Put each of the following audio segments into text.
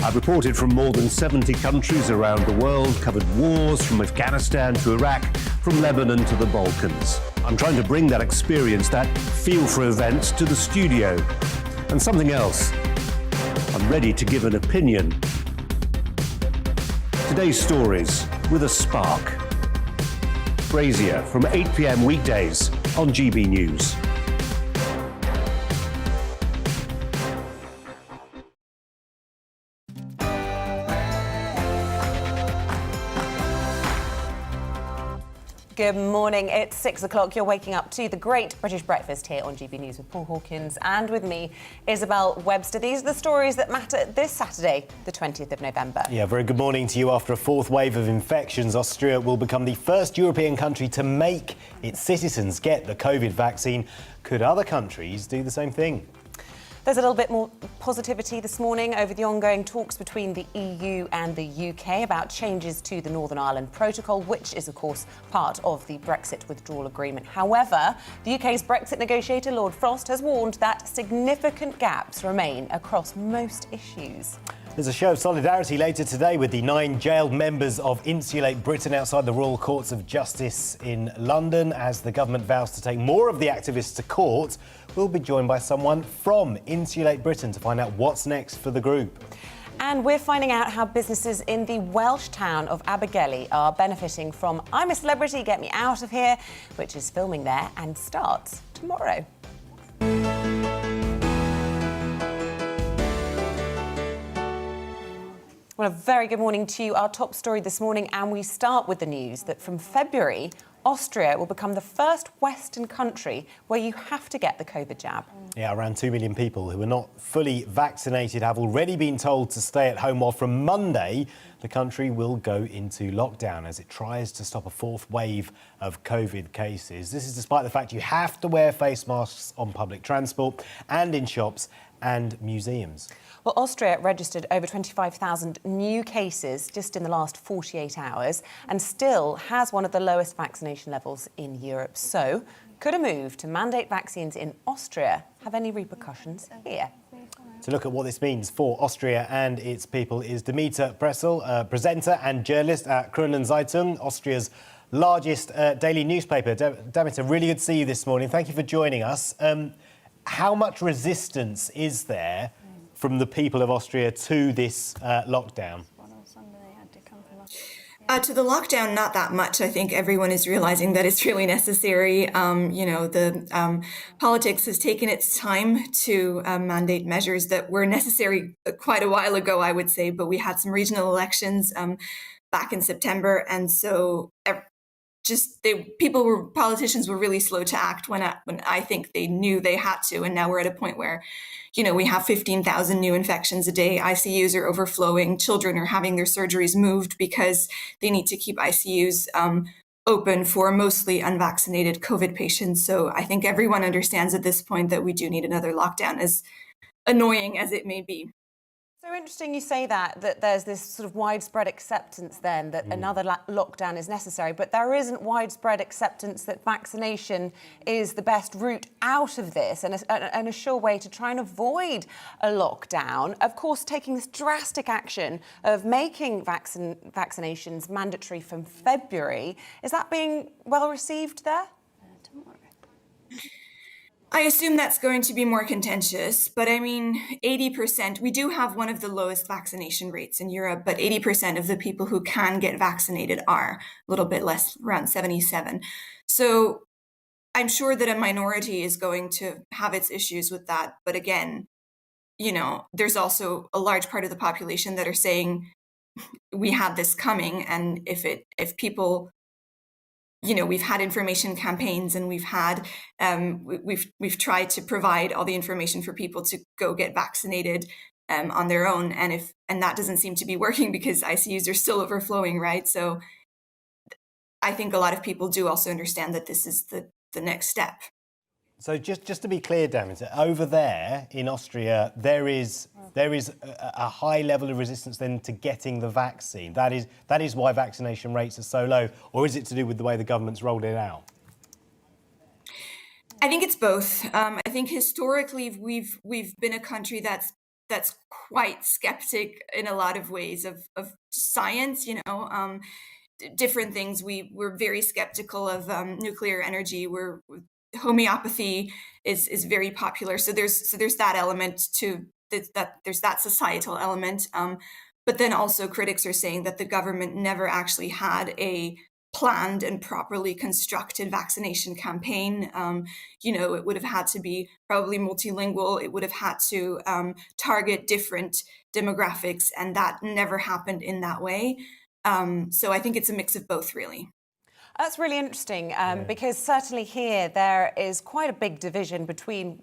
I've reported from more than 70 countries around the world, covered wars from Afghanistan to Iraq, from Lebanon to the Balkans. I'm trying to bring that experience, that feel for events, to the studio. And something else. I'm ready to give an opinion. Today's stories with a spark. Brazier from 8 p.m. weekdays on GB News. Good morning. It's 6 o'clock. You're waking up to the Great British Breakfast here on GB News with Paul Hawkins and with me, Isabel Webster. These are the stories that matter this Saturday, the 20th of November. Yeah, very good morning to you. After a fourth wave of infections, Austria will become the first European country to make its citizens get the COVID vaccine. Could other countries do the same thing? There's a little bit more positivity this morning over the ongoing talks between the EU and the UK about changes to the Northern Ireland Protocol, which is, of course, part of the Brexit withdrawal agreement. However, the UK's Brexit negotiator, Lord Frost, has warned that significant gaps remain across most issues. There's a show of solidarity later today with the 9 jailed members of Insulate Britain outside the Royal Courts of Justice in London. As the government vows to take more of the activists to court, we'll be joined by someone from Insulate Britain to find out what's next for the group. And we're finding out how businesses in the Welsh town of Abergele are benefiting from I'm a Celebrity, Get Me Out of Here, which is filming there and starts tomorrow. Well, a very good morning to you. Our top story this morning, and we start with the news that from February, Austria will become the first Western country where you have to get the COVID jab. Yeah, around 2 million people who are not fully vaccinated have already been told to stay at home, while from Monday, the country will go into lockdown as it tries to stop a fourth wave of COVID cases. This is despite the fact you have to wear face masks on public transport and in shops and museums. Well, Austria registered over 25,000 new cases just in the last 48 hours and still has one of the lowest vaccination levels in Europe. So, could a move to mandate vaccines in Austria have any repercussions here? To look at what this means for Austria and its people is Demeter Pressel, presenter and journalist at Kronen Zeitung, Austria's largest daily newspaper. Demeter, really good to see you this morning. Thank you for joining us. How much resistance is there from the people of Austria to this lockdown? To the lockdown, not that much. I think everyone is realizing that it's really necessary. The politics has taken its time to mandate measures that were necessary quite a while ago, I would say, but we had some regional elections back in September, and so politicians were really slow to act when I think they knew they had to, and now we're at a point where, we have 15,000 new infections a day. ICUs are overflowing. Children are having their surgeries moved because they need to keep ICUs open for mostly unvaccinated COVID patients. So I think everyone understands at this point that we do need another lockdown, as annoying as it may be. So interesting you say that there's this sort of widespread acceptance then that another lockdown is necessary, but there isn't widespread acceptance that vaccination is the best route out of this and a sure way to try and avoid a lockdown. Of course, taking this drastic action of making vaccinations mandatory from February, is that being well received there? I assume that's going to be more contentious, but 80%, we do have one of the lowest vaccination rates in Europe, but 80% of the people who can get vaccinated are, a little bit less, around 77. So I'm sure that a minority is going to have its issues with that. But again, there's also a large part of the population that are saying we had this coming. And if people, we've had information campaigns and we've had, we've tried to provide all the information for people to go get vaccinated on their own. And that doesn't seem to be working because ICUs are still overflowing, right? So I think a lot of people do also understand that this is the next step. So just to be clear, Demeter, over there in Austria, there is a high level of resistance then to getting the vaccine. That is why vaccination rates are so low, or is it to do with the way the government's rolled it out? I think it's both. I think historically we've been a country that's that's quite skeptic in a lot of ways of science, different things. We're very skeptical of nuclear energy. Homeopathy is very popular. So there's that element to that. There's that societal element. But then also critics are saying that the government never actually had a planned and properly constructed vaccination campaign. It would have had to be probably multilingual. It would have had to target different demographics, and that never happened in that way. So I think it's a mix of both, really. That's really interesting because certainly here there is quite a big division between,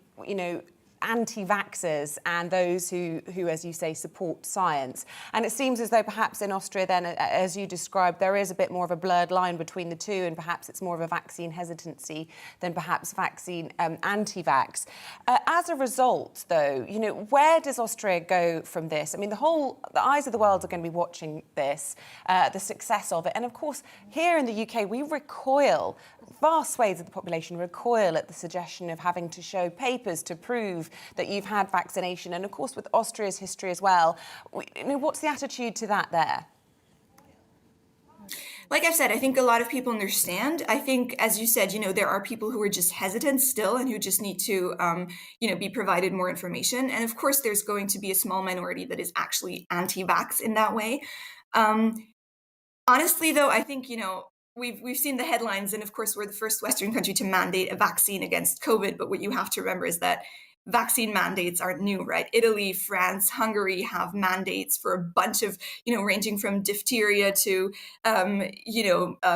anti-vaxxers and those who, as you say, support science. And it seems as though perhaps in Austria then, as you described, there is a bit more of a blurred line between the two, and perhaps it's more of a vaccine hesitancy than perhaps vaccine anti-vax. As a result, though, where does Austria go from this? I mean, the eyes of the world are going to be watching this, the success of it. And of course, here in the UK, we recoil, vast swathes of the population recoil at the suggestion of having to show papers to prove that you've had vaccination. And of course, with Austria's history as well, what's the attitude to that there? Like I said, I think a lot of people understand. I think, as you said, there are people who are just hesitant still and who just need to, be provided more information. And of course, there's going to be a small minority that is actually anti-vax in that way. Honestly, though, I think, we've seen the headlines, and of course, we're the first Western country to mandate a vaccine against COVID. But what you have to remember is that vaccine mandates aren't new, right? Italy, France, Hungary have mandates for a bunch of, ranging from diphtheria to,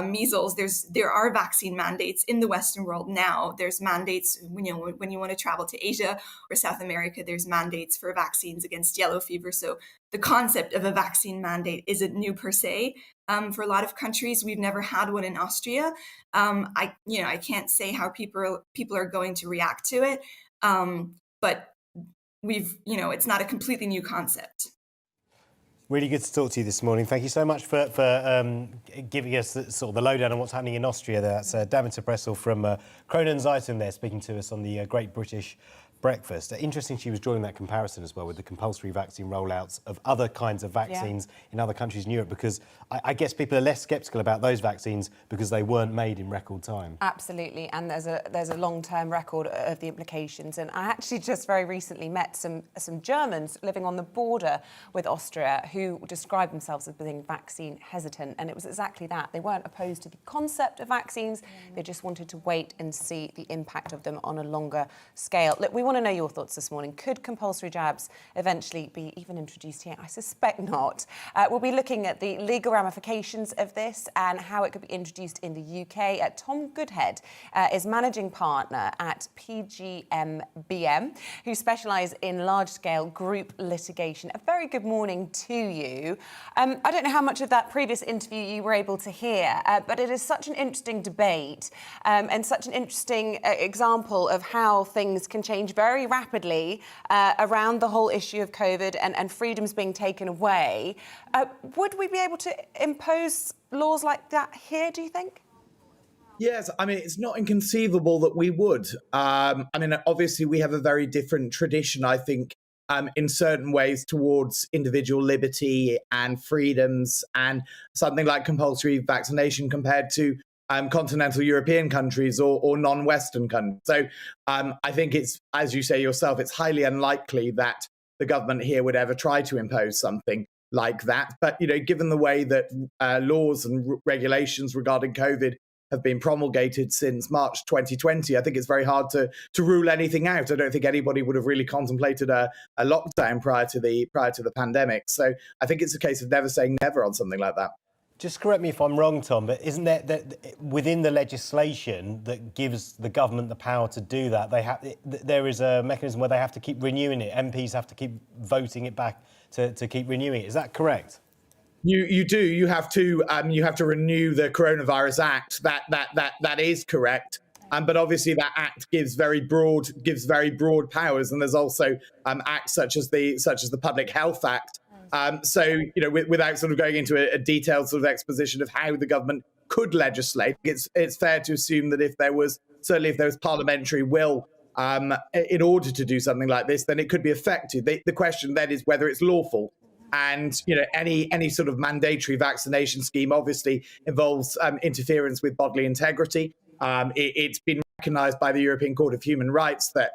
measles. There are vaccine mandates in the Western world now. There's mandates, when you want to travel to Asia or South America, there's mandates for vaccines against yellow fever. So the concept of a vaccine mandate isn't new per se. For a lot of countries, we've never had one in Austria. I can't say how people are going to react to it. But it's not a completely new concept. Really good to talk to you this morning. Thank you so much for giving us sort of the lowdown on what's happening in Austria. That's Daminter Pressel from Kronen Zeitung there, speaking to us on the Great British Breakfast. Interesting she was drawing that comparison as well with the compulsory vaccine rollouts of other kinds of vaccines in other countries in Europe, because I guess people are less sceptical about those vaccines because they weren't made in record time. Absolutely, and there's a long-term record of the implications. And I actually just very recently met some Germans living on the border with Austria who described themselves as being vaccine hesitant, and it was exactly that. They weren't opposed to the concept of vaccines, they just wanted to wait and see the impact of them on a longer scale. Look, we want to know your thoughts this morning. Could compulsory jabs eventually be even introduced here? I suspect not. We'll be looking at the legal ramifications of this and how it could be introduced in the UK. Tom Goodhead is managing partner at PGMBM, who specialise in large-scale group litigation. A very good morning to you. I don't know how much of that previous interview you were able to hear, but it is such an interesting debate and such an interesting example of how things can change very rapidly around the whole issue of COVID and freedoms being taken away. Would we be able to impose laws like that here, do you think? Yes, I mean, it's not inconceivable that we would. Obviously, we have a very different tradition, I think, in certain ways towards individual liberty and freedoms and something like compulsory vaccination compared to continental European countries or non-Western countries. So I think it's, as you say yourself, it's highly unlikely that the government here would ever try to impose something like that. But, given the way that laws and regulations regarding COVID have been promulgated since March 2020, I think it's very hard to rule anything out. I don't think anybody would have really contemplated a lockdown prior to the pandemic. So I think it's a case of never saying never on something like that. Just correct me if I'm wrong, Tom, but isn't there that within the legislation that gives the government the power to do that, there is a mechanism where they have to keep renewing it? MPs have to keep voting it back to keep renewing it. Is that correct? You do. You have to renew the Coronavirus Act. That is correct. But obviously that act gives very broad powers, and there's also acts such as the Public Health Act. Without sort of going into a detailed sort of exposition of how the government could legislate, it's fair to assume that if there was parliamentary will in order to do something like this, then it could be effective. The question then is whether it's lawful. And any sort of mandatory vaccination scheme obviously involves interference with bodily integrity. It's been recognised by the European Court of Human Rights that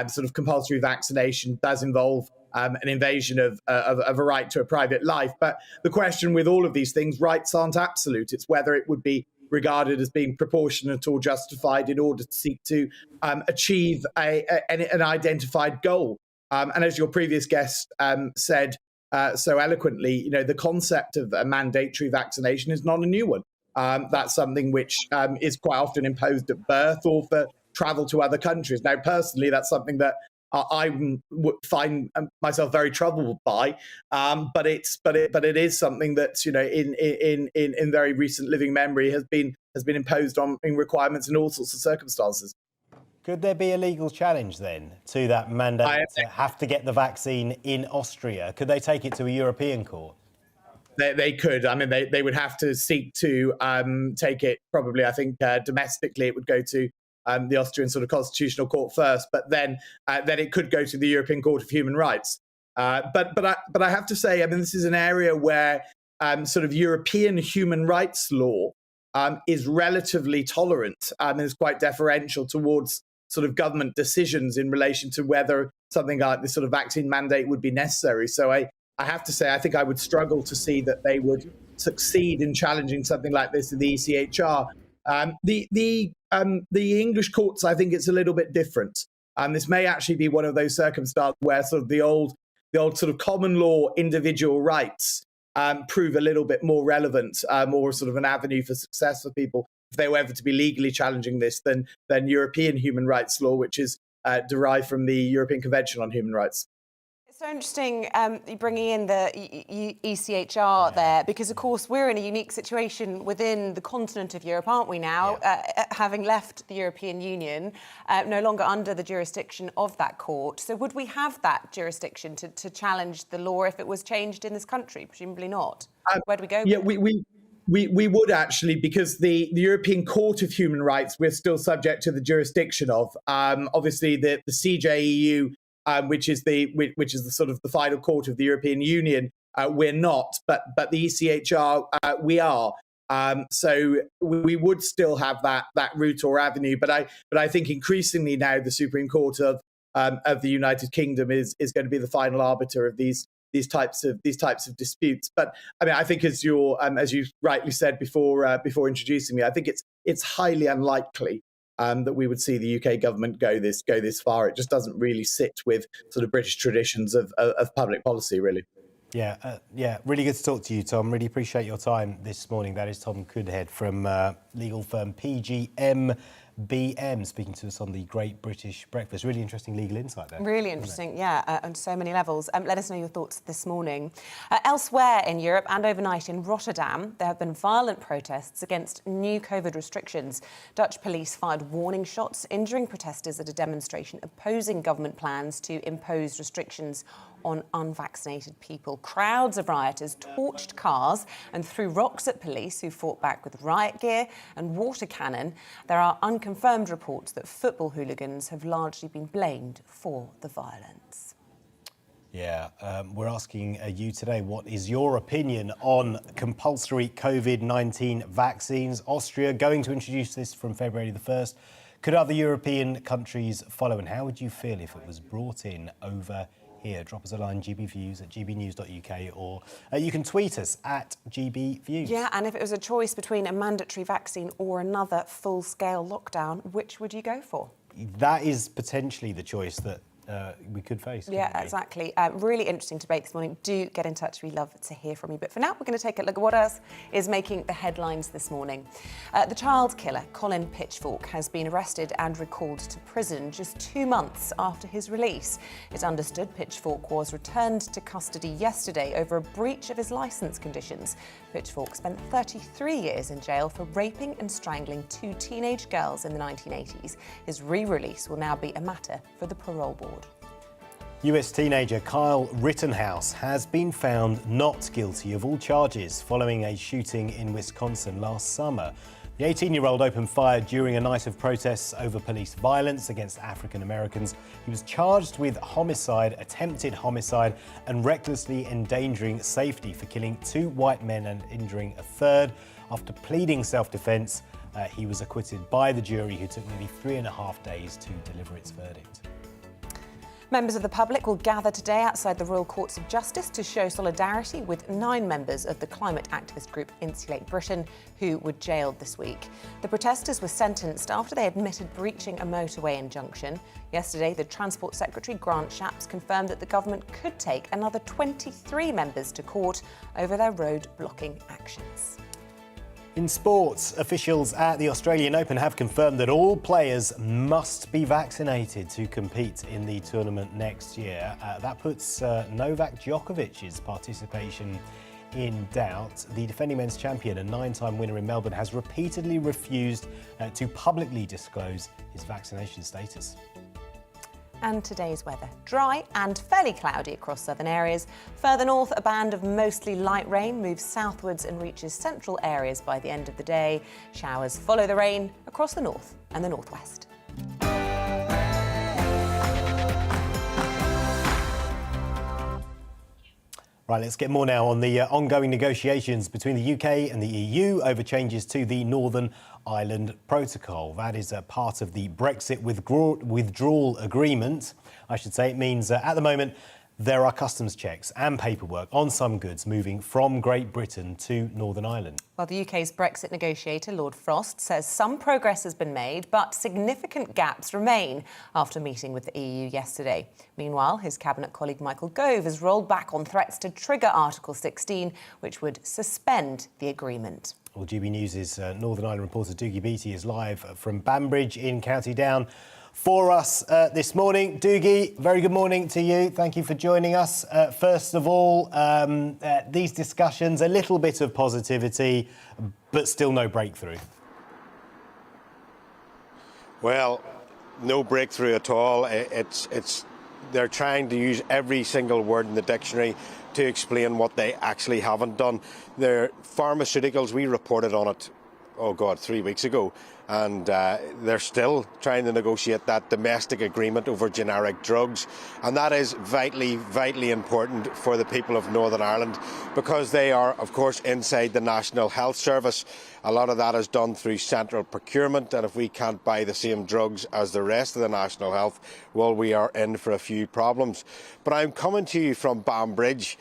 sort of compulsory vaccination does involve an invasion of a right to a private life. But the question with all of these things, rights aren't absolute. It's whether it would be regarded as being proportionate or justified in order to seek to achieve an identified goal. And as your previous guest said so eloquently, the concept of a mandatory vaccination is not a new one. That's something which is quite often imposed at birth or for travel to other countries. Now, personally, that's something that I would find myself very troubled by, but it is something that in very recent living memory has been imposed on in requirements in all sorts of circumstances. Could there be a legal challenge then to that mandate to have to get the vaccine in Austria? Could they take it to a European court? They could. I mean, they would have to seek to take it. Probably, I think domestically, it would go to the Austrian sort of constitutional court first, but then it could go to the European Court of Human Rights. But I have to say, I mean, this is an area where sort of European human rights law is relatively tolerant and is quite deferential towards sort of government decisions in relation to whether something like this sort of vaccine mandate would be necessary. So I have to say, I think I would struggle to see that they would succeed in challenging something like this in the ECHR. The English courts, I think it's a little bit different. This may actually be one of those circumstances where sort of the old sort of common law individual rights prove a little bit more relevant or sort of an avenue for success for people if they were ever to be legally challenging this than European human rights law, which is derived from the European Convention on Human Rights. It's so interesting bringing in the ECHR there, because, of course, we're in a unique situation within the continent of Europe, aren't we now, having left the European Union, no longer under the jurisdiction of that court. So would we have that jurisdiction to challenge the law if it was changed in this country? Presumably not. Where do we go? Yeah, we would actually, because the European Court of Human Rights, we're still subject to the jurisdiction of. Obviously, the CJEU, which is the sort of the final court of the European Union, we're not, but the ECHR we are. So we would still have that route or avenue. But I think increasingly now the Supreme Court of the United Kingdom is going to be the final arbiter of these types of disputes. But I mean, I think as you rightly said before introducing me, I think it's highly unlikely that we would see the UK government go this far. It just doesn't really sit with sort of British traditions of public policy, really. Yeah, really good to talk to you, Tom. Really appreciate your time this morning. That is Tom Coodhead from legal firm PGMBM speaking to us on the Great British Breakfast. Really interesting legal insight there. Really interesting, on so many levels. Let us know your thoughts this morning. Elsewhere in Europe and overnight in Rotterdam, there have been violent protests against new COVID restrictions. Dutch police fired warning shots, injuring protesters at a demonstration opposing government plans to impose restrictions on unvaccinated people. Crowds of rioters torched cars and threw rocks at police who fought back with riot gear and water cannon. There are unconfirmed reports that football hooligans have largely been blamed for the violence. Yeah, we're asking you today, what is your opinion on compulsory COVID-19 vaccines? Austria going to introduce this from February the 1st. Could other European countries follow? And how would you feel if it was brought in over here? Drop us a line, GBViews at GBnews.uk, or you can tweet us at GBViews. Yeah, and if it was a choice between a mandatory vaccine or another full-scale lockdown, which would you go for? That is potentially the choice that we could face. Yeah, exactly. Really interesting debate this morning. Do get in touch. We love to hear from you. But for now, we're going to take a look at what else is making the headlines this morning. The child killer, Colin Pitchfork, has been arrested and recalled to prison just 2 months after his release. It's understood Pitchfork was returned to custody yesterday over a breach of his licence conditions. Pitchfork spent 33 years in jail for raping and strangling 2 teenage girls in the 1980s. His re-release will now be a matter for the parole board. US teenager Kyle Rittenhouse has been found not guilty of all charges following a shooting in Wisconsin last summer. The 18-year-old opened fire during a night of protests over police violence against African Americans. He was charged with homicide, attempted homicide, and recklessly endangering safety for killing 2 white men and injuring a third. After pleading self-defense, he was acquitted by the jury, who took nearly 3.5 days to deliver its verdict. Members of the public will gather today outside the Royal Courts of Justice to show solidarity with 9 members of the climate activist group Insulate Britain, who were jailed this week. The protesters were sentenced after they admitted breaching a motorway injunction. Yesterday, the Transport Secretary, Grant Shapps, confirmed that the government could take another 23 members to court over their road blocking actions. In sports, officials at the Australian Open have confirmed that all players must be vaccinated to compete in the tournament next year. That puts Novak Djokovic's participation in doubt. The defending men's champion and 9-time winner in Melbourne has repeatedly refused to publicly disclose his vaccination status. And today's weather. Dry and fairly cloudy across southern areas. Further north, a band of mostly light rain moves southwards and reaches central areas by the end of the day. Showers follow the rain across the north and the northwest. Right, let's get more now on the ongoing negotiations between the UK and the EU over changes to the Northern Ireland Protocol. That is a part of the Brexit withdrawal agreement. I should say it means at the moment there are customs checks and paperwork on some goods moving from Great Britain to Northern Ireland. Well, the UK's Brexit negotiator, Lord Frost, says some progress has been made, but significant gaps remain after meeting with the EU yesterday. Meanwhile, his cabinet colleague Michael Gove has rolled back on threats to trigger Article 16, which would suspend the agreement. Well, GBNews' Northern Ireland reporter Doogie Beattie is live from Banbridge in County Down for us this morning. Doogie, very good morning to you. Thank you for joining us. First of all, these discussions, a little bit of positivity, but still no breakthrough. Well, no breakthrough at all. They're trying to use every single word in the dictionary to explain what they actually haven't done. Their pharmaceuticals, we reported on it, 3 weeks ago, and they're still trying to negotiate that domestic agreement over generic drugs, and that is vitally, vitally important for the people of Northern Ireland because they are, of course, inside the National Health Service. A lot of that is done through central procurement, and if we can't buy the same drugs as the rest of the National Health, well, we are in for a few problems. But I'm coming to you from Banbridge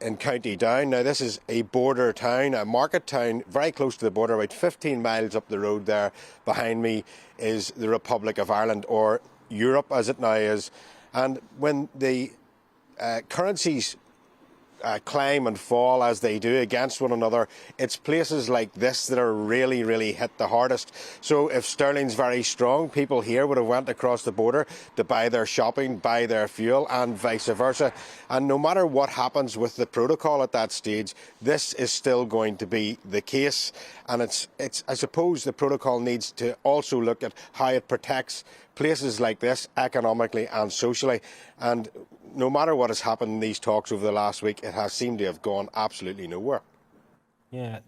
in County Down. Now, this is a border town, a market town, very close to the border, about 15 miles up the road there. Behind me is the Republic of Ireland, or Europe as it now is. And when the currencies climb and fall as they do against one another, it's places like this that are really, really hit the hardest. So if sterling's very strong, people here would have went across the border to buy their shopping, buy their fuel, and vice versa. And no matter what happens with the protocol at that stage, this is still going to be the case. And it's I suppose the protocol needs to also look at how it protects places like this economically and socially. And no matter what has happened in these talks over the last week, it has seemed to have gone absolutely nowhere. Yeah,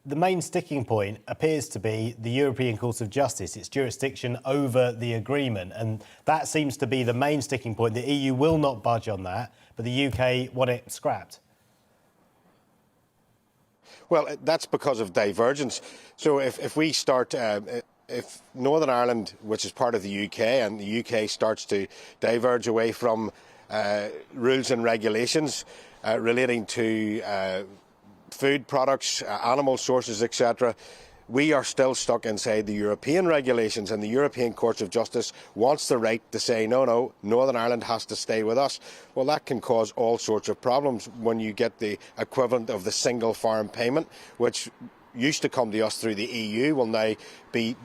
the main sticking point appears to be the European Court of Justice, its jurisdiction over the agreement. And that seems to be the main sticking point. The EU will not budge on that, but the UK want it scrapped. Well, that's because of divergence. So if we start... if Northern Ireland, which is part of the UK, and the UK starts to diverge away from rules and regulations relating to food products, animal sources, etc., we are still stuck inside the European regulations, and the European Court of Justice wants the right to say, no, Northern Ireland has to stay with us. Well, that can cause all sorts of problems when you get the equivalent of the single farm payment, which used to come to us through the EU, will now be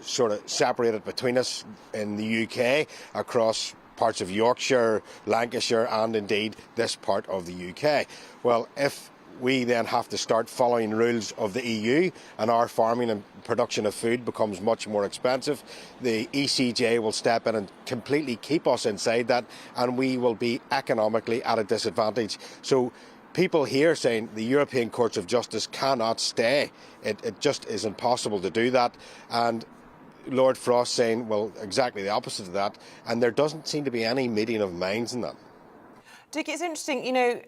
sort of separated between us in the UK across parts of Yorkshire, Lancashire, and indeed this part of the UK. Well, if we then have to start following rules of the EU and our farming and production of food becomes much more expensive, the ECJ will step in and completely keep us inside that, and we will be economically at a disadvantage. So people here saying the European Courts of Justice cannot stay. It just is impossible to do that. And Lord Frost saying, well, exactly the opposite of that. And there doesn't seem to be any meeting of minds in that. Dick, it's interesting, you know,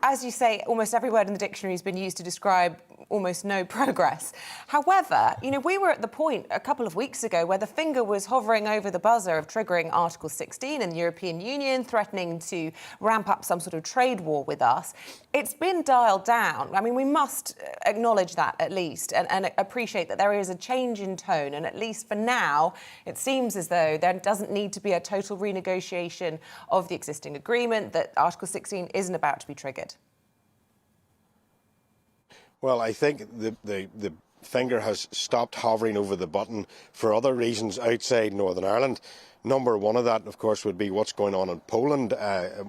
as you say, almost every word in the dictionary has been used to describe almost no progress. However, you know, we were at the point a couple of weeks ago where the finger was hovering over the buzzer of triggering Article 16 in the European Union, threatening to ramp up some sort of trade war with us. It's been dialed down. I mean, we must acknowledge that at least and appreciate that there is a change in tone. And at least for now, it seems as though there doesn't need to be a total renegotiation of the existing agreement, that Article 16 isn't about to be triggered. Well, I think the finger has stopped hovering over the button for other reasons outside Northern Ireland. Number one of that, of course, would be what's going on in Poland.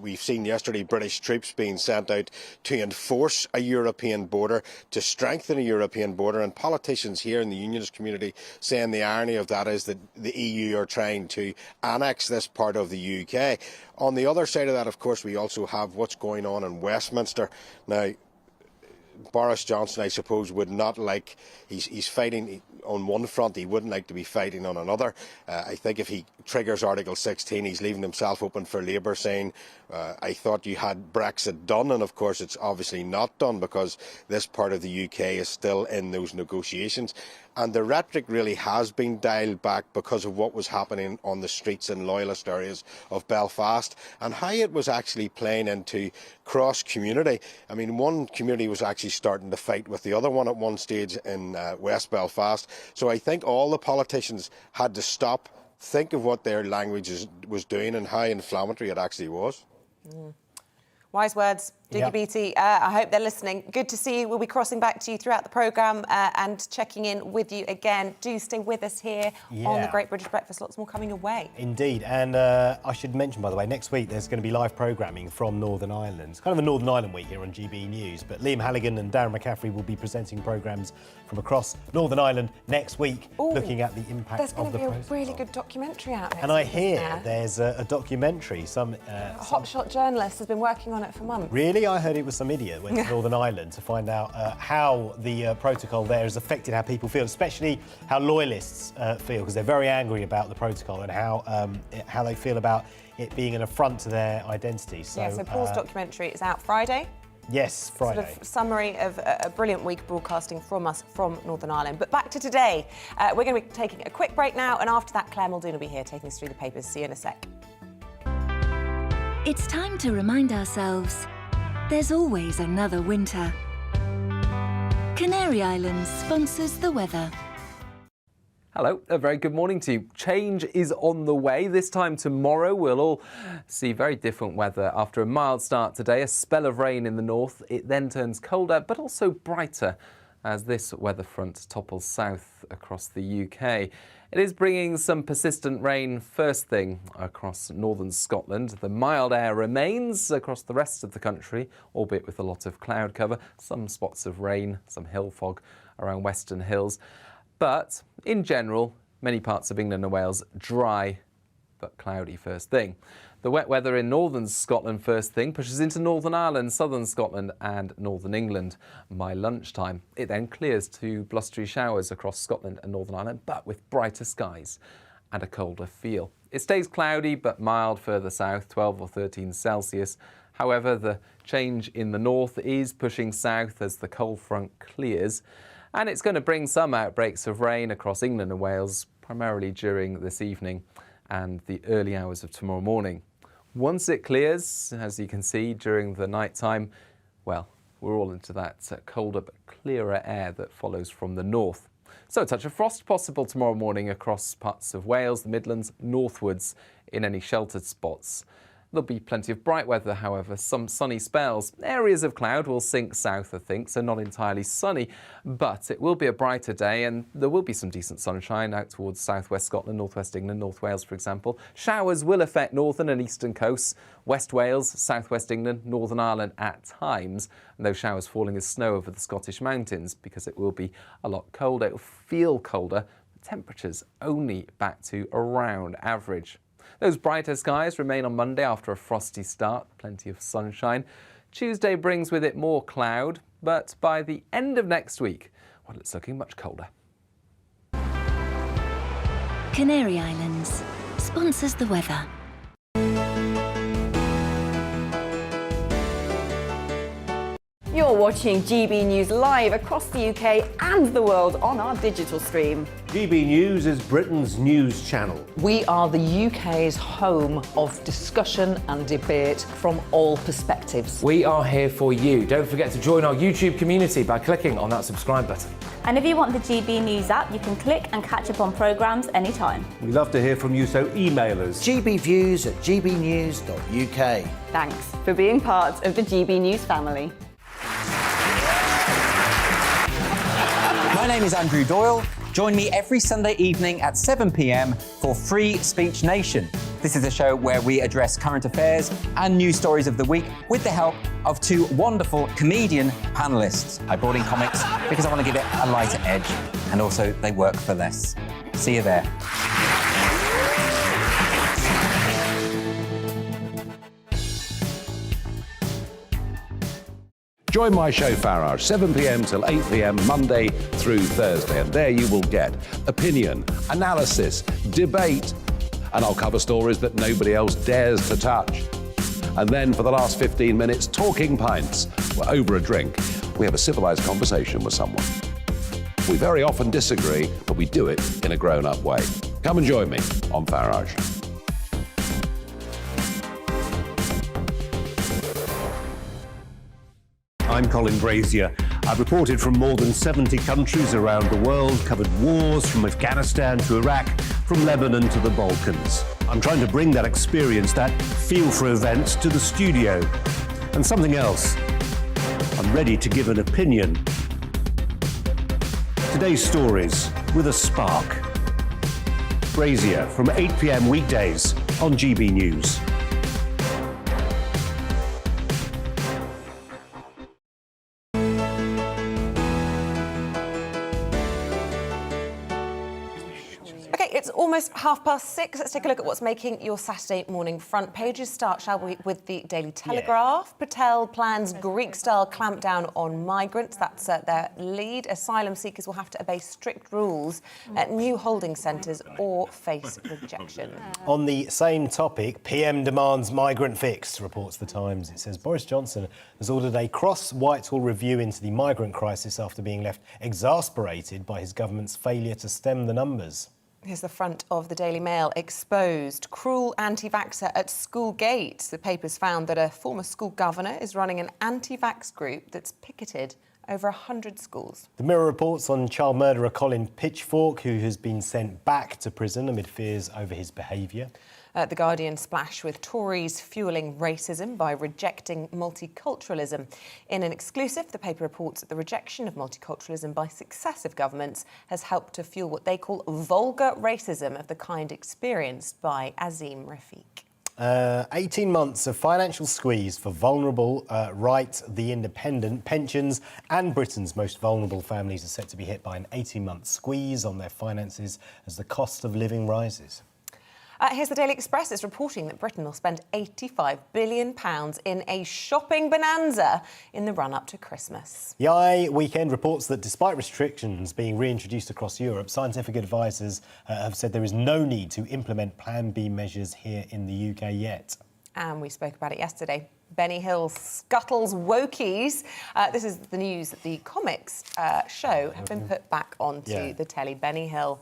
We've seen yesterday British troops being sent out to enforce a European border, to strengthen a European border, and politicians here in the unionist community saying the irony of that is that the EU are trying to annex this part of the UK. On the other side of that, of course, we also have what's going on in Westminster. Now, Boris Johnson, I suppose, would not like, he's fighting on one front, he wouldn't like to be fighting on another. I think if he triggers Article 16, he's leaving himself open for Labour, saying, I thought you had Brexit done, and of course it's obviously not done because this part of the UK is still in those negotiations. And the rhetoric really has been dialed back because of what was happening on the streets in loyalist areas of Belfast and how it was actually playing into cross-community. I mean, one community was actually starting to fight with the other one at one stage in West Belfast. So I think all the politicians had to stop, think of what their language was doing and how inflammatory it actually was. Wise words, Diggy Yep. Beattie. I hope they're listening. Good to see you. We'll be crossing back to you throughout the programme and checking in with you again. Do stay with us here on the Great British Breakfast. Lots more coming your way. Indeed. And I should mention, by the way, next week there's going to be live programming from Northern Ireland. It's kind of a Northern Ireland week here on GB News. But Liam Halligan and Darren McCaffrey will be presenting programmes from across Northern Ireland next week, looking at the impact There's of going the to be a protocol. really good documentary out next And I week, hear isn't there? there's a documentary. Some hotshot journalist has been working on it for months. Really? I heard it was some idiot went to Northern Ireland to find out how the protocol there has affected how people feel, especially how loyalists feel, because they're very angry about the protocol and how they feel about it being an affront to their identity. So, So Paul's documentary is out Friday. Yes, Friday. Sort of summary of a brilliant week broadcasting from us from Northern Ireland. But back to today. We're going to be taking a quick break now, and after that, Claire Muldoon will be here taking us through the papers. See you in a sec. It's time to remind ourselves there's always another winter. Canary Islands sponsors the weather. Hello, a very good morning to you. Change is on the way. This time tomorrow we'll all see very different weather. After a mild start today, a spell of rain in the north. It then turns colder but also brighter as this weather front topples south across the UK. It is bringing some persistent rain first thing across northern Scotland. The mild air remains across the rest of the country, albeit with a lot of cloud cover, some spots of rain, some hill fog around Western Hills. But in general, many parts of England and Wales dry but cloudy first thing. The wet weather in northern Scotland first thing pushes into Northern Ireland, southern Scotland and northern England by lunchtime. It then clears to blustery showers across Scotland and Northern Ireland, but with brighter skies and a colder feel. It stays cloudy but mild further south, 12 or 13 Celsius. However, the change in the north is pushing south as the cold front clears, and it's going to bring some outbreaks of rain across England and Wales, primarily during this evening and the early hours of tomorrow morning. Once it clears, as you can see during the night time, well, we're all into that colder but clearer air that follows from the north. So a touch of frost possible tomorrow morning across parts of Wales, the Midlands, northwards in any sheltered spots. There'll be plenty of bright weather, however, some sunny spells. Areas of cloud will sink south, I think, so not entirely sunny, but it will be a brighter day and there will be some decent sunshine out towards southwest Scotland, northwest England, North Wales, for example. Showers will affect northern and eastern coasts, West Wales, southwest England, Northern Ireland at times, and those showers falling as snow over the Scottish mountains because it will be a lot colder. It will feel colder, but temperatures only back to around average. Those brighter skies remain on Monday after a frosty start, plenty of sunshine. Tuesday brings with it more cloud, but by the end of next week, well, it's looking much colder. Canary Islands sponsors the weather. You're watching GB News live across the UK and the world on our digital stream. GB News is Britain's news channel. We are the UK's home of discussion and debate from all perspectives. We are here for you. Don't forget to join our YouTube community by clicking on that subscribe button. And if you want the GB News app, you can click and catch up on programmes anytime. We love to hear from you, so email us. gbviews@gbnews.uk. Thanks for being part of the GB News family. My name is Andrew Doyle. Join me every Sunday evening at 7 p.m. for Free Speech Nation. This is a show where we address current affairs and news stories of the week with the help of two wonderful comedian panellists. I brought in comics because I want to give it a lighter edge, and also they work for less. See you there. Join my show Farage, 7 p.m. till 8 p.m. Monday through Thursday, and there you will get opinion, analysis, debate, and I'll cover stories that nobody else dares to touch. And then for the last 15 minutes, Talking Pints. We're over a drink. We have a civilised conversation with someone. We very often disagree, but we do it in a grown-up way. Come and join me on Farage. I'm Colin Brazier. I've reported from more than 70 countries around the world, covered wars from Afghanistan to Iraq, from Lebanon to the Balkans. I'm trying to bring that experience, that feel for events, to the studio. And something else. I'm ready to give an opinion. Today's stories with a spark. Brazier from 8 p.m. weekdays on GB News. It's almost 6:30. Let's take a look at what's making your Saturday morning front pages. Start, shall we, with the Daily Telegraph. Yeah. Patel plans Greek-style clampdown on migrants. That's their lead. Asylum seekers will have to obey strict rules at new holding centres or face rejection. On the same topic, PM demands migrant fix, reports The Times. It says Boris Johnson has ordered a cross-Whitehall review into the migrant crisis after being left exasperated by his government's failure to stem the numbers. Here's the front of the Daily Mail. Exposed. Cruel anti-vaxxer at school gates. The paper's found that a former school governor is running an anti-vax group that's picketed over 100 schools. The Mirror reports on child murderer Colin Pitchfork, who has been sent back to prison amid fears over his behaviour. The Guardian splash with Tories fuelling racism by rejecting multiculturalism. In an exclusive, the paper reports that the rejection of multiculturalism by successive governments has helped to fuel what they call vulgar racism of the kind experienced by Azim Rafiq. 18 months of financial squeeze for vulnerable, Right, The Independent, pensions and Britain's most vulnerable families are set to be hit by an 18-month squeeze on their finances as the cost of living rises. Here's the Daily Express. It's reporting that Britain will spend £85 billion in a shopping bonanza in the run-up to Christmas. The Eye Weekend reports that despite restrictions being reintroduced across Europe, scientific advisors have said there is no need to implement Plan B measures here in the UK yet. And we spoke about it yesterday. Benny Hill scuttles wokies. This is the news that the comics show have been put back onto the telly. Benny Hill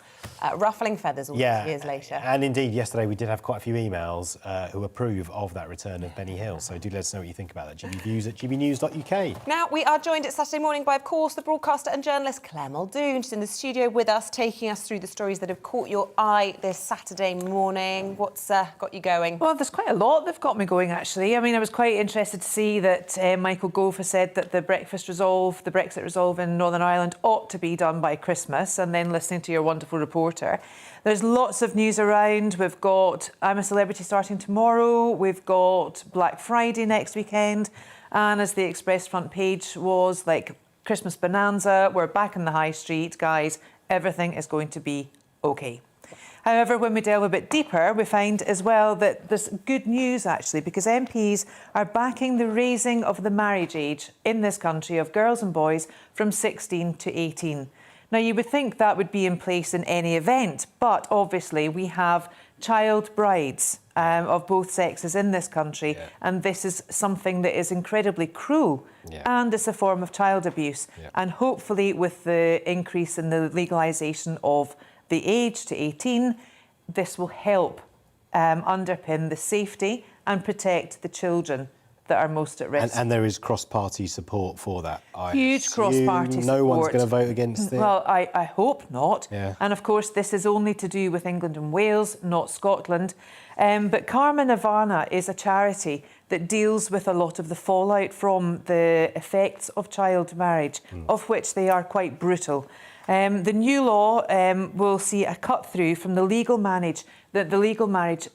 ruffling feathers all these years later. And indeed, yesterday we did have quite a few emails who approve of that return of Benny Hill. So do let us know what you think about that. gbviews@gbnews.uk. Now, we are joined at Saturday morning by, of course, the broadcaster and journalist Claire Muldoon. She's in the studio with us, taking us through the stories that have caught your eye this Saturday morning. What's got you going? Well, there's quite a lot that have got me going, actually. I mean, I was quite interested to see that Michael Gove has said that the Brexit resolve in Northern Ireland ought to be done by Christmas, and then listening to your wonderful reporter. There's lots of news around. We've got I'm a Celebrity starting tomorrow. We've got Black Friday next weekend. And as the Express front page was, like, Christmas bonanza, we're back in the high street, guys. Everything is going to be OK. However, when we delve a bit deeper, we find as well that there's good news, actually, because MPs are backing the raising of the marriage age in this country of girls and boys from 16 to 18. Now, you would think that would be in place in any event, but obviously we have child brides of both sexes in this country, and this is something that is incredibly cruel, and it's a form of child abuse. And hopefully with the increase in the legalisation of the age to 18, this will help underpin the safety and protect the children that are most at risk. And there is cross-party support for that. Huge cross-party support. No one's going to vote against it? Well, I hope not. Yeah. And of course, this is only to do with England and Wales, not Scotland. But Karma Nirvana is a charity that deals with a lot of the fallout from the effects of child marriage, of which they are quite brutal. The new law will see a cut-through from the legal marriage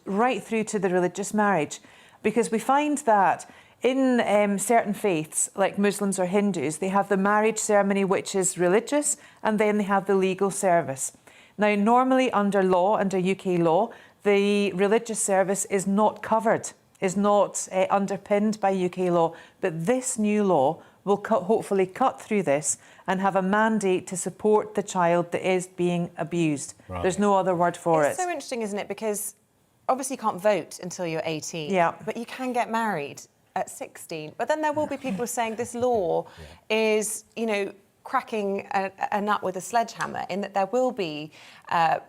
right through to the religious marriage, because we find that in certain faiths, like Muslims or Hindus, they have the marriage ceremony, which is religious, and then they have the legal service. Now, normally under UK law, the religious service is not covered, is not underpinned by UK law, but this new law will hopefully cut through this and have a mandate to support the child that is being abused. Right. There's no other word for it. It's so interesting, isn't it? Because obviously you can't vote until you're 18, but you can get married at 16. But then there will be people saying this law is, you know, cracking a nut with a sledgehammer, in that there will be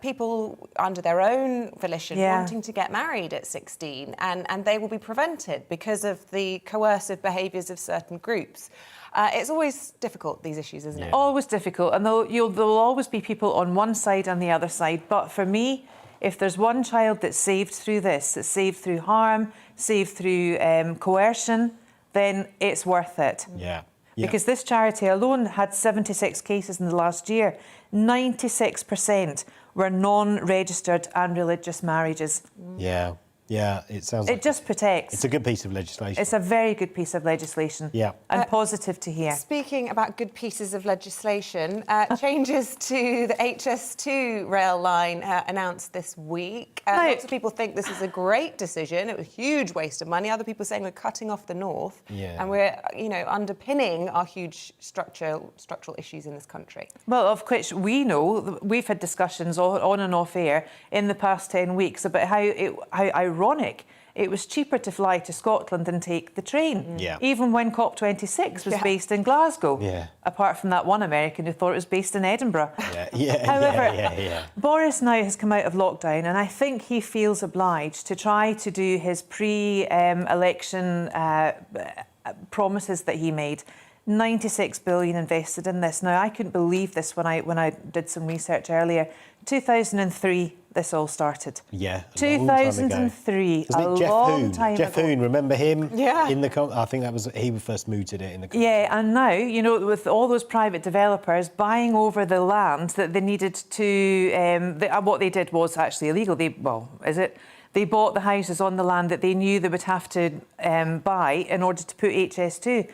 people under their own volition wanting to get married at 16, and they will be prevented because of the coercive behaviours of certain groups. It's always difficult, these issues, isn't it? Always difficult, and there'll always be people on one side and the other side. But for me, if there's one child that's saved through this, that's saved through harm, saved through coercion, then it's worth it. Yeah. Because this charity alone had 76 cases in the last year. 96% were non-registered and religious marriages. Yeah. Yeah, it sounds like... It just protects. It's a good piece of legislation. It's a very good piece of legislation. Yeah. And positive to hear. Speaking about good pieces of legislation, changes to the HS2 rail line announced this week. Lots of people think this is a great decision. It was a huge waste of money. Other people saying we're cutting off the north. And we're, you know, underpinning our huge structural issues in this country. Well, of which we know, we've had discussions on and off air in the past 10 weeks about how ironic it was cheaper to fly to Scotland than take the train. Even when COP26 was based in Glasgow. Apart from that one American who thought it was based in Edinburgh. However, Boris now has come out of lockdown, and I think he feels obliged to try to do his pre-election promises that he made. 96 billion invested in this. Now, I couldn't believe this when I did some research earlier. 2003, this all started. 2003, a long time ago. Jeff Hoon, remember him? In the I think that was he first mooted it in the country. And now, you know, with all those private developers buying over the land that they needed to, what they did was actually illegal. They bought the houses on the land that they knew they would have to buy in order to put HS2.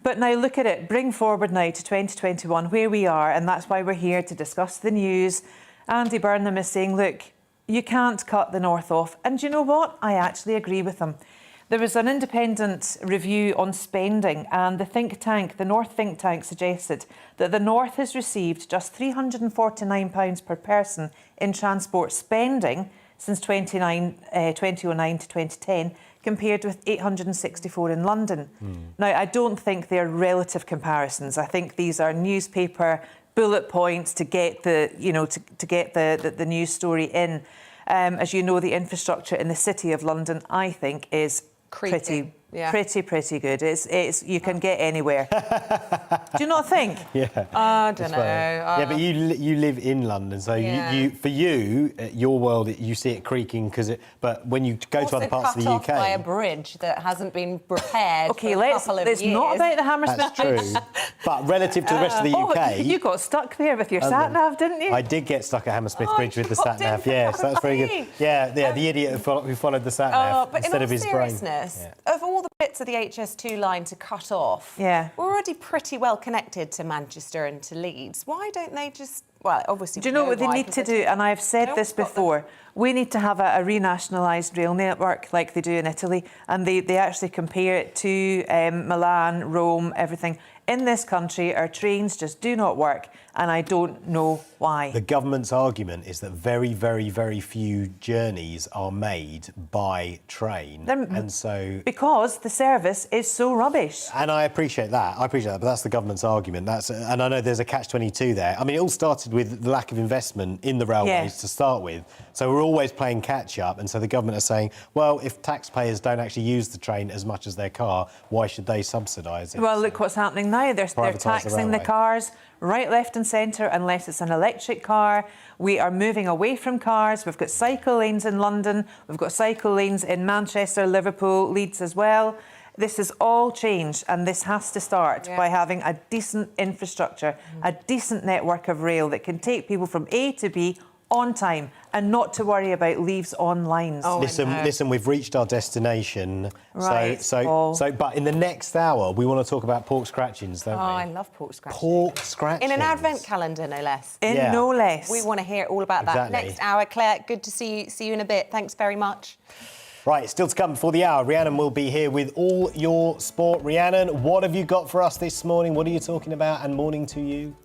But now look at it, bring forward now to 2021 where we are, and that's why we're here to discuss the news. Andy Burnham is saying, look, you can't cut the north off. And do you know what? I actually agree with him. There was an independent review on spending, and the North think tank suggested that the North has received just £349 per person in transport spending since 2009 to 2010, compared with 864 in London. Now, I don't think they're relative comparisons. I think these are newspaper bullet points to get the news story in. As you know, the infrastructure in the City of London, I think, is pretty good. It's you can get anywhere. Do you not think? I don't know. But you live in London, so you for you, your world, you see it creaking but when you go to other parts of the UK, cut off by a bridge that hasn't been repaired. Okay, for a couple of years. it's not about the Hammersmith Bridge. True. But relative to the rest of the UK, you got stuck there with your sat nav, didn't you? I did get stuck at Hammersmith Bridge with the sat nav. Yes, that's very good. The idiot who followed the sat nav but instead of his brain. Of all all the bits of the HS2 line to cut off, Yeah. we're already pretty well connected to Manchester and to Leeds. Why don't they just, well, obviously... Do you know what they need to do? And I've said this before. We need to have a renationalised rail network like they do in Italy. And they actually compare it to Milan, Rome, everything. In this country, our trains just do not work, and I don't know why. The government's argument is that very, very, very few journeys are made by train, and so... Because the service is so rubbish. And I appreciate that, but that's the government's argument. And I know there's a catch-22 there. I mean, it all started with the lack of investment in the railways to start with, so we're always playing catch-up, and so the government are saying, well, if taxpayers don't actually use the train as much as their car, why should they subsidise it? Well, look what's happening now. They're taxing the cars right, left and centre unless it's an electric car. We are moving away from cars. We've got cycle lanes in London. We've got cycle lanes in Manchester, Liverpool, Leeds as well. This is all change, and this has to start by having a decent infrastructure, a decent network of rail that can take people from A to B on time and not to worry about leaves on lines. Listen, we've reached our destination. Right, But in the next hour, we want to talk about pork scratchings, don't we? I love pork scratchings. Pork scratchings. In an advent calendar, no less. No less. We want to hear all about that next hour. Claire, good to see you in a bit. Thanks very much. Right, still to come before the hour. Rhiannon will be here with all your sport. Rhiannon, what have you got for us this morning? What are you talking about? And morning to you.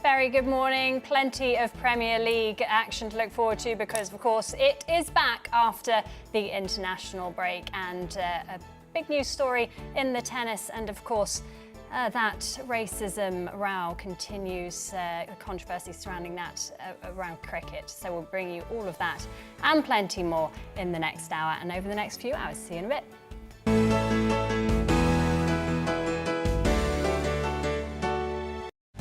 Very good morning. Plenty of Premier League action to look forward to because, of course, it is back after the international break. And a big news story in the tennis. And, of course, that racism row continues, the controversy surrounding that around cricket. So we'll bring you all of that and plenty more in the next hour and over the next few hours. See you in a bit.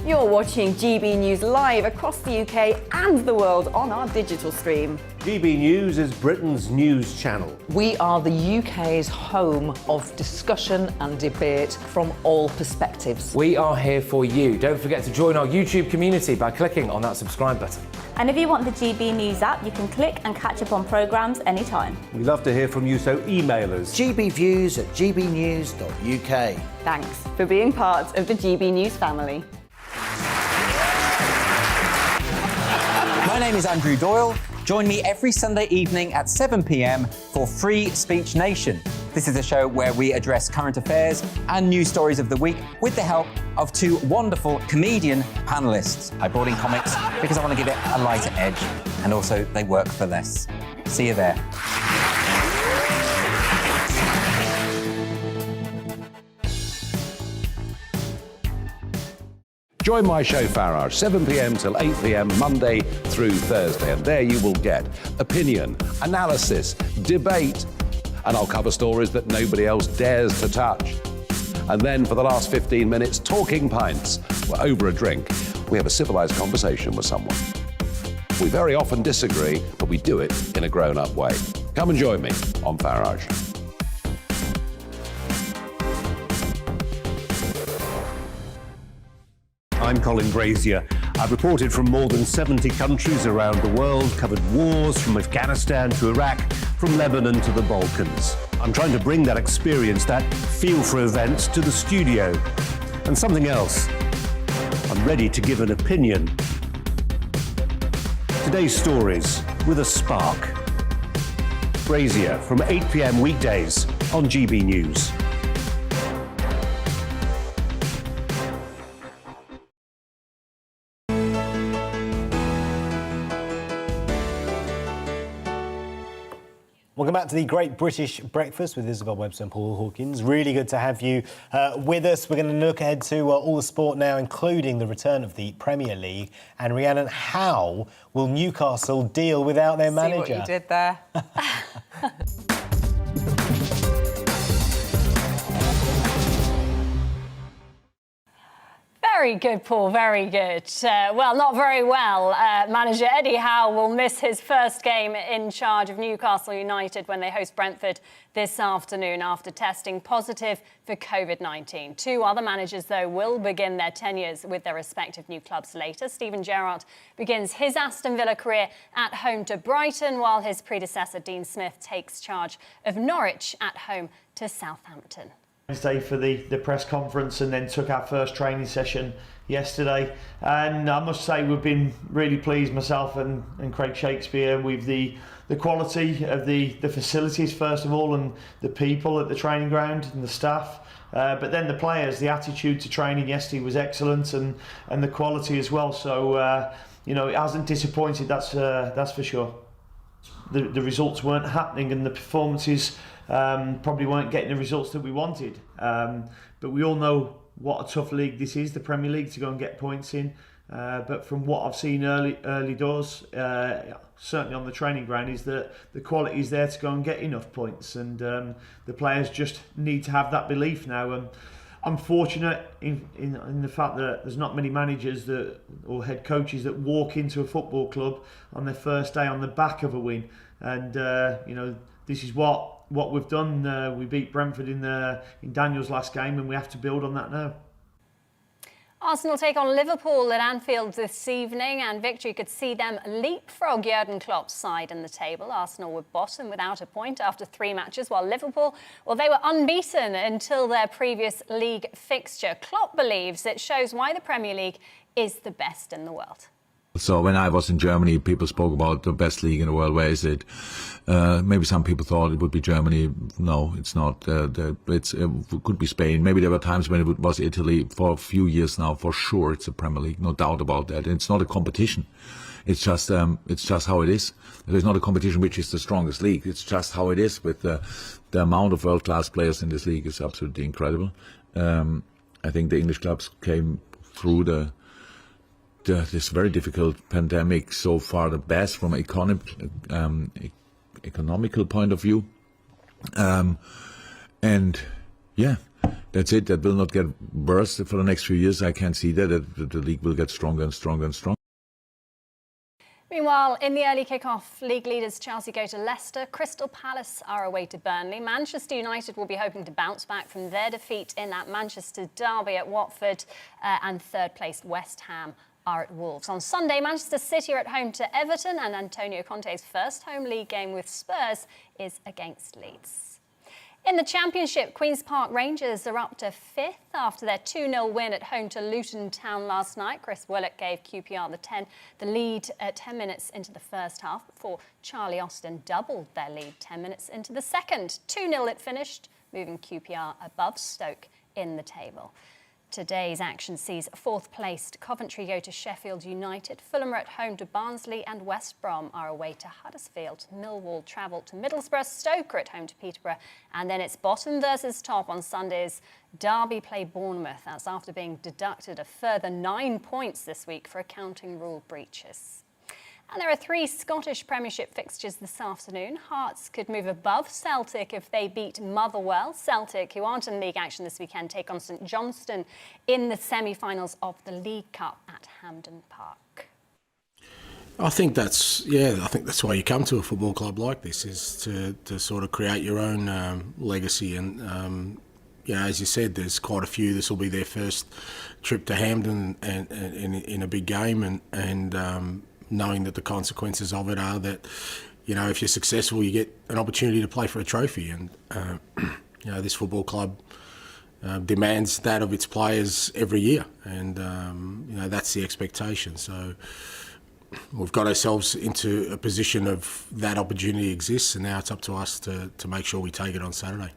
You're watching GB News live across the UK and the world on our digital stream. GB News is Britain's news channel. We are the UK's home of discussion and debate from all perspectives. We are here for you. Don't forget to join our YouTube community by clicking on that subscribe button. And if you want the GB News app, you can click and catch up on programmes anytime. We love to hear from you, so email us. gbviews@gbnews.uk. Thanks for being part of the GB News family. My name is Andrew Doyle. Join me every Sunday evening at 7 p.m. for Free Speech Nation. This is a show where we address current affairs and news stories of the week with the help of two wonderful comedian panellists. I brought in comics because I want to give it a lighter edge, and also they work for less. See you there. Join my show Farage, 7 p.m. till 8 p.m. Monday through Thursday, and there you will get opinion, analysis, debate, and I'll cover stories that nobody else dares to touch. And then for the last 15 minutes, talking pints. We're over a drink. We have a civilised conversation with someone. We very often disagree, but we do it in a grown-up way. Come and join me on Farage. I'm Colin Brazier. I've reported from more than 70 countries around the world, covered wars from Afghanistan to Iraq, from Lebanon to the Balkans. I'm trying to bring that experience, that feel for events, to the studio. And something else. I'm ready to give an opinion. Today's stories with a spark. Brazier from 8 p.m. weekdays on GB News. Welcome back to the Great British Breakfast with Isabel Webster and Paul Hawkins. Really good to have you with us. We're going to look ahead to all the sport now, including the return of the Premier League. And Rhiannon, how will Newcastle deal without their manager? See what you did there. Very good, Paul, very good. Well, not very well. Manager Eddie Howe will miss his first game in charge of Newcastle United when they host Brentford this afternoon after testing positive for COVID-19. Two other managers, though, will begin their tenures with their respective new clubs later. Steven Gerrard begins his Aston Villa career at home to Brighton, while his predecessor, Dean Smith, takes charge of Norwich at home to Southampton. Wednesday for the press conference, and then took our first training session yesterday, and I must say we've been really pleased, myself and Craig Shakespeare, with the quality of the facilities first of all, and the people at the training ground and the staff, but then the players. The attitude to training yesterday was excellent, and the quality as well. So you know, it hasn't disappointed, that's for sure. The results weren't happening, and the performances probably weren't getting the results that we wanted, but we all know what a tough league this is, the Premier League, to go and get points in, but from what I've seen early doors, certainly on the training ground, is that the quality is there to go and get enough points, and the players just need to have that belief now. And I'm fortunate in the fact that there's not many managers or head coaches that walk into a football club on their first day on the back of a win, and you know, this is what we've done. We beat Brentford in Daniel's last game, and we have to build on that now. Arsenal take on Liverpool at Anfield this evening, and victory could see them leapfrog Jurgen Klopp's side in the table. Arsenal were bottom without a point after 3 matches, while Liverpool, well, they were unbeaten until their previous league fixture. Klopp believes it shows why the Premier League is the best in the world. So when I was in Germany, people spoke about the best league in the world. Where is it? Maybe some people thought it would be Germany. No, it's not. It could be Spain. Maybe there were times when it was Italy. For a few years now, for sure, it's a Premier League. No doubt about that. And it's not a competition. It's just how it is. There's not a competition which is the strongest league. It's just how it is. With the amount of world-class players in this league is absolutely incredible. I think the English clubs came through this very difficult pandemic so far the best from an economical point of view, and yeah, that's it. That will not get worse for the next few years. I can see that the league will get stronger and stronger and stronger. Meanwhile, in the early kick-off, league leaders Chelsea go to Leicester, Crystal Palace are away to Burnley. Manchester United will be hoping to bounce back from their defeat in that Manchester derby at Watford, and third-placed West Ham are at Wolves. On Sunday, Manchester City are at home to Everton, and Antonio Conte's first home league game with Spurs is against Leeds. In the Championship, Queen's Park Rangers are up to 5th after their 2-0 win at home to Luton Town last night. Chris Willock gave QPR the lead 10 minutes into the first half before Charlie Austin doubled their lead 10 minutes into the second. 2-0 it finished, moving QPR above Stoke in the table. Today's action sees 4th-placed Coventry go to Sheffield United, Fulham are at home to Barnsley, and West Brom are away to Huddersfield. Millwall travel to Middlesbrough, Stoke are at home to Peterborough, and then it's bottom versus top on Sundays. Derby play Bournemouth. That's after being deducted a further 9 points this week for accounting rule breaches. And there are 3 Scottish Premiership fixtures this afternoon. Hearts could move above Celtic if they beat Motherwell. Celtic, who aren't in league action this weekend, take on St Johnstone in the semi-finals of the League Cup at Hampden Park. I think that's why you come to a football club like this, is to sort of create your own legacy. And as you said, there's quite a few. This will be their first trip to Hampden and in a big game, and knowing that the consequences of it are that, if you're successful, you get an opportunity to play for a trophy. And, this football club demands that of its players every year. And, that's the expectation. So we've got ourselves into a position of that opportunity exists, and now it's up to us to make sure we take it on Saturday.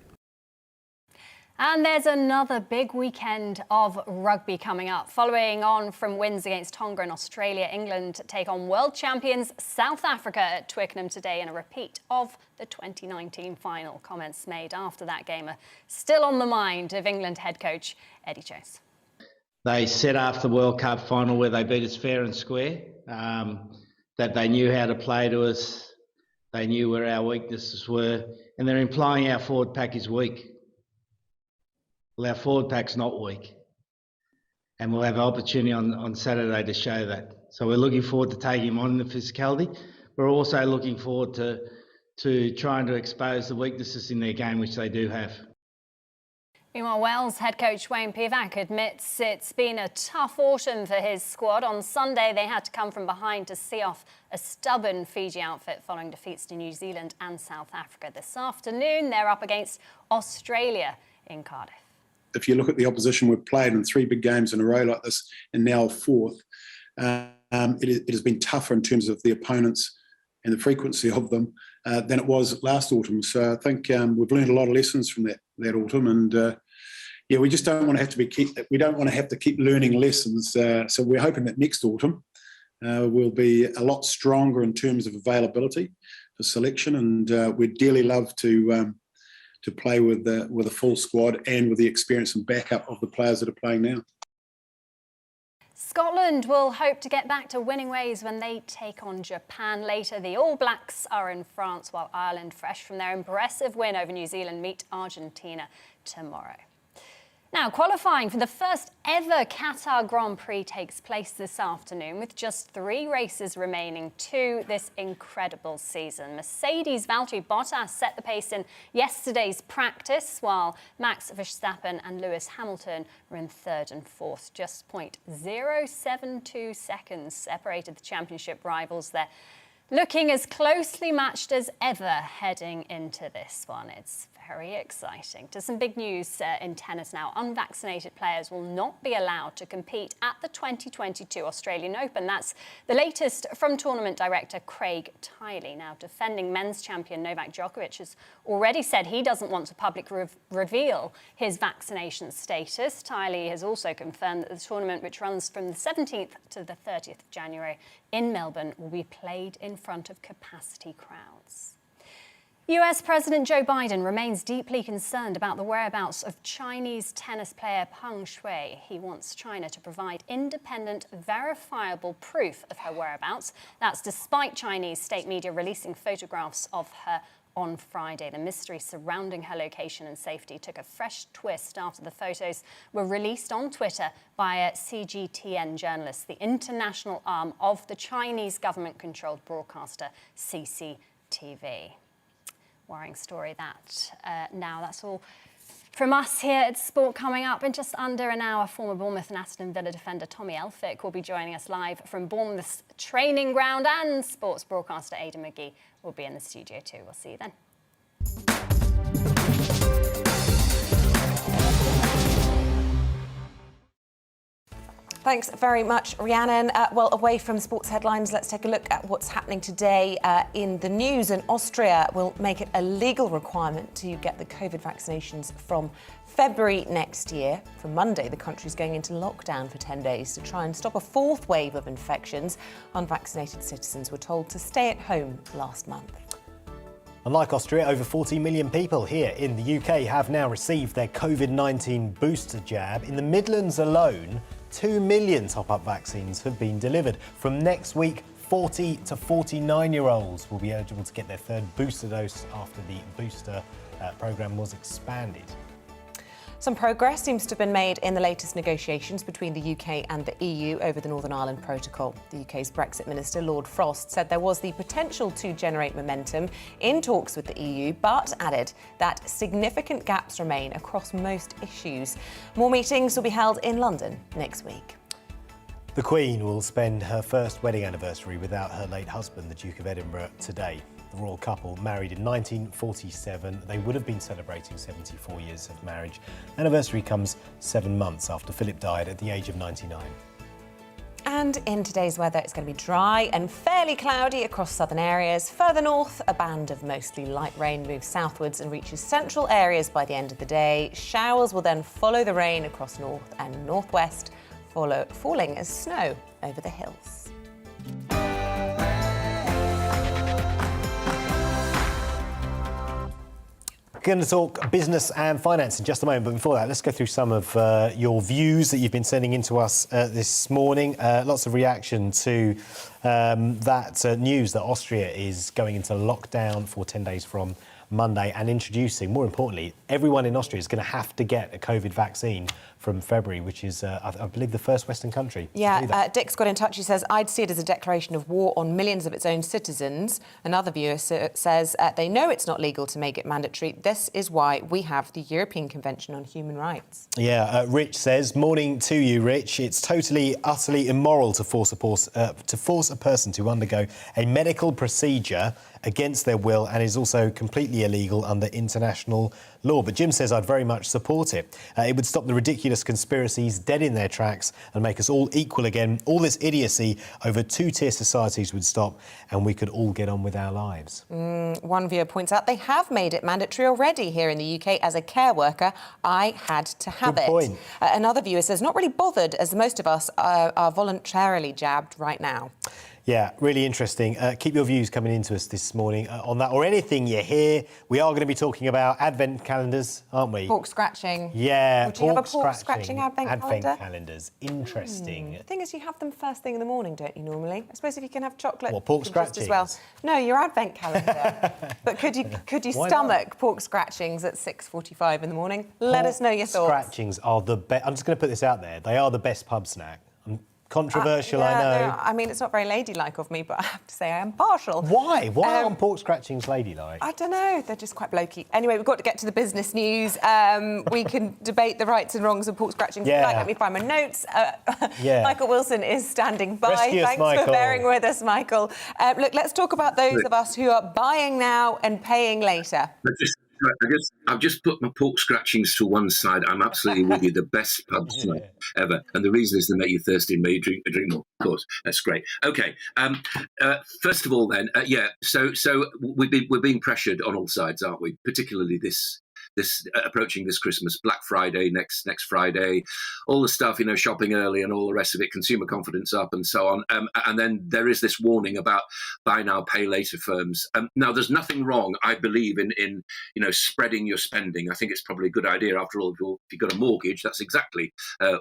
And there's another big weekend of rugby coming up. Following on from wins against Tonga and Australia, England take on world champions South Africa at Twickenham today in a repeat of the 2019 final. Comments made after that game are still on the mind of England head coach Eddie Jones. They said after the World Cup final, where they beat us fair and square, that they knew how to play to us, they knew where our weaknesses were, and they're implying our forward pack is weak. Well, our forward pack's not weak. and we'll have an opportunity on Saturday to show that. So we're looking forward to taking him on in the physicality. We're also looking forward to trying to expose the weaknesses in their game, which they do have. Meanwhile, Wales head coach Wayne Pivac admits it's been a tough autumn for his squad. On Sunday, they had to come from behind to see off a stubborn Fiji outfit following defeats to New Zealand and South Africa. This afternoon, they're up against Australia in Cardiff. If you look at the opposition we've played in 3 big games in a row like this, and now a 4th, it has been tougher in terms of the opponents and the frequency of them than it was last autumn. So I think we've learned a lot of lessons from that autumn, and we just don't want to have to keep learning lessons. So we're hoping that next autumn we'll be a lot stronger in terms of availability for selection, and we'd dearly love to play with a full squad and with the experience and backup of the players that are playing now. Scotland will hope to get back to winning ways when they take on Japan later. The All Blacks are in France, while Ireland, fresh from their impressive win over New Zealand, meet Argentina tomorrow. Now, qualifying for the first ever Qatar Grand Prix takes place this afternoon, with just 3 races remaining to this incredible season. Mercedes' Valtteri Bottas set the pace in yesterday's practice, while Max Verstappen and Lewis Hamilton were in 3rd and 4th. Just 0.072 seconds separated the championship rivals there, looking as closely matched as ever heading into this one. It's very exciting. To some big news in tennis now. Unvaccinated players will not be allowed to compete at the 2022 Australian Open. That's the latest from tournament director Craig Tiley. Now, defending men's champion Novak Djokovic has already said he doesn't want to publicly reveal his vaccination status. Tiley has also confirmed that the tournament, which runs from the 17th to the 30th of January in Melbourne, will be played in front of capacity crowds. US President Joe Biden remains deeply concerned about the whereabouts of Chinese tennis player Peng Shuai. He wants China to provide independent, verifiable proof of her whereabouts. That's despite Chinese state media releasing photographs of her on Friday. The mystery surrounding her location and safety took a fresh twist after the photos were released on Twitter by a CGTN journalist, the international arm of the Chinese government-controlled broadcaster CCTV. Worrying story that. Now that's all from us here at Sport. Coming up in just under an hour, former Bournemouth and Aston Villa defender Tommy Elphick will be joining us live from Bournemouth's training ground, and sports broadcaster Aidan McGee will be in the studio too. We'll see you then. Thanks very much, Rhiannon. Well, away from sports headlines, let's take a look at what's happening today in the news. And Austria will make it a legal requirement to get the COVID vaccinations from February next year. From Monday, the country's going into lockdown for 10 days to try and stop a 4th wave of infections. Unvaccinated citizens were told to stay at home last month. Unlike Austria, over 40 million people here in the UK have now received their COVID-19 booster jab. In the Midlands alone, 2 million top-up vaccines have been delivered. From next week, 40 to 49-year-olds will be eligible to get their 3rd booster dose after the booster programme was expanded. Some progress seems to have been made in the latest negotiations between the UK and the EU over the Northern Ireland Protocol. The UK's Brexit Minister, Lord Frost, said there was the potential to generate momentum in talks with the EU, but added that significant gaps remain across most issues. More meetings will be held in London next week. The Queen will spend her first wedding anniversary without her late husband, the Duke of Edinburgh, today. The royal couple, married in 1947, they would have been celebrating 74 years of marriage. Anniversary comes 7 months after Philip died at the age of 99. And in today's weather, it's going to be dry and fairly cloudy across southern areas. Further north, a band of mostly light rain moves southwards and reaches central areas by the end of the day. Showers will then follow the rain across north and northwest, falling as snow over the hills. We're going to talk business and finance in just a moment, but before that, let's go through some of your views that you've been sending in to us this morning. Lots of reaction to that news that Austria is going into lockdown for 10 days from Monday and introducing, more importantly, everyone in Austria is going to have to get a COVID vaccine from February, which is, I believe, the first Western country to do that. Yeah, Dick's got in touch. He says, I'd see it as a declaration of war on millions of its own citizens. Another viewer says they know it's not legal to make it mandatory. This is why we have the European Convention on Human Rights. Yeah, Rich says, morning to you, Rich. It's totally, utterly immoral to force a person to undergo a medical procedure against their will, and is also completely illegal under international law. But Jim says, I'd very much support it. It would stop the ridiculous conspiracies dead in their tracks and make us all equal again. All this idiocy over two-tier societies would stop, and we could all get on with our lives. One viewer points out they have made it mandatory already here in the UK. As a care worker, I had to have Good it. point. Another viewer says, not really bothered, as most of us are voluntarily jabbed right now. Yeah, really interesting. Keep your views coming into us this morning on that, or anything you hear. We are going to be talking about advent calendars, aren't we? Pork scratching. Yeah, Would you have a pork scratching advent calendar? Calendars. Interesting. The thing is, you have them first thing in the morning, don't you, normally? I suppose if you can have chocolate... What, pork just as scratchings? well. No, your advent calendar. But could you Why stomach not? pork scratchings at 6:45 in the morning? Let us know your thoughts. Scratchings are the best. I'm just going to put this out there. They are the best pub snack. Controversial, I know. I mean, it's not very ladylike of me, but I have to say I am partial. Why? Why aren't pork scratchings ladylike? I don't know. They're just quite blokey. Anyway, we've got to get to the business news. We can debate the rights and wrongs of pork scratchings. Yeah. Let me find my notes. Yeah. Michael Wilson is standing by. Rescue us, Thanks Michael. for bearing with us, Michael. Look, let's talk about those of us who are buying now and paying later. I've just put my pork scratchings to one side. I'm absolutely with you. The best pub snack ever. And the reason is they make you thirsty and make you drink more. Of course, that's great. Okay. First of all, then, So we're being pressured on all sides, aren't we? Particularly this approaching this Christmas, Black Friday, next Friday, all the stuff, shopping early and all the rest of it, consumer confidence up and so on. And then there is this warning about buy now, pay later firms. Now, there's nothing wrong, I believe, in spreading your spending. I think it's probably a good idea. After all, if you've got a mortgage, that's exactly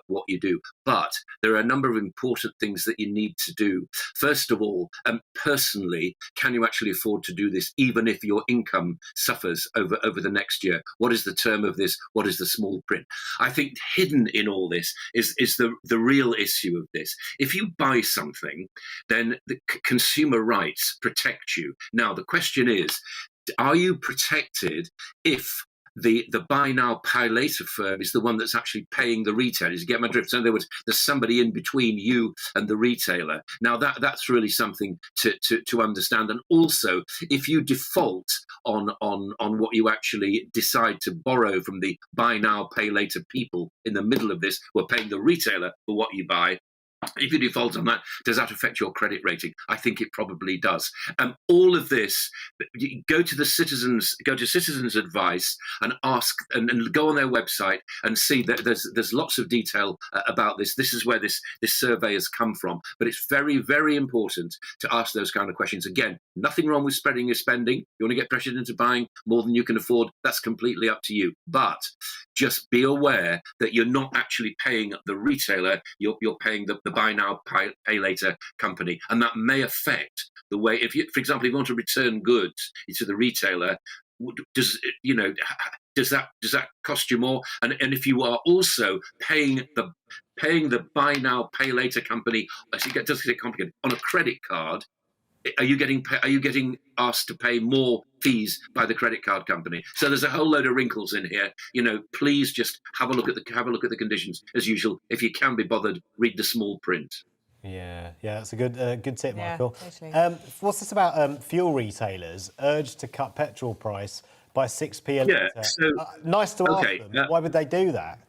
what you do. But there are a number of important things that you need to do. First of all, personally, can you actually afford to do this, even if your income suffers over the next year? What is the term of this? What is the small print? I think hidden in all this is the real issue of this. If you buy something, then the consumer rights protect you. Now, the question is, are you protected if the buy now, pay later firm is the one that's actually paying the retailers? You get my drift? So in other words, there's somebody in between you and the retailer. Now, that's really something to understand. And also, if you default on what you actually decide to borrow from the buy now, pay later people in the middle of this, who are paying the retailer for what you buy, if you default on that, does that affect your credit rating? I think it probably does. All of this, go to Citizens Advice and ask, and go on their website and see that there's lots of detail about this. This is where this survey has come from. But it's very, very important to ask those kind of questions. Again, nothing wrong with spreading your spending. You want to get pressured into buying more than you can afford, that's completely up to you. But just be aware that you're not actually paying the retailer, you're paying the buy now, pay later company. And that may affect the way, for example, if you want to return goods to the retailer, does that cost you more? And if you are also paying the buy now, pay later company, it does get complicated, on a credit card, are you getting asked to pay more fees by the credit card company? So there's a whole load of wrinkles in here. Please just have a look at the conditions as usual. If you can be bothered, read the small print. Yeah, that's a good tip, Yeah, Michael. totally. What's this about fuel retailers urged to cut petrol price by 6p a litre? Nice to ask them. Why would they do that?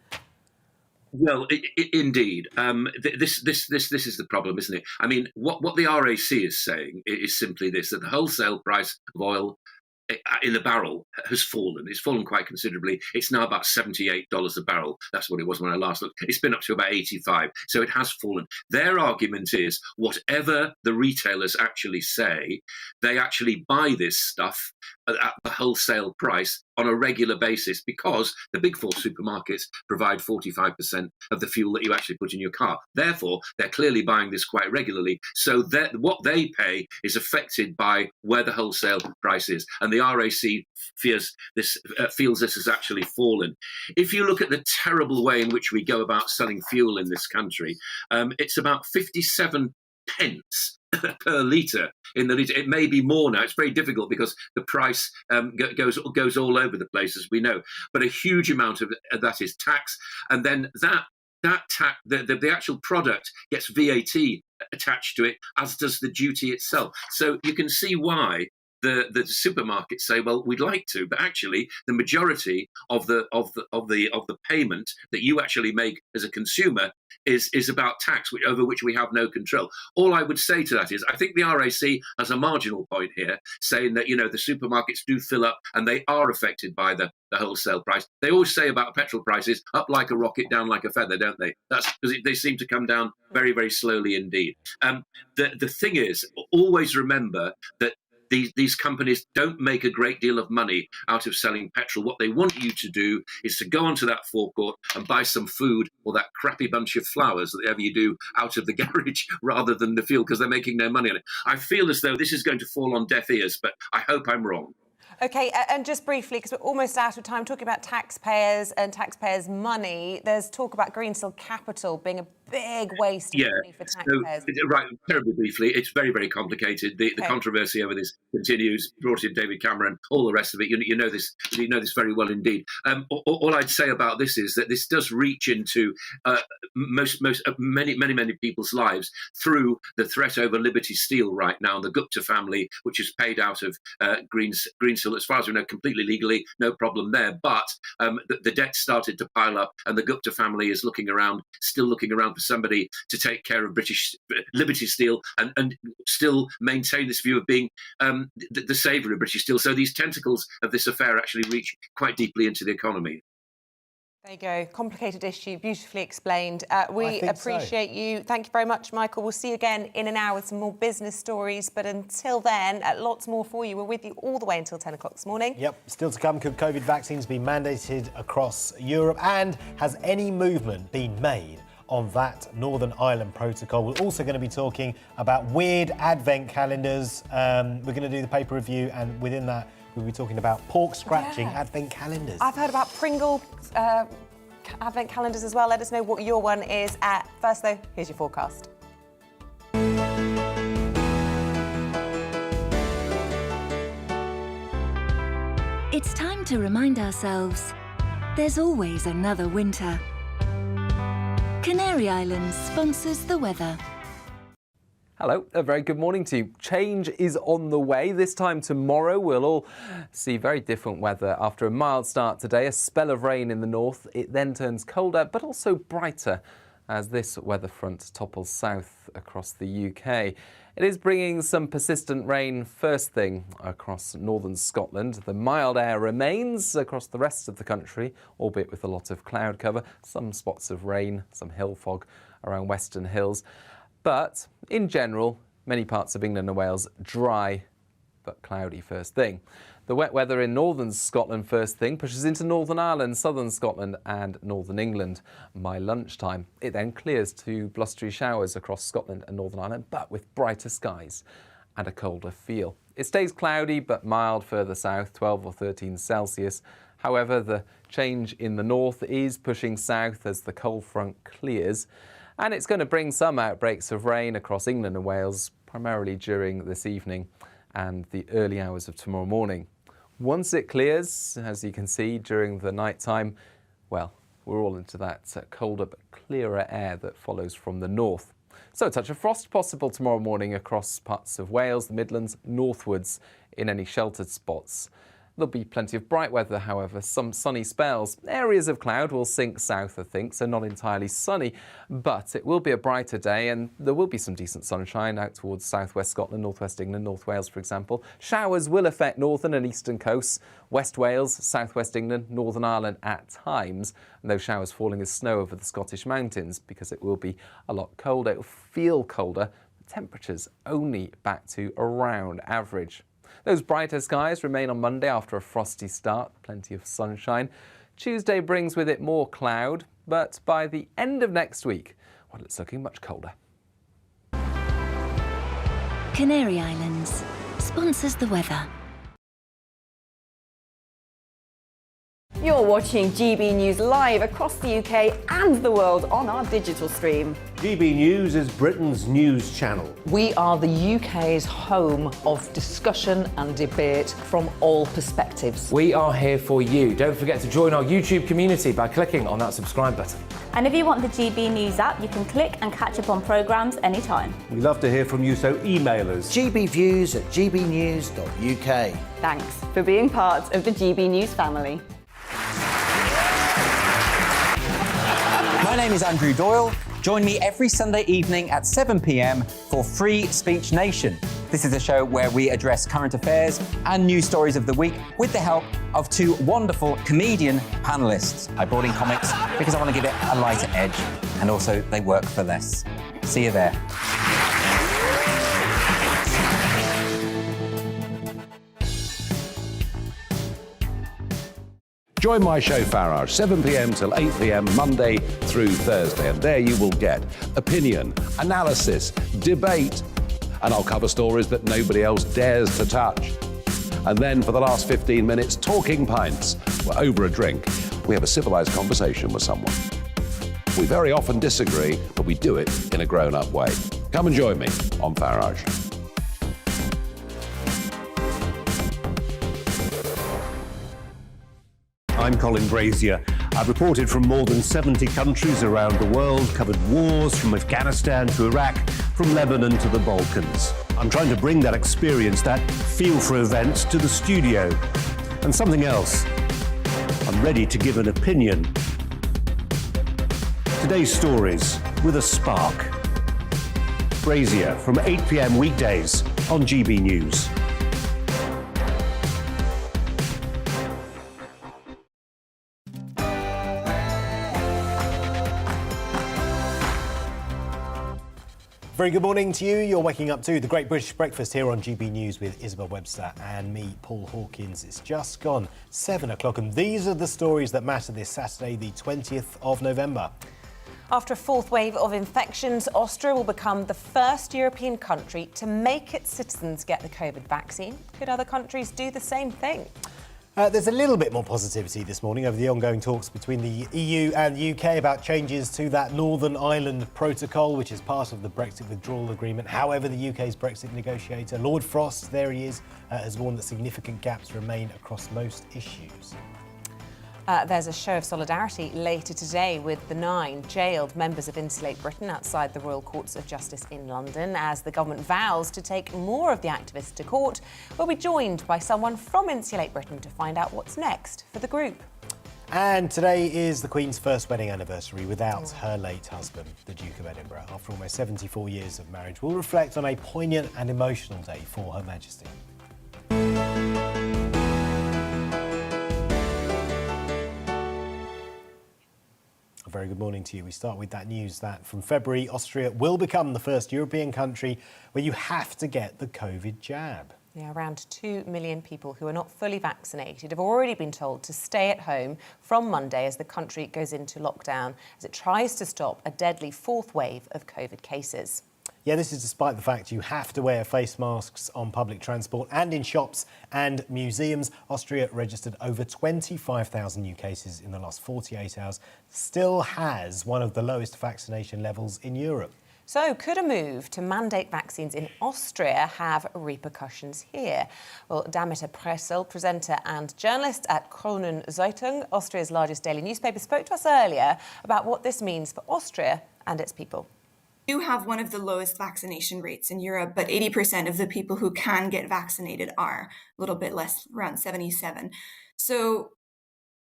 Well, indeed, this is the problem, isn't it? I mean, what the RAC is saying is simply this: that the wholesale price of oil in the barrel has fallen. It's fallen quite considerably. It's now about $78 a barrel. That's what it was when I last looked. It's been up to about 85. So it has fallen. Their argument is whatever the retailers actually say, they actually buy this stuff at the wholesale price on a regular basis, because the big four supermarkets provide 45% of the fuel that you actually put in your car. Therefore, they're clearly buying this quite regularly. So that what they pay is affected by where the wholesale price is. And the RAC feels this has actually fallen. If you look at the terrible way in which we go about selling fuel in this country, it's about 57 pence per litre in the litre. It may be more now. It's very difficult because the price goes all over the place, as we know. But a huge amount of that is tax, and then that tax, the actual product gets VAT attached to it, as does the duty itself. So you can see why the supermarkets say, well, we'd like to, but actually the majority of the payment that you actually make as a consumer is about tax, over which we have no control. All I would say to that is, I think the RAC has a marginal point here, saying that, the supermarkets do fill up and they are affected by the wholesale price. They always say about petrol prices, up like a rocket, down like a feather, don't they? That's because they seem to come down very, very slowly indeed. The thing is, always remember that these companies don't make a great deal of money out of selling petrol. What they want you to do is to go onto that forecourt and buy some food or that crappy bunch of flowers that ever you do out of the garage rather than the fuel, because they're making no money on it. I feel as though this is going to fall on deaf ears, but I hope I'm wrong. OK, and just briefly, because we're almost out of time, talking about taxpayers and taxpayers' money, there's talk about Greensill Capital being a big waste of money for taxpayers. So, right, terribly briefly, it's very, very complicated. The controversy over this continues. Brought in David Cameron, all the rest of it. You know this very well indeed. All I'd say about this is that this does reach into many people's lives through the threat over Liberty Steel right now, and the Gupta family, which is paid out of Greensill, as far as we know, completely legally, no problem there. But the debt started to pile up, and the Gupta family is still looking around for somebody to take care of British Liberty Steel and still maintain this view of being the saviour of British Steel. So these tentacles of this affair actually reach quite deeply into the economy. There you go. Complicated issue, beautifully explained. We appreciate you. Thank you very much, Michael. We'll see you again in an hour with some more business stories. But until then, lots more for you. We're with you all the way until 10 o'clock this morning. Yep, still to come. Could COVID vaccines be mandated across Europe? And has any movement been made on that Northern Ireland protocol? We're also going to be talking about weird advent calendars. We're going to do the paper review, and within that, we'll be talking about pork scratching advent calendars. I've heard about Pringle advent calendars as well. Let us know what your one is. First, though, here's your forecast. It's time to remind ourselves there's always another winter. Canary Islands sponsors the weather. Hello, a very good morning to you. Change is on the way. This time tomorrow, we'll all see very different weather. After a mild start today, a spell of rain in the north. It then turns colder, but also brighter as this weather front topples south across the UK. It is bringing some persistent rain first thing across northern Scotland. The mild air remains across the rest of the country, albeit with a lot of cloud cover, some spots of rain, some hill fog around Western Hills. But in general, many parts of England and Wales dry but cloudy first thing. The wet weather in northern Scotland first thing pushes into Northern Ireland, southern Scotland and northern England by lunchtime. It then clears to blustery showers across Scotland and Northern Ireland, but with brighter skies and a colder feel. It stays cloudy but mild further south, 12 or 13 Celsius. However, the change in the north is pushing south as the cold front clears. And it's going to bring some outbreaks of rain across England and Wales, primarily during this evening and the early hours of tomorrow morning. Once it clears, as you can see, during the night time, well, we're all into that colder but clearer air that follows from the north. So a touch of frost possible tomorrow morning across parts of Wales, the Midlands, northwards in any sheltered spots. There'll be plenty of bright weather, however, some sunny spells. Areas of cloud will sink south, I think, so not entirely sunny, but it will be a brighter day and there will be some decent sunshine out towards southwest Scotland, northwest England, North Wales, for example. Showers will affect northern and eastern coasts, West Wales, southwest England, Northern Ireland at times, and those showers falling as snow over the Scottish mountains because it will be a lot colder. It will feel colder, but temperatures only back to around average. Those brighter skies remain on Monday after a frosty start, plenty of sunshine. Tuesday brings with it more cloud, but by the end of next week, well, it's looking much colder. Canary Islands sponsors the weather. You're watching GB News live across the UK and the world on our digital stream. GB News is Britain's news channel. We are the UK's home of discussion and debate from all perspectives. We are here for you. Don't forget to join our YouTube community by clicking on that subscribe button. And if you want the GB News app, you can click and catch up on programmes anytime. We love to hear from you, so email us. gbviews@gbnews.uk. Thanks for being part of the GB News family. My name is Andrew Doyle. Join me every Sunday evening at 7 p.m. for Free Speech Nation. This is a show where we address current affairs and news stories of the week with the help of two wonderful comedian panellists. I brought in comics because I want to give it a lighter edge, and also they work for less. See you there. Join my show Farage, 7 p.m. till 8 p.m. Monday through Thursday, and there you will get opinion, analysis, debate, and I'll cover stories that nobody else dares to touch. And then for the last 15 minutes, talking pints. We're over a drink. We have a civilised conversation with someone. We very often disagree, but we do it in a grown-up way. Come and join me on Farage. I'm Colin Brazier. I've reported from more than 70 countries around the world, covered wars from Afghanistan to Iraq, from Lebanon to the Balkans. I'm trying to bring that experience, that feel for events, to the studio. And something else. I'm ready to give an opinion. Today's stories with a spark. Brazier from 8 p.m. weekdays on GB News. Very good morning to you. You're waking up to the Great British Breakfast here on GB News with Isabel Webster and me, Paul Hawkins. It's just gone 7 o'clock, and these are the stories that matter this Saturday, the 20th of November. After a fourth wave of infections, Austria will become the first European country to make its citizens get the COVID vaccine. Could other countries do the same thing? There's a little bit more positivity this morning over the ongoing talks between the EU and the UK about changes to that Northern Ireland protocol, which is part of the Brexit withdrawal agreement. However, the UK's Brexit negotiator, Lord Frost, there he is, has warned that significant gaps remain across most issues. There's a show of solidarity later today with the 9 jailed members of Insulate Britain outside the Royal Courts of Justice in London as the government vows to take more of the activists to court. We'll be joined by someone from Insulate Britain to find out what's next for the group. And today is the Queen's first wedding anniversary without her late husband, the Duke of Edinburgh. After almost 74 years of marriage, we'll reflect on a poignant and emotional day for Her Majesty. A very good morning to you. We start with that news that from February, Austria will become the first European country where you have to get the COVID jab. Yeah, around 2 million people who are not fully vaccinated have already been told to stay at home from Monday as the country goes into lockdown as it tries to stop a deadly fourth wave of COVID cases. Yeah, this is despite the fact you have to wear face masks on public transport and in shops and museums. Austria registered over 25,000 new cases in the last 48 hours, still has one of the lowest vaccination levels in Europe. So could a move to mandate vaccines in Austria have repercussions here? Well, Demeter Pressel, presenter and journalist at Kronen Zeitung, Austria's largest daily newspaper, spoke to us earlier about what this means for Austria and its people. We do have one of the lowest vaccination rates in Europe, but 80% of the people who can get vaccinated are, a little bit less, around 77. So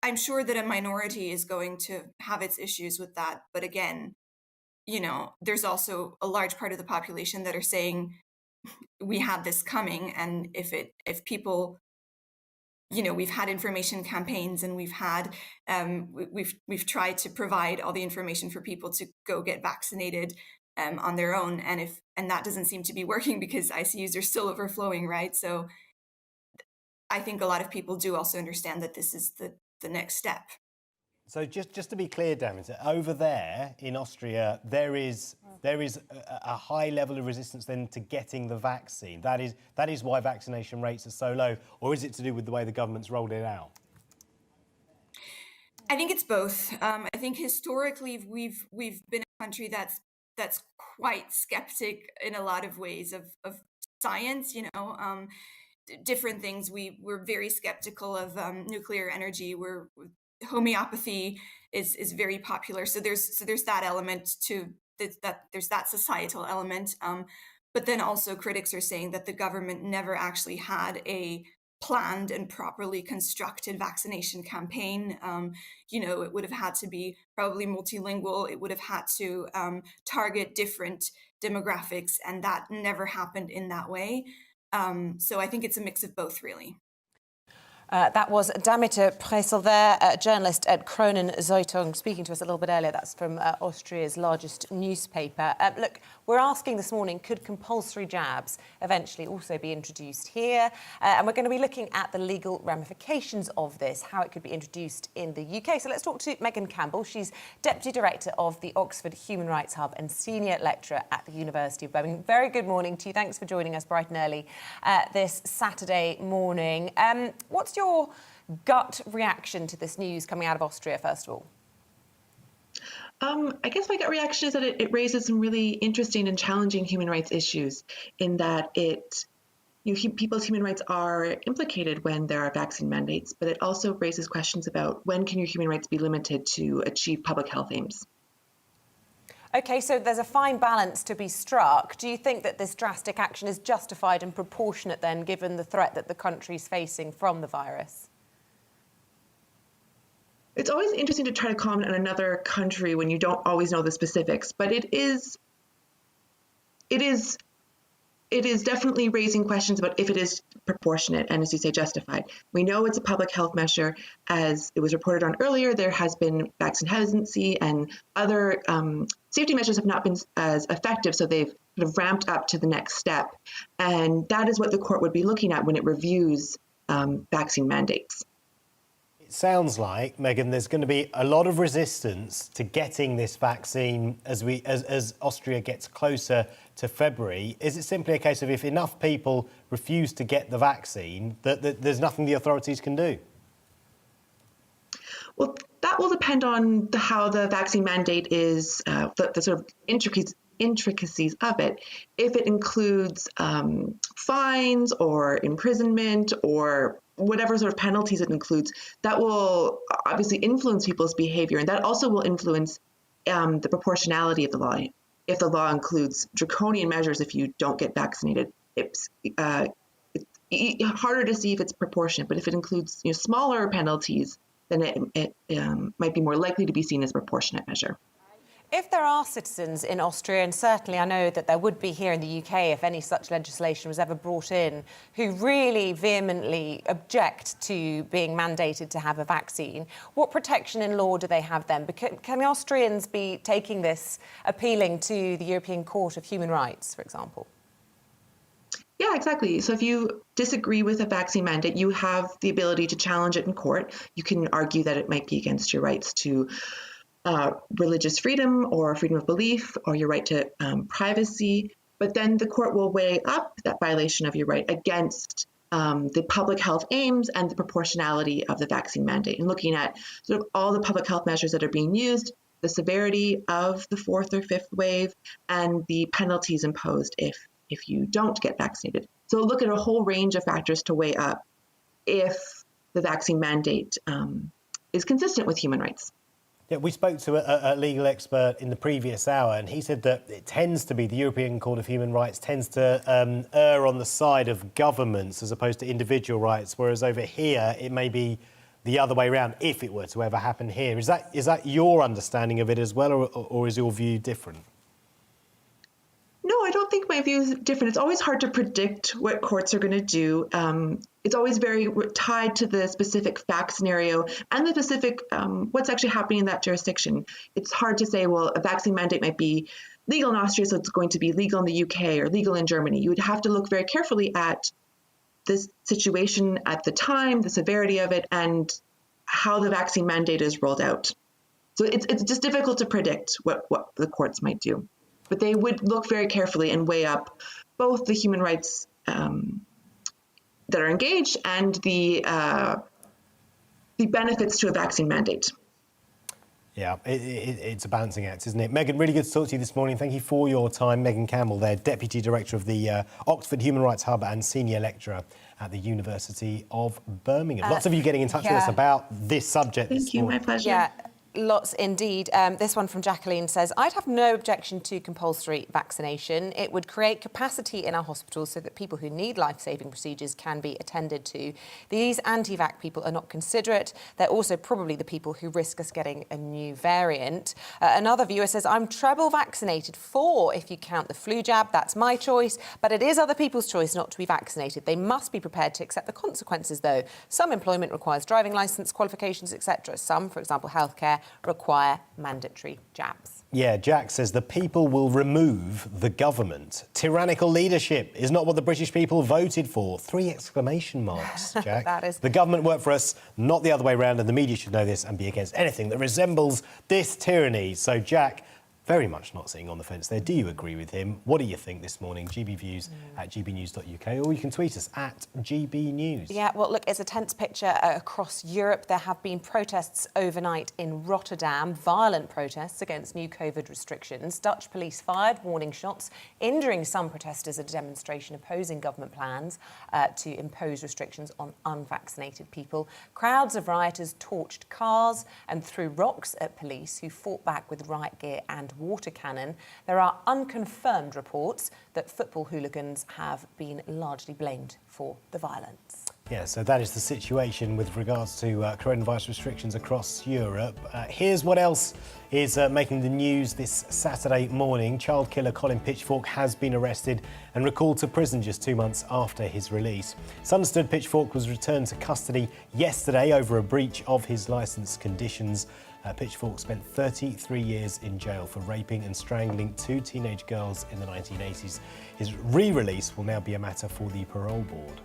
I'm sure that a minority is going to have its issues with that. But again, you know, there's also a large part of the population that are saying we had this coming. And if people, you know, we've had information campaigns and we've had, we've tried to provide all the information for people to go get vaccinated on their own, and that doesn't seem to be working because ICUs are still overflowing, right? So I think a lot of people do also understand that this is the next step. So just to be clear, Damitha, over there in Austria, there is a high level of resistance then to getting the vaccine. That is why vaccination rates are so low, or is it to do with the way the government's rolled it out? I think it's both. I think historically we've been a country that's quite skeptic in a lot of ways of science. Different things. We're very skeptical of nuclear energy. Homeopathy is very popular. So there's that element to that. There's that societal element. But then also critics are saying that the government never actually had a planned and properly constructed vaccination campaign. It would have had to be probably multilingual. It would have had to target different demographics, and that never happened in that way. So I think it's a mix of both, really. That was Damitha Pressel there, a journalist at Kronen Zeitung, speaking to us a little bit earlier. That's from Austria's largest newspaper. Look, we're asking this morning, could compulsory jabs eventually also be introduced here? And we're going to be looking at the legal ramifications of this, how it could be introduced in the UK. So let's talk to Megan Campbell. She's Deputy Director of the Oxford Human Rights Hub and Senior Lecturer at the University of Birmingham. Very good morning to you. Thanks for joining us bright and early this Saturday morning. What's your gut reaction to this news coming out of Austria, first of all? I guess my gut reaction is that it raises some really interesting and challenging human rights issues in that people's human rights are implicated when there are vaccine mandates, but it also raises questions about when can your human rights be limited to achieve public health aims. OK, so there's a fine balance to be struck. Do you think that this drastic action is justified and proportionate then, given the threat that the country's facing from the virus? It's always interesting to try to comment on another country when you don't always know the specifics, but it is definitely raising questions about if it is proportionate and, as you say, justified. We know it's a public health measure. As it was reported on earlier, there has been vaccine hesitancy and other safety measures have not been as effective, so they've sort of ramped up to the next step. And that is what the court would be looking at when it reviews vaccine mandates. It sounds like, Megan, there's going to be a lot of resistance to getting this vaccine as Austria gets closer to February. Is it simply a case of if enough people refuse to get the vaccine, that there's nothing the authorities can do? Well, that will depend on how the vaccine mandate is, the sort of intricacies of it. If it includes fines or imprisonment or whatever sort of penalties it includes, that will obviously influence people's behavior, and that also will influence the proportionality of the law. If the law includes draconian measures if you don't get vaccinated, it's harder to see if it's proportionate. But if it includes smaller penalties, then it might be more likely to be seen as a proportionate measure. If there are citizens in Austria, and certainly I know that there would be here in the UK if any such legislation was ever brought in, who really vehemently object to being mandated to have a vaccine, what protection in law do they have then? Can Austrians be taking this, appealing to the European Court of Human Rights, for example? Yeah, exactly. So if you disagree with a vaccine mandate, you have the ability to challenge it in court. You can argue that it might be against your rights to religious freedom or freedom of belief or your right to privacy. But then the court will weigh up that violation of your right against the public health aims and the proportionality of the vaccine mandate, and looking at sort of all the public health measures that are being used, the severity of the fourth or fifth wave, and the penalties imposed if you don't get vaccinated. So look at a whole range of factors to weigh up if the vaccine mandate is consistent with human rights. Yeah, we spoke to a legal expert in the previous hour, and he said that it tends to be the European Court of Human Rights tends to err on the side of governments as opposed to individual rights, whereas over here it may be the other way around if it were to ever happen here. Is that your understanding of it as well, or is your view different? No, I don't think my view is different. It's always hard to predict what courts are going to do. It's always very tied to the specific fact scenario and the specific what's actually happening in that jurisdiction. It's hard to say, well, a vaccine mandate might be legal in Austria, so it's going to be legal in the UK or legal in Germany. You would have to look very carefully at this situation at the time, the severity of it, and how the vaccine mandate is rolled out. So it's just difficult to predict what the courts might do. But they would look very carefully and weigh up both the human rights that are engaged and the benefits to a vaccine mandate. Yeah, it's a balancing act, isn't it? Megan, really good to talk to you this morning. Thank you for your time. Megan Campbell, there, Deputy Director of the Oxford Human Rights Hub and Senior Lecturer at the University of Birmingham. Lots of you getting in touch with us about this subject. Thank you, my pleasure. Yeah. Lots indeed. This one from Jacqueline says, I'd have no objection to compulsory vaccination. It would create capacity in our hospitals so that people who need life-saving procedures can be attended to. These anti-vax people are not considerate. They're also probably the people who risk us getting a new variant. Another viewer says, I'm treble vaccinated, 4 if you count the flu jab. That's my choice. But it is other people's choice not to be vaccinated. They must be prepared to accept the consequences, though. Some employment requires driving licence, qualifications, etc. Some, for example, healthcare, require mandatory jabs. Yeah, Jack says the people will remove the government. Tyrannical leadership is not what the British people voted for. 3 exclamation marks, Jack. That is... The government work for us, not the other way around, and the media should know this and be against anything that resembles this tyranny. So, Jack, very much not sitting on the fence there. Do you agree with him? What do you think this morning? GB Views at gbnews.uk, or you can tweet us at GBNews. Yeah, well, look, it's a tense picture across Europe. There have been protests overnight in Rotterdam, violent protests against new COVID restrictions. Dutch police fired warning shots, injuring some protesters at a demonstration opposing government plans to impose restrictions on unvaccinated people. Crowds of rioters torched cars and threw rocks at police who fought back with riot gear and water cannon. There are unconfirmed reports that football hooligans have been largely blamed for the violence. Yeah, so that is the situation with regards to coronavirus restrictions across Europe. Here's what else is making the news this Saturday morning. Child killer Colin Pitchfork has been arrested and recalled to prison just 2 months after his release. It's understood Pitchfork was returned to custody yesterday over a breach of his licence conditions. Pitchfork spent 33 years in jail for raping and strangling 2 teenage girls in the 1980s. His re-release will now be a matter for the parole board.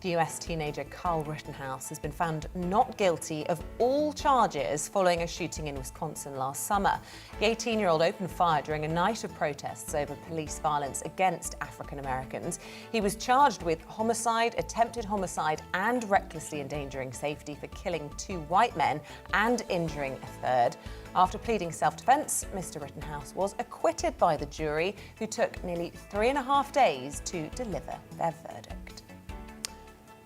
The US teenager Carl Rittenhouse has been found not guilty of all charges following a shooting in Wisconsin last summer. The 18-year-old opened fire during a night of protests over police violence against African Americans. He was charged with homicide, attempted homicide, and recklessly endangering safety for killing 2 white men and injuring a third. After pleading self-defence, Mr. Rittenhouse was acquitted by the jury, who took nearly 3.5 days to deliver their verdict.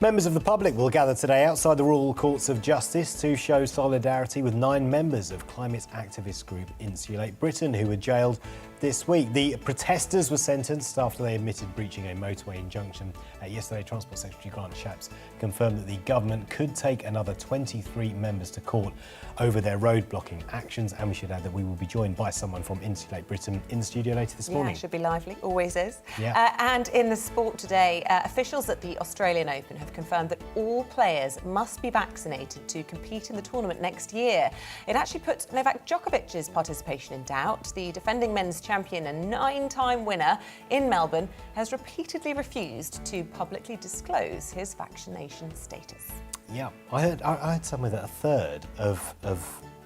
Members of the public will gather today outside the Royal Courts of Justice to show solidarity with 9 members of climate activist group Insulate Britain who were jailed this week. The protesters were sentenced after they admitted breaching a motorway injunction. Yesterday, Transport Secretary Grant Shapps confirmed that the government could take another 23 members to court over their road blocking actions. And we should add that we will be joined by someone from Insulate Britain in the studio later this morning. Yeah, it should be lively, always is. Yeah. And in the sport today, officials at the Australian Open have confirmed that all players must be vaccinated to compete in the tournament next year. It actually puts Novak Djokovic's participation in doubt. The defending men's champion and 9-time winner in Melbourne has repeatedly refused to publicly disclose his vaccination status. Yeah, I heard somewhere that a third of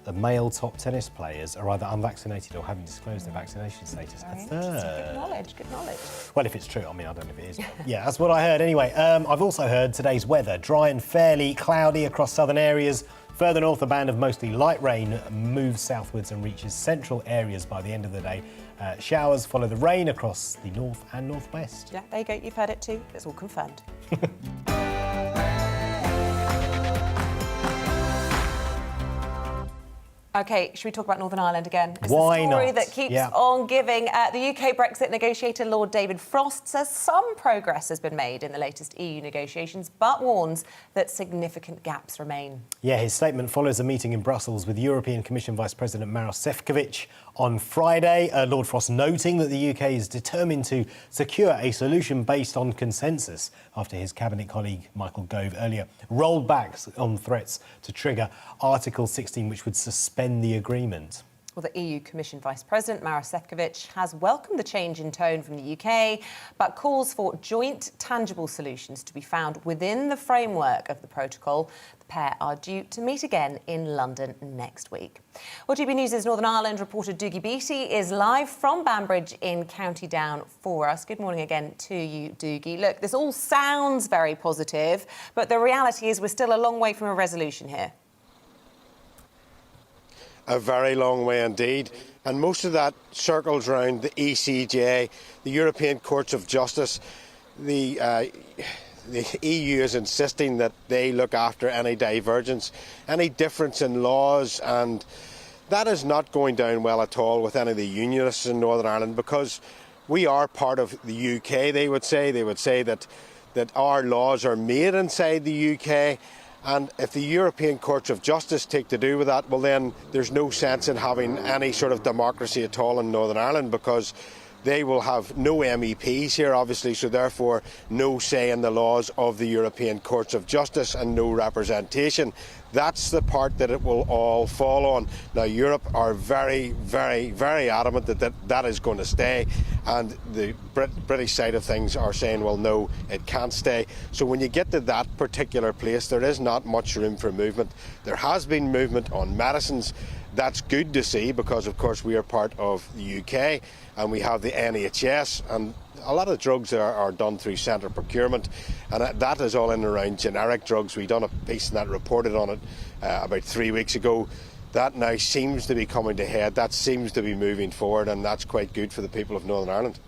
the male top tennis players are either unvaccinated or haven't disclosed their vaccination status. A third. Good knowledge, good knowledge. Well, if it's true, I mean, I don't know if it is. But yeah, that's what I heard. Anyway, I've also heard today's weather, dry and fairly cloudy across southern areas. Further north, a band of mostly light rain moves southwards and reaches central areas by the end of the day. Showers follow the rain across the north and northwest. Yeah, there you go. You've heard it too. It's all confirmed. OK, should we talk about Northern Ireland again? It's Why the story not? that keeps Yeah. on giving. The UK Brexit negotiator Lord David Frost says some progress has been made in the latest EU negotiations, but warns that significant gaps remain. Yeah, his statement follows a meeting in Brussels with European Commission Vice President Maros Šefčovič on Friday. Lord Frost noting that the UK is determined to secure a solution based on consensus after his cabinet colleague Michael Gove earlier rolled back on threats to trigger Article 16, which would suspend the agreement. Well, the EU Commission Vice President, Maros Sefcovic, has welcomed the change in tone from the UK, but calls for joint, tangible solutions to be found within the framework of the protocol. The pair are due to meet again in London next week. Well, GB News' Northern Ireland reporter Doogie Beattie is live from Banbridge in County Down for us. Good morning again to you, Doogie. Look, this all sounds very positive, but the reality is we're still a long way from a resolution here. A very long way indeed, and most of that circles around the ECJ, the European Courts of Justice. The EU is insisting that they look after any divergence, any difference in laws, and that is not going down well at all with any of the unionists in Northern Ireland, because we are part of the UK, they would say that our laws are made inside the UK. And if the European Courts of Justice take to do with that, well then there's no sense in having any sort of democracy at all in Northern Ireland, because they will have no MEPs here, obviously, so therefore no say in the laws of the European Courts of Justice and no representation. That's the part that it will all fall on. Now, Europe are very, very, very adamant that that is going to stay, and the British side of things are saying, well, no, it can't stay. So when you get to that particular place, there is not much room for movement. There has been movement on medicines. That's good to see, because, of course, we are part of the UK and we have the NHS, and a lot of drugs are done through centre procurement, and that is all in and around generic drugs. We done a piece that reported on it about 3 weeks ago. That now seems to be coming to head. That seems to be moving forward, and that's quite good for the people of Northern Ireland.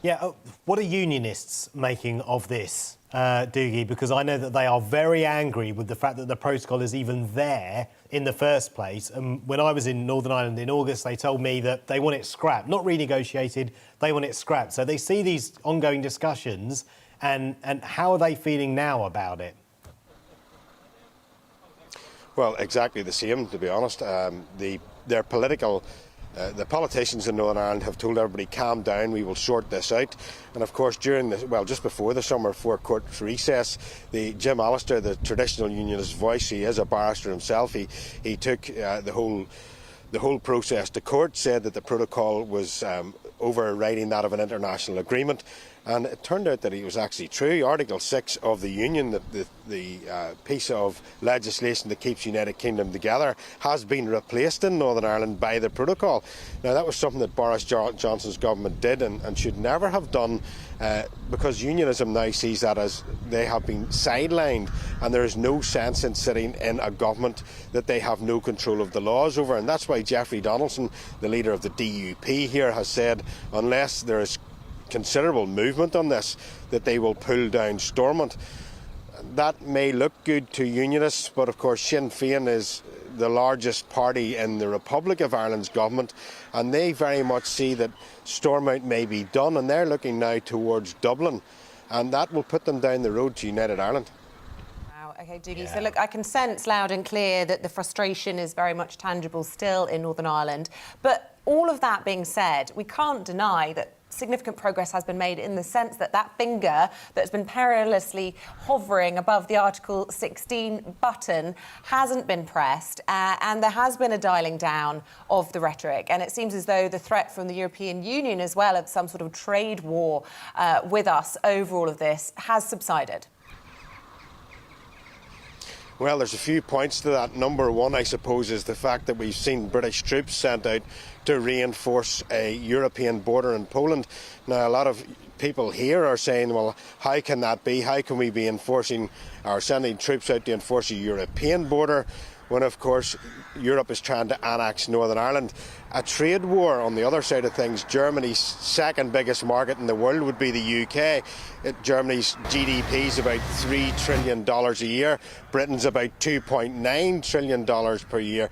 Yeah, what are unionists making of this, Doogie? Because I know that they are very angry with the fact that the protocol is even there in the first place. And when I was in Northern Ireland in August, they told me that they want it scrapped, not renegotiated, they want it scrapped. So they see these ongoing discussions, and how are they feeling now about it? Well, exactly the same, to be honest. Their political... the politicians in Northern Ireland have told everybody, calm down, we will sort this out. And of course, just before the summer, before court recess, Jim Allister, the traditional unionist voice, he is a barrister himself, he took the whole process to court, said that the protocol was overriding that of an international agreement. And it turned out that it was actually true. Article 6 of the Union, the piece of legislation that keeps United Kingdom together, has been replaced in Northern Ireland by the protocol. Now, that was something that Boris Johnson's government did and should never have done, because unionism now sees that as they have been sidelined, and there is no sense in sitting in a government that they have no control of the laws over. And that's why Jeffrey Donaldson, the leader of the DUP here, has said unless there is considerable movement on this, that they will pull down Stormont. That may look good to unionists, but of course Sinn Féin is the largest party in the Republic of Ireland's government, and they very much see that Stormont may be done, and they're looking now towards Dublin, and that will put them down the road to United Ireland. OK, Doogie. So, look, I can sense loud and clear that the frustration is very much tangible still in Northern Ireland. But all of that being said, we can't deny that significant progress has been made, in the sense that that finger that's been perilously hovering above the Article 16 button hasn't been pressed, and there has been a dialing down of the rhetoric. And it seems as though the threat from the European Union as well of some sort of trade war with us over all of this has subsided. Well, there's a few points to that. Number one, I suppose, is the fact that we've seen British troops sent out to reinforce a European border in Poland. Now, a lot of people here are saying, well, how can that be? How can we be sending troops out to enforce a European border when, of course, Europe is trying to annex Northern Ireland? A trade war on the other side of things. Germany's second biggest market in the world would be the UK. Germany's GDP is about $3 trillion a year. Britain's about $2.9 trillion per year.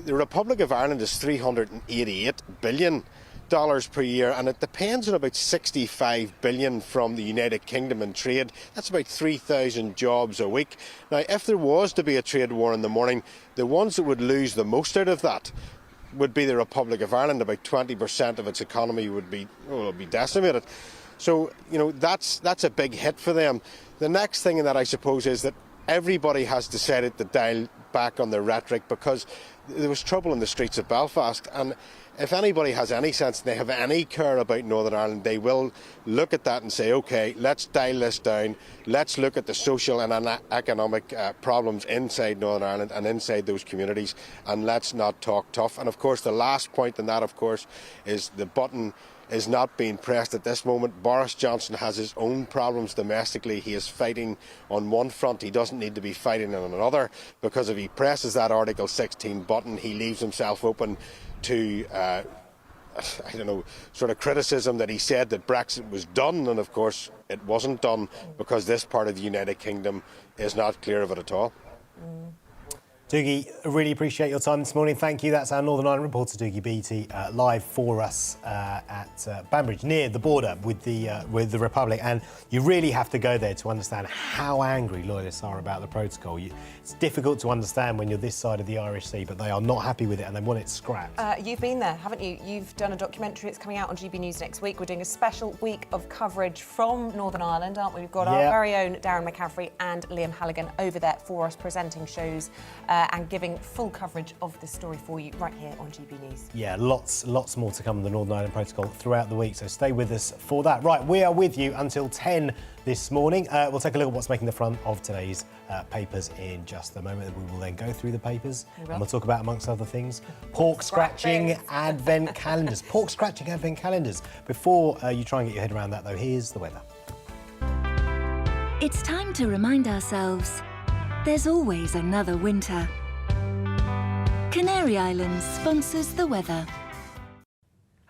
The Republic of Ireland is $388 billion per year, and it depends on about $65 billion from the United Kingdom in trade. That's about 3,000 jobs a week. Now, if there was to be a trade war in the morning, the ones that would lose the most out of that would be the Republic of Ireland. About 20% of its economy would be decimated. So, that's a big hit for them. The next thing in that, I suppose, is that everybody has decided to dial back on the rhetoric, because there was trouble in the streets of Belfast, and if anybody has any sense and they have any care about Northern Ireland, they will look at that and say, OK, let's dial this down, let's look at the social and economic problems inside Northern Ireland and inside those communities, and let's not talk tough. And of course the last point in that, of course, is the button is not being pressed at this moment. Boris Johnson has his own problems domestically. He is fighting on one front. He doesn't need to be fighting on another, because if he presses that Article 16 button, he leaves himself open to, I don't know, sort of criticism that he said that Brexit was done, and of course it wasn't done, because this part of the United Kingdom is not clear of it at all. Doogie, really appreciate your time this morning. Thank you. That's our Northern Ireland reporter, Doogie Beattie, live for us at Banbridge, near the border with the Republic. And you really have to go there to understand how angry loyalists are about the protocol. It's difficult to understand when you're this side of the Irish Sea, but they are not happy with it and they want it scrapped. You've been there, haven't you? You've done a documentary. It's coming out on GB News next week. We're doing a special week of coverage from Northern Ireland, aren't we? We've got our very own Darren McCaffrey and Liam Halligan over there for us, presenting shows and giving full coverage of this story for you right here on GB News. Yeah, lots more to come on the Northern Ireland Protocol throughout the week, so stay with us for that. Right, we are with you until 10 this morning. We'll take a look at what's making the front of today's papers in just a moment. We will then go through the papers and we'll talk about, amongst other things, pork scratching advent calendars. Pork scratching advent calendars. Before you try and get your head around that, though, here's the weather. It's time to remind ourselves there's always another winter. Canary Islands sponsors the weather.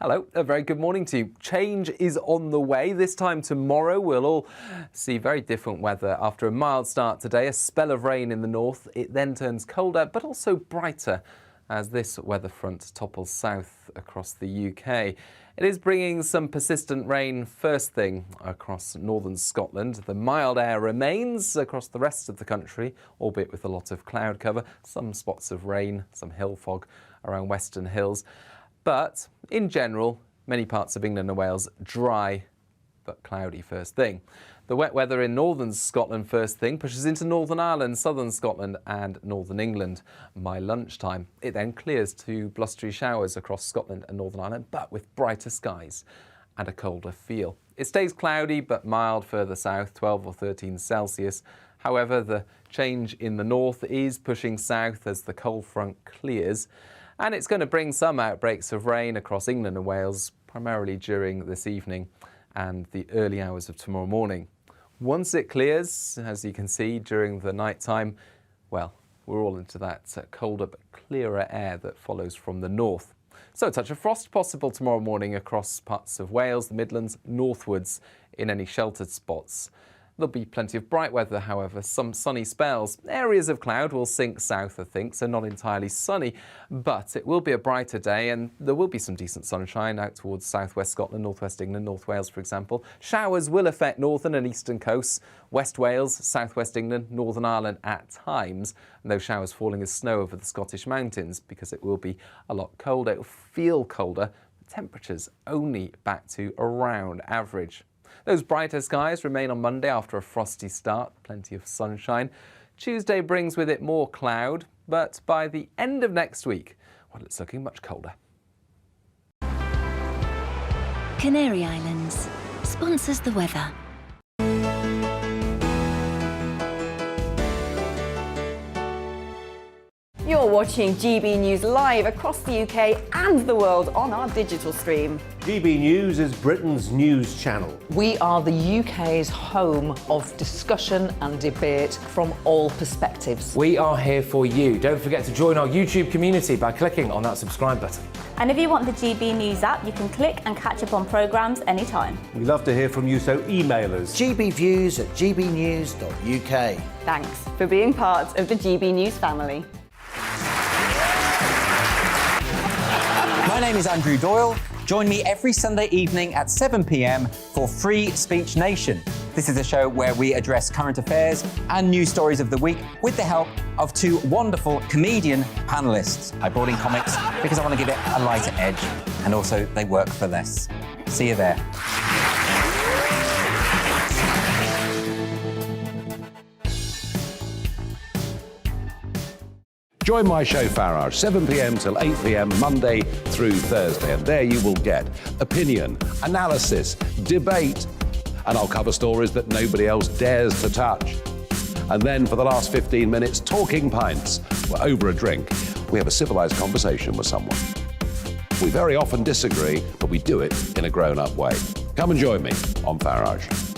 Hello, a very good morning to you. Change is on the way. This time tomorrow we'll all see very different weather. After a mild start today, a spell of rain in the north. It then turns colder but also brighter as this weather front topples south across the UK. It is bringing some persistent rain first thing across northern Scotland. The mild air remains across the rest of the country, albeit with a lot of cloud cover, some spots of rain, some hill fog around Western Hills. But in general, many parts of England and Wales dry but cloudy first thing. The wet weather in northern Scotland first thing pushes into Northern Ireland, southern Scotland and northern England by lunchtime. It then clears to blustery showers across Scotland and Northern Ireland, but with brighter skies and a colder feel. It stays cloudy but mild further south, 12 or 13 Celsius. However, the change in the north is pushing south as the cold front clears, and it's going to bring some outbreaks of rain across England and Wales, primarily during this evening and the early hours of tomorrow morning. Once it clears, as you can see, during the night time, well, we're all into that colder but clearer air that follows from the north. So a touch of frost possible tomorrow morning across parts of Wales, the Midlands, northwards in any sheltered spots. There'll be plenty of bright weather, however, some sunny spells. Areas of cloud will sink south, I think, so not entirely sunny, but it will be a brighter day and there will be some decent sunshine out towards southwest Scotland, northwest England, North Wales, for example. Showers will affect northern and eastern coasts, West Wales, southwest England, Northern Ireland at times, and those showers falling as snow over the Scottish mountains because it will be a lot colder. It will feel colder, temperatures only back to around average. Those brighter skies remain on Monday after a frosty start, plenty of sunshine. Tuesday brings with it more cloud, but by the end of next week, well, it's looking much colder. Canary Islands sponsors the weather. You're watching GB News live across the UK and the world on our digital stream. GB News is Britain's news channel. We are the UK's home of discussion and debate from all perspectives. We are here for you. Don't forget to join our YouTube community by clicking on that subscribe button. And if you want the GB News app, you can click and catch up on programmes anytime. We love to hear from you, so email us. gbviews@gbnews.uk. Thanks for being part of the GB News family. My name is Andrew Doyle. Join me every Sunday evening at 7 p.m. for Free Speech Nation. This is a show where we address current affairs and news stories of the week with the help of two wonderful comedian panellists. I brought in comics because I want to give it a lighter edge, and also they work for less. See you there. Join my show Farage, 7 p.m. till 8 p.m. Monday through Thursday, and there you will get opinion, analysis, debate, and I'll cover stories that nobody else dares to touch. And then for the last 15 minutes, talking pints. We're over a drink. We have a civilised conversation with someone. We very often disagree, but we do it in a grown-up way. Come and join me on Farage.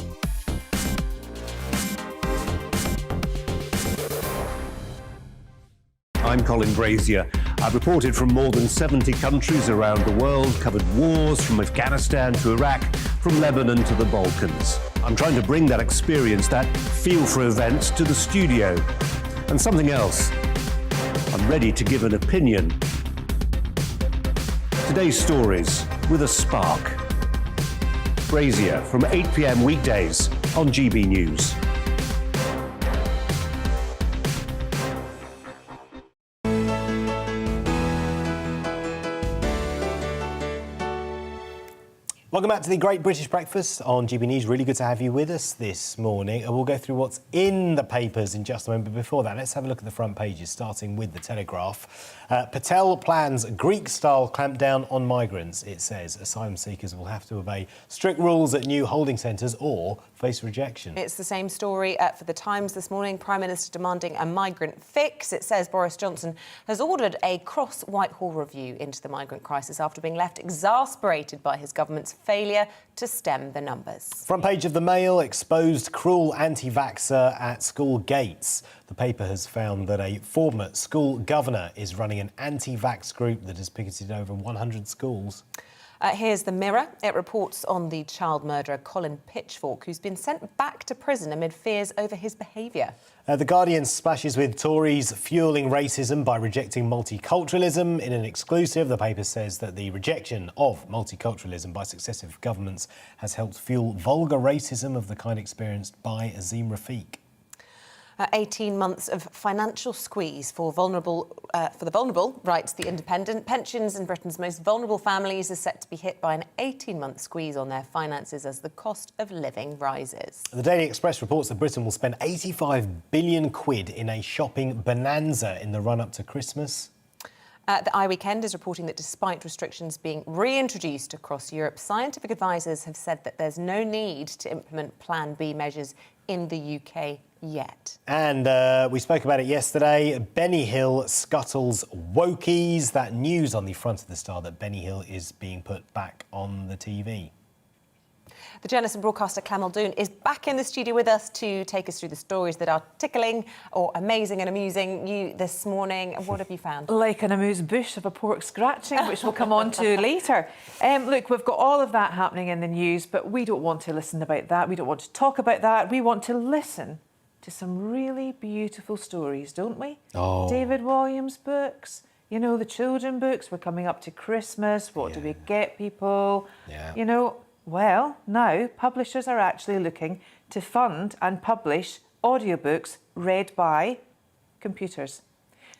I'm Colin Brazier. I've reported from more than 70 countries around the world, covered wars from Afghanistan to Iraq, from Lebanon to the Balkans. I'm trying to bring that experience, that feel for events, to the studio. And something else. I'm ready to give an opinion. Today's stories with a spark. Brazier from 8 p.m. weekdays on GB News. Welcome back to the Great British Breakfast on GB News. Really good to have you with us this morning. And we'll go through what's in the papers in just a moment. But before that, let's have a look at the front pages, starting with the Telegraph. Patel plans Greek-style clampdown on migrants. It says asylum seekers will have to obey strict rules at new holding centres or face rejection. It's the same story for The Times this morning. Prime Minister demanding a migrant fix. It says Boris Johnson has ordered a cross-Whitehall review into the migrant crisis after being left exasperated by his government's failure to stem the numbers. Front page of the Mail, exposed cruel anti-vaxxer at school gates. The paper has found that a former school governor is running an anti-vax group that has picketed over 100 schools. Here's the Mirror. It reports on the child murderer Colin Pitchfork, who's been sent back to prison amid fears over his behaviour. The Guardian splashes with Tories fuelling racism by rejecting multiculturalism. In an exclusive, the paper says that the rejection of multiculturalism by successive governments has helped fuel vulgar racism of the kind experienced by Azim Rafiq. 18 months of financial squeeze for the vulnerable, writes The Independent. Pensions in Britain's most vulnerable families are set to be hit by an 18-month squeeze on their finances as the cost of living rises. The Daily Express reports that Britain will spend 85 billion quid in a shopping bonanza in the run-up to Christmas. The iWeekend is reporting that despite restrictions being reintroduced across Europe, scientific advisors have said that there's no need to implement Plan B measures in the UK yet. And we spoke about it yesterday. Benny Hill scuttles wokies. That news on the front of the Star that Benny Hill is being put back on the TV. The journalist and broadcaster Clem Muldoon is back in the studio with us to take us through the stories that are tickling or amazing and amusing you this morning. What have you found? Like an amuse-bouche of a pork scratching, which we'll come on to later. Look, we've got all of that happening in the news, but we don't want to listen about that. We don't want to talk about that. We want to listen to some really beautiful stories, don't we? Oh. David Walliams books, you know, the children books. We're coming up to Christmas. What do we get people? Yeah. You know, well, now publishers are actually looking to fund and publish audiobooks read by computers.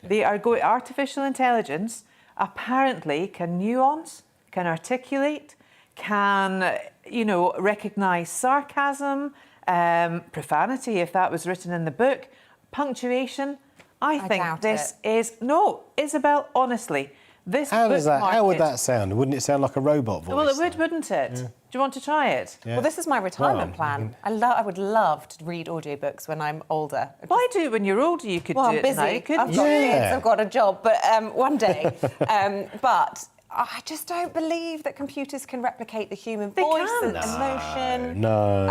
They are going. Artificial intelligence apparently can nuance, can articulate, can, you know, recognise sarcasm, profanity if that was written in the book, punctuation. I think this is no, Isabel. Honestly, this how book does that? market, How would that sound? Wouldn't it sound like a robot voice? Well, it would, wouldn't it? Yeah. Do you want to try it? Yeah. Well, this is my retirement plan. I would love to read audiobooks when I'm older. Why do it when you're older? You could well, do I'm it busy. now, couldn't I've you? got kids, I've got a job, but one day. But I just don't believe that computers can replicate the human voice and emotion. No.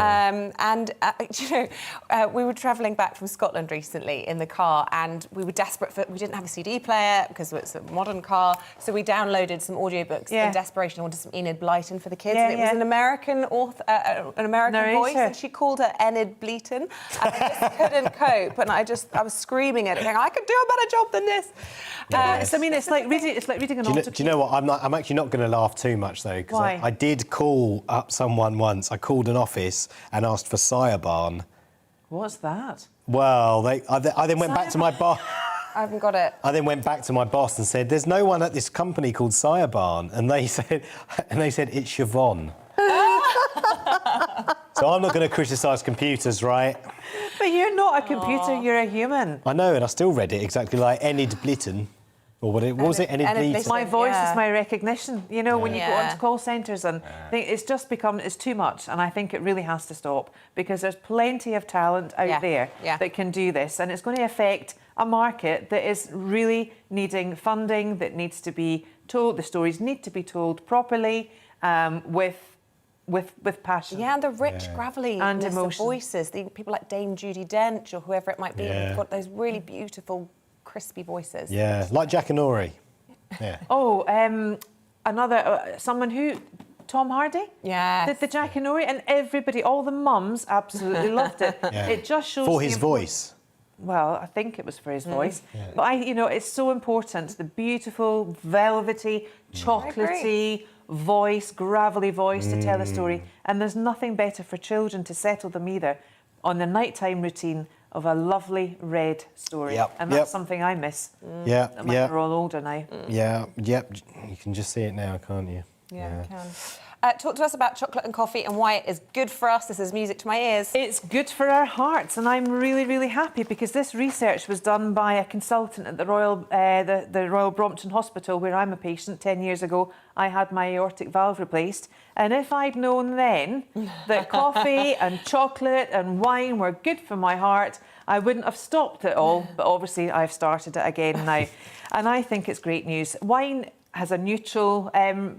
And you know, we were travelling back from Scotland recently in the car, and we were desperate for. We didn't have a CD player because it's a modern car, so we downloaded some audiobooks in desperation. I wanted some Enid Blyton for the kids, and it was an American author, an American voice, and she called her Enid Blyton, and I just couldn't cope, and I was screaming at it, going, I could do a better job than this. So, I mean, it's like reading an Do you know what? I'm actually not going to laugh too much though, because I did call up someone once. I called an office and asked for Ciabarn. What's that? Well, I then went back to my boss. I haven't got it. I then went back to my boss and said, "There's no one at this company called Ciabarn," and they said, "It's Siobhan." So I'm not going to criticise computers, right? But you're not not a computer, you're a human. I know, and I still read it exactly like Enid Blitten. Or what was it? Enid Blitten. My voice is my recognition. You know, when you go onto call centres and it's just become, it's too much. And I think it really has to stop because there's plenty of talent out there that can do this. And it's going to affect a market that is really needing funding, that needs to be told, the stories need to be told properly with passion. Yeah, and the rich, gravelly and emotion. voices. People like Dame Judi Dench or whoever it might be. They've got those really beautiful, crispy voices. Yeah, like Jackanory. Yeah. Oh, another, someone who... Tom Hardy? Yeah. Did the Jackanory, and everybody, all the mums absolutely loved it. Yeah. It just shows... For his voice. Well, I think it was for his voice. Yeah. But it's so important. The beautiful, velvety, chocolatey voice, gravelly voice to tell a story. And there's nothing better for children to settle them either on the nighttime routine of a lovely read story. And that's something I miss. We're all older now. Yeah, you can just see it now, can't you? Yeah, you can. Talk to us about chocolate and coffee and why it is good for us. This is music to my ears. It's good for our hearts, and I'm really, really happy because this research was done by a consultant at the Royal Brompton Hospital, where I'm a patient. 10 years ago, I had my aortic valve replaced, and if I'd known then that coffee and chocolate and wine were good for my heart, I wouldn't have stopped it all. But obviously, I've started it again now, and I think it's great news. Wine has a neutral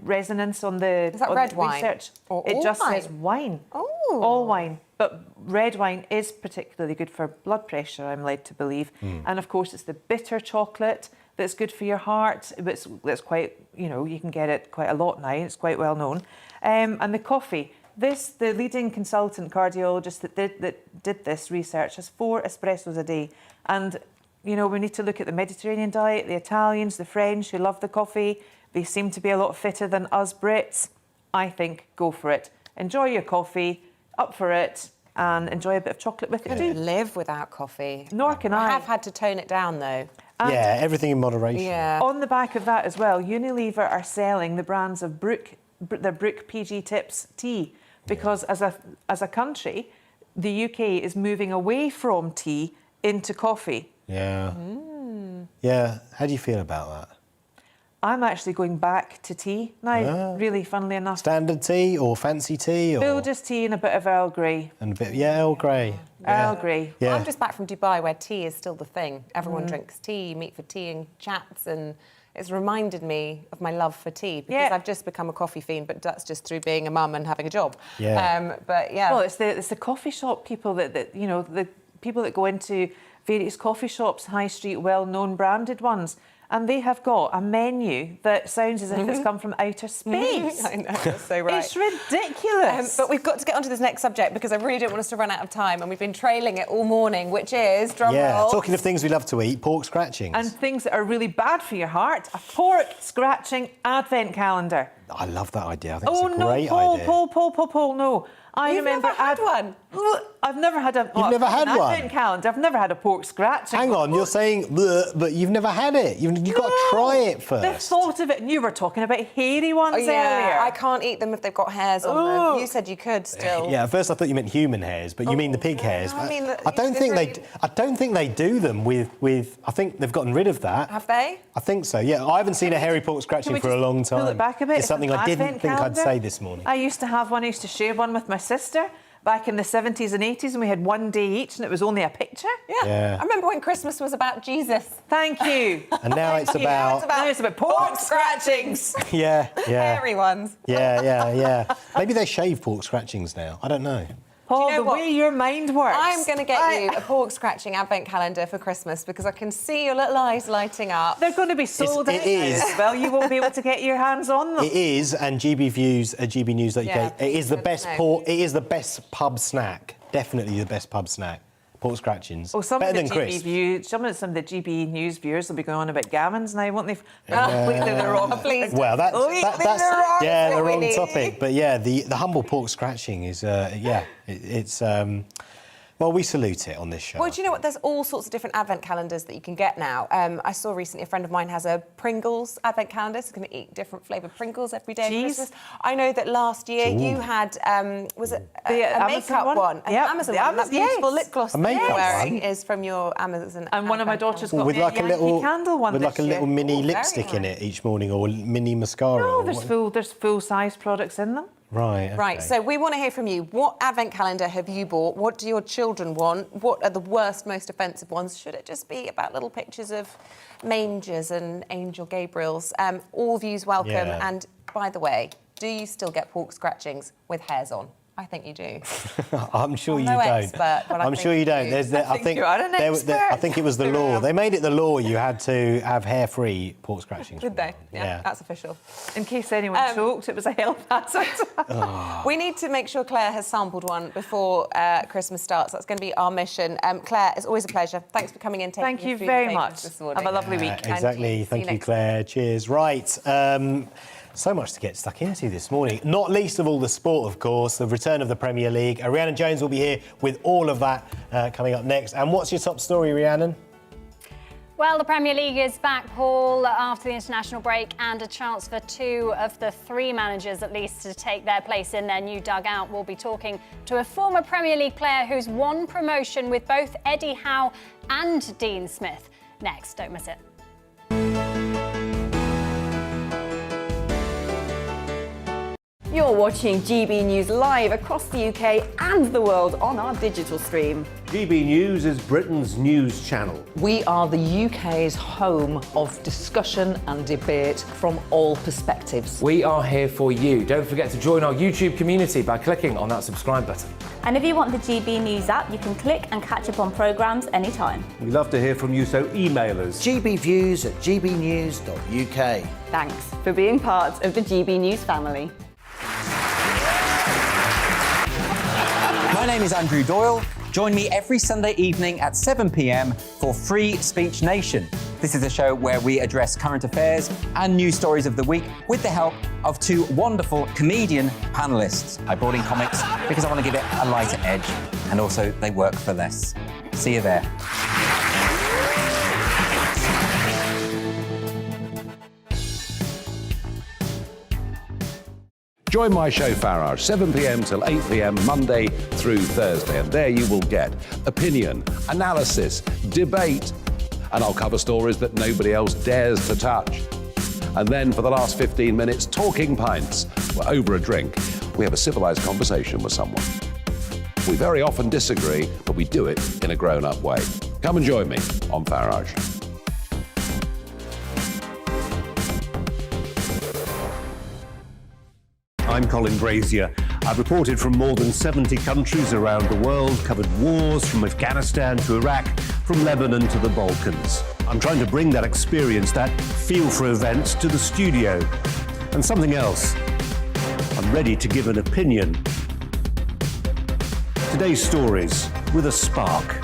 resonance on the, is that red wine? Research. Or it just wine? says wine. Oh. All wine. But red wine is particularly good for blood pressure, I'm led to believe. And of course, it's the bitter chocolate that's good for your heart. That's quite, you can get it quite a lot now. It's quite well known. And the coffee. The leading consultant cardiologist that did this research has 4 espressos a day. And we need to look at the Mediterranean diet, the Italians, the French who love the coffee. They seem to be a lot fitter than us Brits. I think go for it. Enjoy your coffee, up for it, and enjoy a bit of chocolate with it too. Live without coffee. Nor can I. I have had to tone it down though. And everything in moderation. Yeah. On the back of that as well, Unilever are selling the brands of the Brook PG Tips tea because as a country, the UK is moving away from tea into coffee. Yeah. Yeah. How do you feel about that? I'm actually going back to tea now, really, funnily enough. Standard tea or fancy tea? Or... Builder's tea and a bit of Earl Grey. And a bit, Earl Grey. Earl Grey. Yeah. Well, I'm just back from Dubai where tea is still the thing. Everyone drinks tea, you meet for tea and chats, and it's reminded me of my love for tea because I've just become a coffee fiend, but that's just through being a mum and having a job. Well, it's the coffee shop people that the people that go into various coffee shops, high street, well-known branded ones, and they have got a menu that sounds as if it's come from outer space. I know, that's so right. It's ridiculous. But we've got to get onto this next subject because I really don't want us to run out of time, and we've been trailing it all morning, which is, drum roll. Talking of things we love to eat, pork scratchings. And things that are really bad for your heart, a pork scratching advent calendar. I love that idea. I think it's a great idea. Paul, no. You've never had one? I've never had a... You've never had one? Advent calendar. I've never had a pork scratch. Hang on, you're saying, but you've never had it. You've got to try it first. The thought of it, and you were talking about hairy ones earlier. I can't eat them if they've got hairs on them. You said you could still. Yeah, at first I thought you meant human hairs, but you mean the pig hairs. I mean, I don't think they do them with. I think they've gotten rid of that. Have they? I think so. Yeah, I haven't seen a hairy pork scratching for a long time. Pull it back a bit. It's something I didn't think I'd say this morning. I used to have one. I used to share one with my sister back in the 70s and 80s, and we had one day each, and it was only a picture. Yeah. I remember when Christmas was about Jesus. Thank you. And now it's about... Now it's about pork scratchings. Yeah. Hairy ones. Yeah. Maybe they shave pork scratchings now. I don't know. Paul, the way your mind works. I'm going to get you a pork scratching advent calendar for Christmas because I can see your little eyes lighting up. They're going to be sold out. It is. Well, you won't be able to get your hands on them. It is, and GBNews.uk. It is the best It is the best pub snack. Definitely the best pub snack. Pork scratchings. Oh, some better of than crisps. some of the GB News viewers will be going on about gammons now, won't they? Completely the wrong. Please. Well, that's the wrong topic. But yeah, the humble pork scratching is it's Well, we salute it on this show. Well, do you know what? There's all sorts of different advent calendars that you can get now. I saw recently a friend of mine has a Pringles advent calendar, so going to eat different flavoured Pringles every day of Christmas. I know that last year you had, was it a makeup one? An Amazon one. That beautiful lip gloss A that you're makeup wearing one? is from your Amazon. And one of my daughters got with me like a a Yankee little candle one with this like a year. little mini Ooh, very lipstick in nice. it each morning, or mini mascara. No, or there's full-size products in them. Right. Okay. Right, so we want to hear from you. What advent calendar have you bought? What do your children want? What are the worst, most offensive ones? Should it just be about little pictures of mangers and Angel Gabriels? All views welcome. Yeah. And by the way, do you still get pork scratchings with hairs on? I think you do. I'm sure you no don't. expert, but I I'm think sure you don't. do. There's I think you are an expert. I think it was the law. They made it the law. You had to have hair-free pork scratchings. Did they? Yeah. That's official. In case anyone choked, it was a health hazard. We need to make sure Claire has sampled one before Christmas starts. That's going to be our mission. Claire, it's always a pleasure. Thanks for coming in. Thank you very much. This morning. Have a lovely week. Exactly. Thank you, Claire. Cheers. Right. So much to get stuck into this morning. Not least of all the sport, of course, the return of the Premier League. Rhiannon Jones will be here with all of that coming up next. And what's your top story, Rhiannon? Well, the Premier League is back, Paul, after the international break, and a chance for 2 of the 3 managers, at least, to take their place in their new dugout. We'll be talking to a former Premier League player who's won promotion with both Eddie Howe and Dean Smith. Next, don't miss it. You're watching GB News live across the UK and the world on our digital stream. GB News is Britain's news channel. We are the UK's home of discussion and debate from all perspectives. We are here for you. Don't forget to join our YouTube community by clicking on that subscribe button. And if you want the GB News app, you can click and catch up on programmes anytime. We love to hear from you, so email us. gbviews@gbnews.uk. Thanks for being part of the GB News family. My name is Andrew Doyle. Join me every Sunday evening at 7 p.m. for Free Speech Nation. This is a show where we address current affairs and news stories of the week with the help of 2 wonderful comedian panellists. I brought in comics because I want to give it a lighter edge, and also they work for less. See you there. Join my show Farage, 7 p.m. till 8 p.m. Monday through Thursday, and there you will get opinion, analysis, debate, and I'll cover stories that nobody else dares to touch. And then for the last 15 minutes, talking pints. We're over a drink. We have a civilised conversation with someone. We very often disagree, but we do it in a grown-up way. Come and join me on Farage. I'm Colin Brazier. I've reported from more than 70 countries around the world, covered wars from Afghanistan to Iraq, from Lebanon to the Balkans. I'm trying to bring that experience, that feel for events, to the studio. And something else. I'm ready to give an opinion. Today's stories with a spark.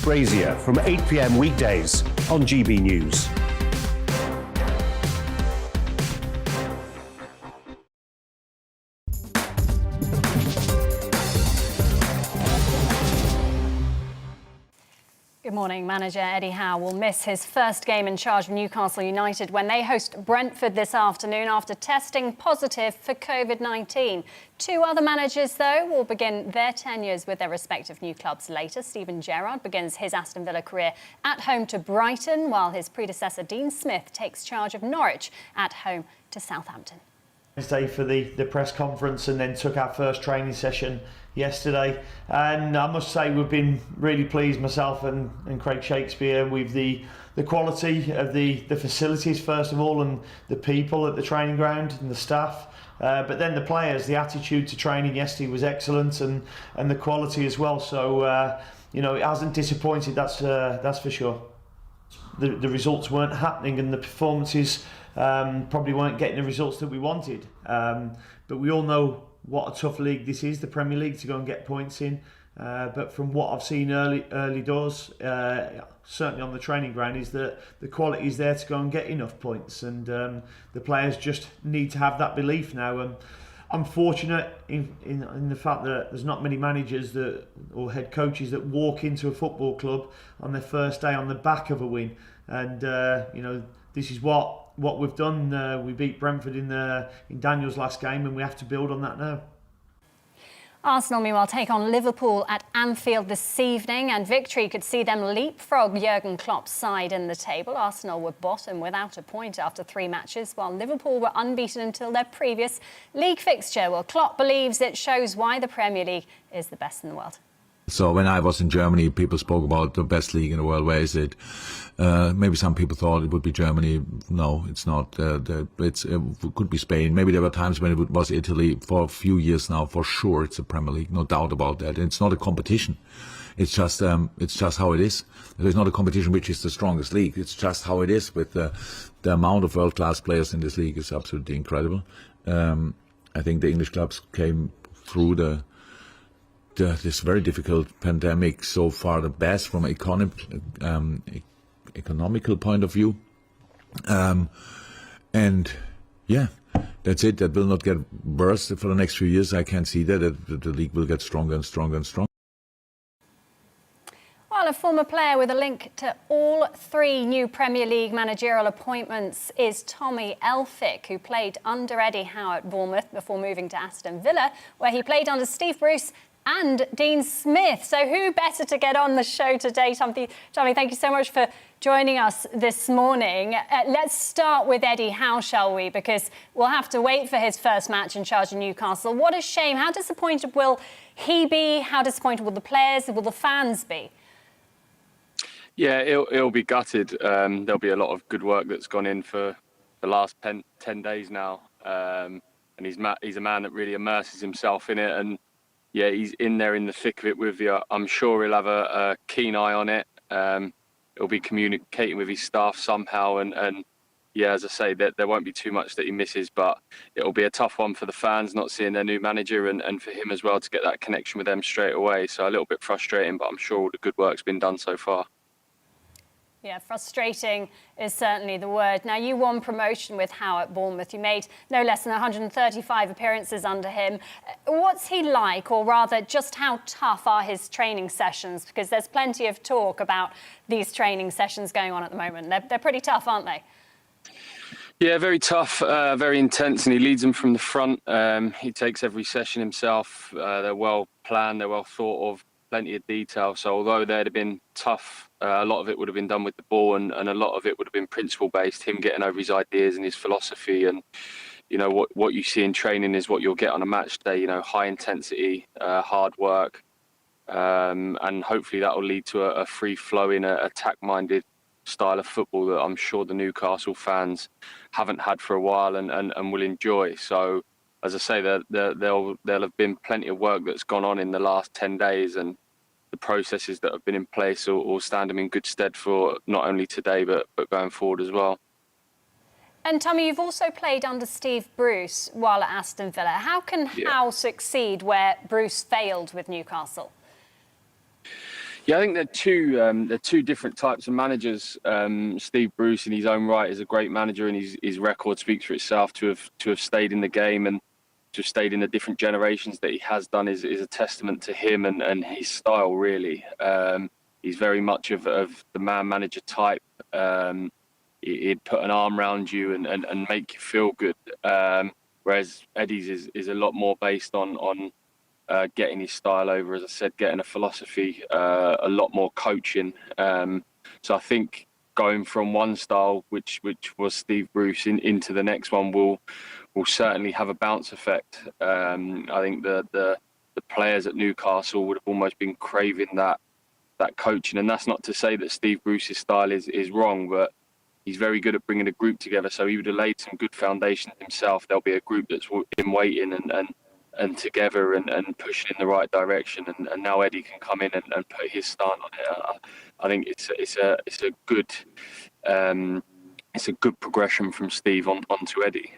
Brazier from 8 p.m. weekdays on GB News. Good morning. Manager Eddie Howe will miss his first game in charge of Newcastle United when they host Brentford this afternoon after testing positive for COVID-19. 2 other managers, though, will begin their tenures with their respective new clubs later. Steven Gerrard begins his Aston Villa career at home to Brighton, while his predecessor Dean Smith takes charge of Norwich at home to Southampton. Wednesday for the press conference, and then took our first training session yesterday, and I must say we've been really pleased, myself and Craig Shakespeare, with the quality of the facilities first of all, and the people at the training ground and the staff, but then the players. The attitude to training yesterday was excellent, and the quality as well, so it hasn't disappointed, that's for sure. The results weren't happening, and the performances probably weren't getting the results that we wanted, but we all know what a tough league this is, the Premier League, to go and get points in. But from what I've seen early doors, certainly on the training ground, is that the quality is there to go and get enough points, and the players just need to have that belief now. I'm fortunate in the fact that there's not many managers or head coaches that walk into a football club on their first day on the back of a win, and this is what we've done. We beat Brentford in Daniel's last game, and we have to build on that now. Arsenal, meanwhile, take on Liverpool at Anfield this evening, and victory could see them leapfrog Jurgen Klopp's side in the table. Arsenal were bottom without a point after 3 matches, while Liverpool were unbeaten until their previous league fixture. Well, Klopp believes it shows why the Premier League is the best in the world. So when I was in Germany, people spoke about the best league in the world. Where is it? Maybe some people thought it would be Germany. No, it's not. It could be Spain. Maybe there were times when it was Italy. For a few years now, for sure, it's the Premier League. No doubt about that. And it's not a competition. It's just how it is. There's not a competition which is the strongest league. It's just how it is. With the amount of world-class players in this league is absolutely incredible. I think the English clubs came through this very difficult pandemic so far the best from an economical point of view, and yeah, that's it. That will not get worse for the next few years. I can see that the league will get stronger and stronger and stronger. Well, a former player with a link to all 3 new Premier League managerial appointments is Tommy Elphick, who played under Eddie Howe at Bournemouth before moving to Aston Villa, where he played under Steve Bruce and Dean Smith. So who better to get on the show today? Tommy, thank you so much for joining us this morning. Let's start with Eddie Howe, shall we? Because we'll have to wait for his first match in charge of Newcastle. What a shame. How disappointed will he be? How disappointed will the players, will the fans be? Yeah, he'll be gutted. There'll be a lot of good work that's gone in for the last 10 days now. And he's a man that really immerses himself in it. And yeah, he's in there in the thick of it with you. I'm sure he'll have a keen eye on it. He'll be communicating with his staff somehow. And yeah, as I say, there won't be too much that he misses, but it'll be a tough one for the fans not seeing their new manager and for him as well to get that connection with them straight away. So a little bit frustrating, but I'm sure all the good work's been done so far. Yeah, frustrating is certainly the word. Now, you won promotion with Howe at Bournemouth. You made no less than 135 appearances under him. What's he like, or rather, just how tough are his training sessions? Because there's plenty of talk about these training sessions going on at the moment. They're pretty tough, aren't they? Yeah, very tough, very intense, and he leads them from the front. He takes every session himself. They're well planned, they're well thought of, plenty of detail. So although they'd have been tough, a lot of it would have been done with the ball, and a lot of it would have been principle based, him getting over his ideas and his philosophy. And you know, what you see in training is what you'll get on a match day, you know, high intensity, hard work, and hopefully that will lead to a free flowing, attack minded style of football that I'm sure the Newcastle fans haven't had for a while and will enjoy. So as I say, there'll have been plenty of work that's gone on in the last 10 days, and the processes that have been in place will stand them in good stead for not only today, but going forward as well. And Tommy, you've also played under Steve Bruce while at Aston Villa. How can Howe succeed where Bruce failed with Newcastle? Yeah, I think they're two different types of managers. Steve Bruce, in his own right, is a great manager, and his record speaks for itself. To have stayed in the game and to have stayed in the different generations that he has done is a testament to him and his style. Really, he's very much of the man-manager type. He'd put an arm around you and make you feel good. Whereas Eddie's is a lot more based on getting his style over, as I said, getting a philosophy, a lot more coaching. So I think going from one style, which was Steve Bruce, into the next one will certainly have a bounce effect. I think the players at Newcastle would have almost been craving that coaching, and that's not to say that Steve Bruce's style is wrong, but he's very good at bringing a group together. So he would have laid some good foundations himself. There'll be a group that's in waiting and together and pushing in the right direction, and now Eddie can come in and put his start on it. I think it's a good progression from Steve onto Eddie.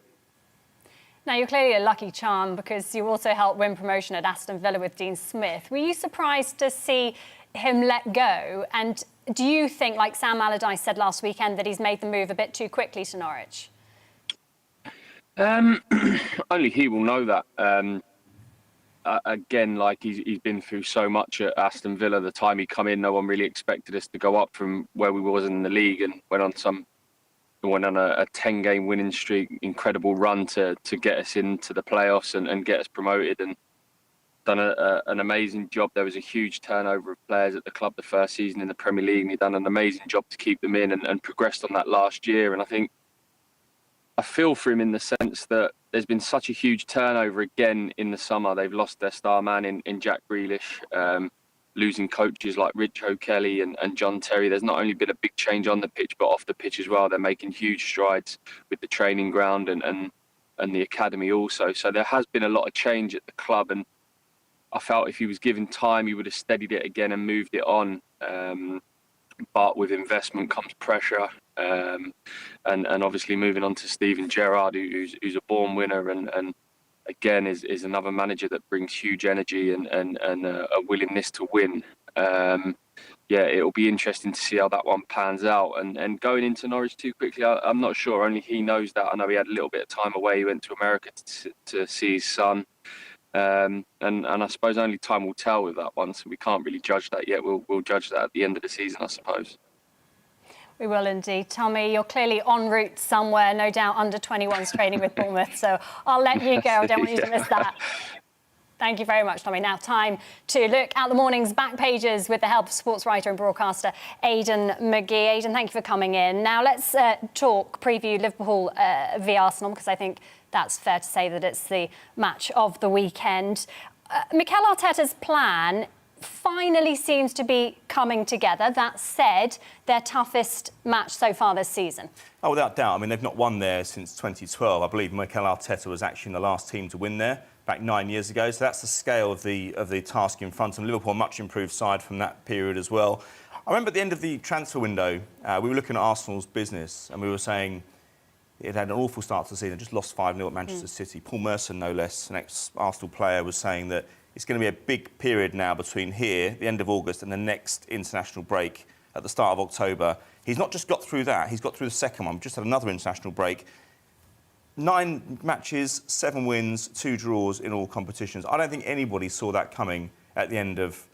Now, you're clearly a lucky charm because you also helped win promotion at Aston Villa with Dean Smith. Were you surprised to see him let go? And do you think, like Sam Allardyce said last weekend, that he's made the move a bit too quickly to Norwich? Only he will know that. Again, like he's been through so much at Aston Villa. The time he come in, no one really expected us to go up from where we was in the league, and went on a 10-game winning streak, incredible run to get us into the playoffs and get us promoted, and done an amazing job. There was a huge turnover of players at the club the first season in the Premier League, and he done an amazing job to keep them in and progressed on that last year. And I think I feel for him in the sense that there's been such a huge turnover again in the summer. They've lost their star man in Jack Grealish, losing coaches like Rich O'Kelly and John Terry. There's not only been a big change on the pitch, but off the pitch as well. They're making huge strides with the training ground and the academy also. So there has been a lot of change at the club, and I felt if he was given time, he would have steadied it again and moved it on. But with investment comes pressure, and obviously moving on to Steven Gerrard, who's a born winner, and again is another manager that brings huge energy and a willingness to win. Yeah, it'll be interesting to see how that one pans out. And going into Norwich too quickly, I'm not sure. Only he knows that. I know he had a little bit of time away. He went to America to see his son. And I suppose only time will tell with that one, so we can't really judge that yet. We'll judge that at the end of the season, I suppose. We will indeed. Tommy, you're clearly en route somewhere, no doubt under 21s training with Bournemouth, so I'll let you go. I don't want you to miss that. Thank you very much, Tommy. Now, time to look at the morning's back pages with the help of sports writer and broadcaster Aidan McGee. Aidan, thank you for coming in. Now, let's preview Liverpool v Arsenal, because I think that's fair to say that it's the match of the weekend. Mikel Arteta's plan finally seems to be coming together. That said, their toughest match so far this season. Oh, without doubt. I mean, they've not won there since 2012. I believe Mikel Arteta was actually in the last team to win there back 9 years ago. So that's the scale of the task in front of them. Liverpool, a much improved side from that period as well. I remember at the end of the transfer window, we were looking at Arsenal's business and we were saying it had an awful start to the season, just lost 5-0 at Manchester City. Paul Merson, no less, an ex-Arsenal player, was saying that it's going to be a big period now between here, the end of August, and the next international break at the start of October. He's not just got through that, he's got through the second one, just had another international break. 9 matches, 7 wins, 2 draws in all competitions. I don't think anybody saw that coming at the end of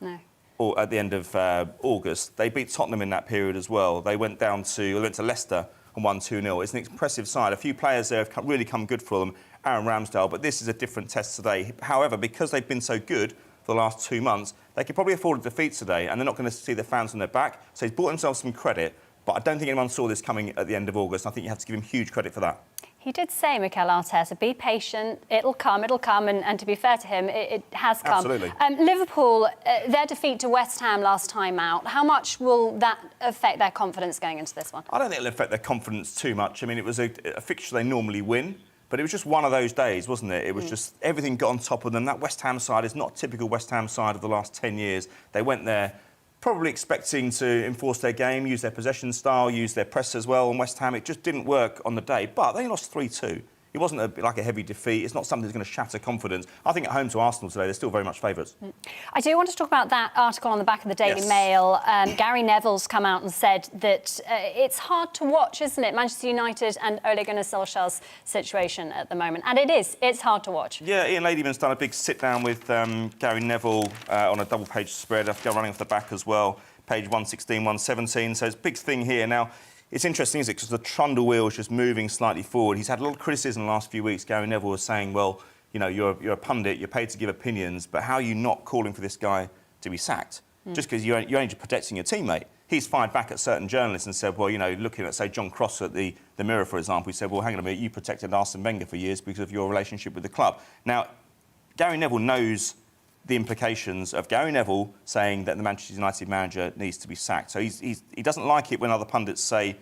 August. They beat Tottenham in that period as well. They went to Leicester and won 2-0. It's an impressive side. A few players there have really come good for them. Aaron Ramsdale, but this is a different test today. However, because they've been so good for the last 2 months, they could probably afford a defeat today, and they're not going to see the fans on their back. So he's bought himself some credit, but I don't think anyone saw this coming at the end of August. I think you have to give him huge credit for that. He did say, Mikel Arteta, be patient, it'll come, and to be fair to him, it has come. Absolutely. Liverpool, their defeat to West Ham last time out, how much will that affect their confidence going into this one? I don't think it'll affect their confidence too much. I mean, it was a fixture they normally win, but it was just one of those days, wasn't it? It was just everything got on top of them. That West Ham side is not a typical West Ham side of the last 10 years. They went there probably expecting to enforce their game, use their possession style, use their press as well. And West Ham, it just didn't work on the day. But they lost 3-2. It wasn't like a heavy defeat. It's not something that's going to shatter confidence. I think at home to Arsenal today, they're still very much favourites. I do want to talk about that article on the back of the Daily Mail. Gary Neville's come out and said that it's hard to watch, isn't it? Manchester United and Ole Gunnar Solskjaer's situation at the moment. And it is. It's hard to watch. Yeah, Ian Ladyman's done a big sit-down with Gary Neville on a double-page spread. I've got running off the back as well. Page 116, 117. So it's a big thing here. Now, it's interesting, isn't it? Because the trundle wheel is just moving slightly forward. He's had a lot of criticism in the last few weeks. Gary Neville was saying, well, you know, you're a pundit, you're paid to give opinions, but how are you not calling for this guy to be sacked? Just because you're only protecting your teammate. He's fired back at certain journalists and said, well, you know, looking at, say, John Cross at the Mirror, for example, he said, well, hang on a minute, you protected Arsene Wenger for years because of your relationship with the club. Now, Gary Neville knows the implications of Gary Neville saying that the Manchester United manager needs to be sacked. So he doesn't like it when other pundits say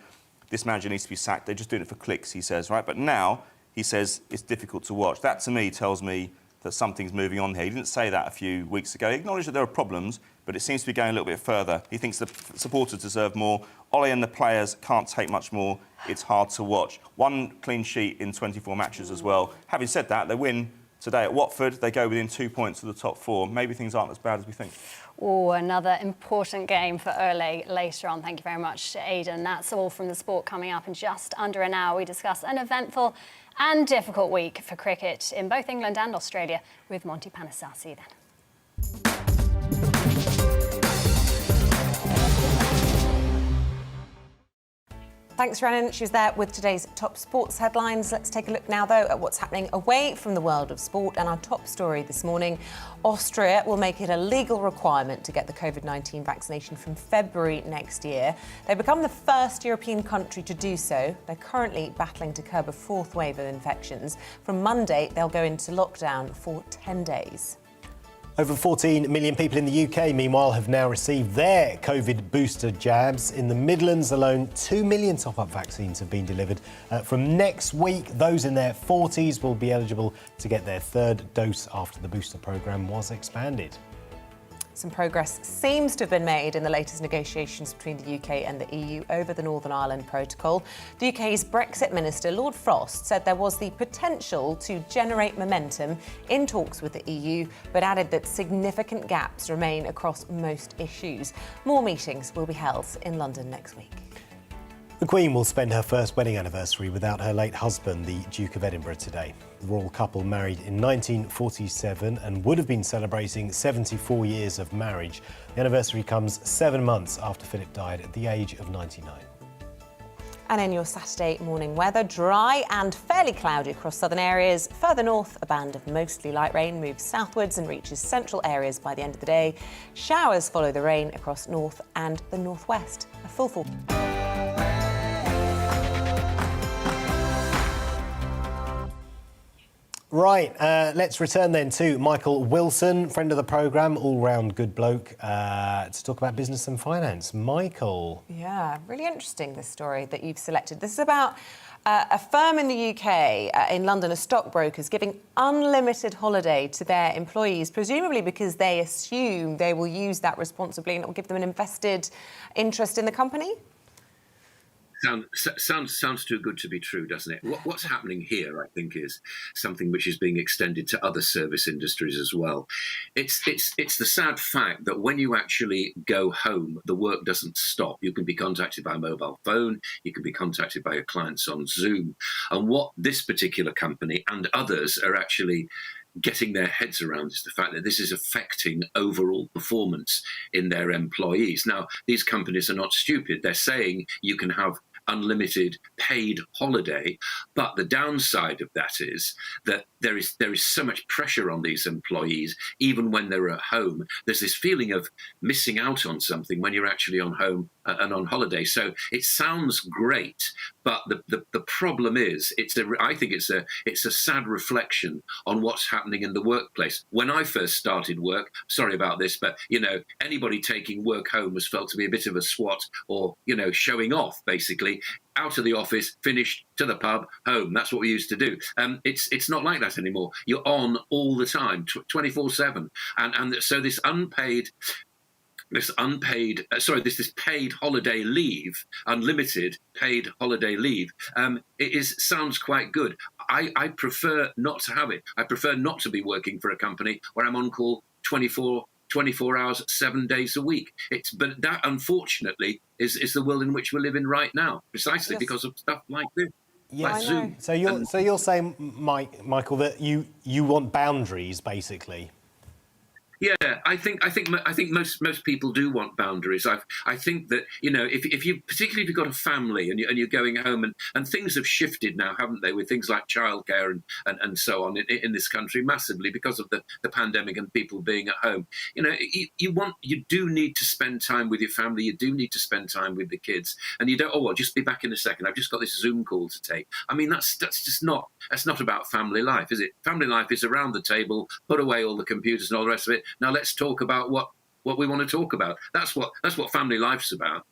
this manager needs to be sacked. They're just doing it for clicks, he says, right? But now he says it's difficult to watch. That, to me, tells me that something's moving on here. He didn't say that a few weeks ago. He acknowledged that there are problems, but it seems to be going a little bit further. He thinks the supporters deserve more. Ole and the players can't take much more. It's hard to watch. 1 clean sheet in 24 matches as well. Having said that, they win today at Watford. They go within 2 points of the top four. Maybe things aren't as bad as we think. Oh, another important game for Ole later on. Thank you very much, Aidan. That's all from the sport. Coming up in just under an hour, we discuss an eventful and difficult week for cricket in both England and Australia with Monty Panesar. See you then. Thanks, Rhiannon. She was there with today's top sports headlines. Let's take a look now, though, at what's happening away from the world of sport. And our top story this morning, Austria will make it a legal requirement to get the COVID-19 vaccination from February next year. They become the first European country to do so. They're currently battling to curb a fourth wave of infections. From Monday, they'll go into lockdown for 10 days. Over 14 million people in the UK, meanwhile, have now received their COVID booster jabs. In the Midlands alone, 2 million top-up vaccines have been delivered. From next week, those in their 40s will be eligible to get their third dose after the booster programme was expanded. Some progress seems to have been made in the latest negotiations between the UK and the EU over the Northern Ireland Protocol. The UK's Brexit Minister, Lord Frost, said there was the potential to generate momentum in talks with the EU, but added that significant gaps remain across most issues. More meetings will be held in London next week. The Queen will spend her first wedding anniversary without her late husband, the Duke of Edinburgh, today. The royal couple married in 1947 and would have been celebrating 74 years of marriage. The anniversary comes 7 months after Philip died at the age of 99. And in your Saturday morning weather, dry and fairly cloudy across southern areas. Further north, a band of mostly light rain moves southwards and reaches central areas by the end of the day. Showers follow the rain across north and the northwest. A full Right, let's return then to Michael Wilson, friend of the programme, all-round good bloke, to talk about business and finance. Michael. Yeah, really interesting, this story that you've selected. This is about a firm in the UK, in London, a stockbrokers, giving unlimited holiday to their employees, presumably because they assume they will use that responsibly and it will give them an invested interest in the company? Sounds too good to be true, doesn't it? What's happening here, I think, is something which is being extended to other service industries as well. It's the sad fact that when you actually go home, the work doesn't stop. You can be contacted by mobile phone, you can be contacted by your clients on Zoom. And what this particular company and others are actually getting their heads around is the fact that this is affecting overall performance in their employees. Now, these companies are not stupid. They're saying you can have unlimited paid holiday, but the downside of that is that there is so much pressure on these employees, even when they're at home. There's this feeling of missing out on something when you're actually on home and on holiday. So it sounds great, but the problem is, I think it's a sad reflection on what's happening in the workplace. When I first started work, sorry about this, but anybody taking work home was felt to be a bit of a swat or showing off, basically. Out of the office, finished, to the pub, home. That's what we used to do. It's not like that anymore. You're on all the time, 24/7, and so this paid holiday leave, unlimited paid holiday leave, sounds quite good. I prefer not to have it. I prefer not to be working for a company where I'm on call 24 hours, 7 days a week. But that, unfortunately, is the world in which we live in right now, precisely because of stuff like this. Yeah, I know. So you're saying, Michael, that you want boundaries, basically. Yeah, I think most people do want boundaries. I think that if you, particularly if you've got a family and you're going home and things have shifted now, haven't they, with things like childcare and so on in this country massively because of the pandemic and people being at home. You do need to spend time with your family. You do need to spend time with the kids, and you don't. Oh, I'll just be back in a second. I've just got this Zoom call to take. I mean, that's not about family life, is it? Family life is around the table, put away all the computers and all the rest of it. Now let's talk about what we want to talk about. That's what family life's about.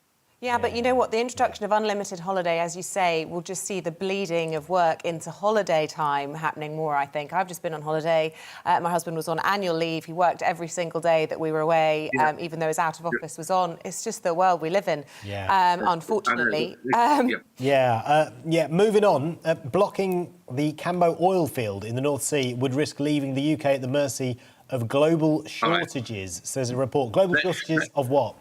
Yeah, but you know what? The introduction of unlimited holiday, as you say, will just see the bleeding of work into holiday time happening more, I think. I've just been on holiday. My husband was on annual leave. He worked every single day that we were away, even though his out of office was on. It's just the world we live in, unfortunately. Moving on, blocking the Cambo oil field in the North Sea would risk leaving the UK at the mercy of global shortages, says a report. Global shortages of what?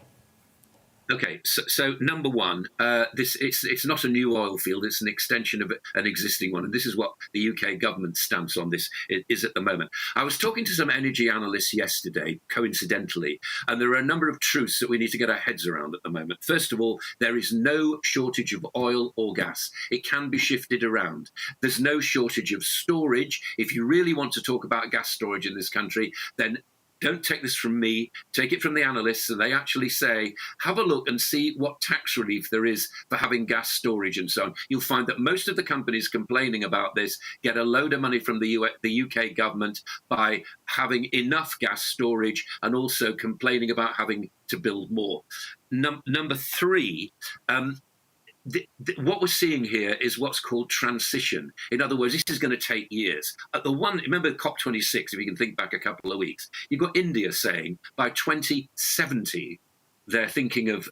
Okay, so number one, it's not a new oil field; it's an extension of an existing one, and this is what the UK government stance on this is at the moment. I was talking to some energy analysts yesterday, coincidentally, and there are a number of truths that we need to get our heads around at the moment. First of all, there is no shortage of oil or gas; it can be shifted around. There's no shortage of storage. If you really want to talk about gas storage in this country, then don't take this from me, take it from the analysts, and they actually say, have a look and see what tax relief there is for having gas storage and so on. You'll find that most of the companies complaining about this get a load of money from the UK government by having enough gas storage and also complaining about having to build more. Number three, what we're seeing here is what's called transition. In other words, this is going to take years. Remember COP26, if you can think back a couple of weeks, you've got India saying by 2070, they're thinking of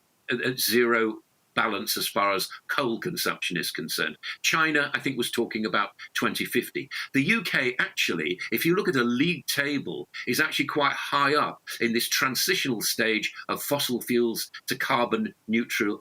zero balance as far as coal consumption is concerned. China, I think, was talking about 2050. The UK, actually, if you look at a league table, is actually quite high up in this transitional stage of fossil fuels to carbon neutral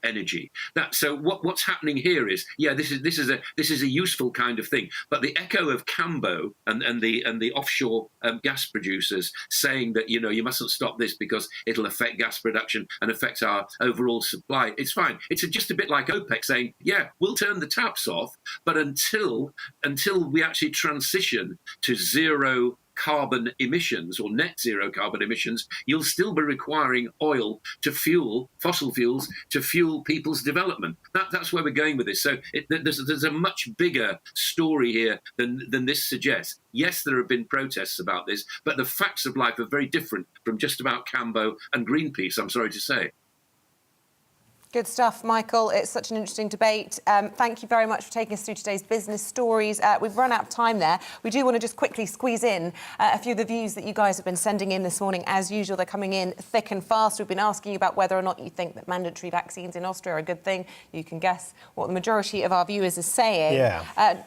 energy. So what's happening here is, this is a useful kind of thing. But the echo of Cambo and the offshore gas producers saying that you mustn't stop this because it'll affect gas production and affect our overall supply. It's fine. It's just a bit like OPEC saying, we'll turn the taps off, but until we actually transition to zero carbon emissions or net zero carbon emissions, you'll still be requiring oil to fuel fossil fuels to fuel people's development. That's where we're going with this. So there's a much bigger story here than this suggests. Yes, there have been protests about this, but the facts of life are very different from just about Cambo and Greenpeace, I'm sorry to say. Good stuff, Michael. It's such an interesting debate. Thank you very much for taking us through today's business stories. We've run out of time there. We do want to just quickly squeeze in a few of the views that you guys have been sending in this morning. As usual, they're coming in thick and fast. We've been asking you about whether or not you think that mandatory vaccines in Austria are a good thing. You can guess what the majority of our viewers are saying.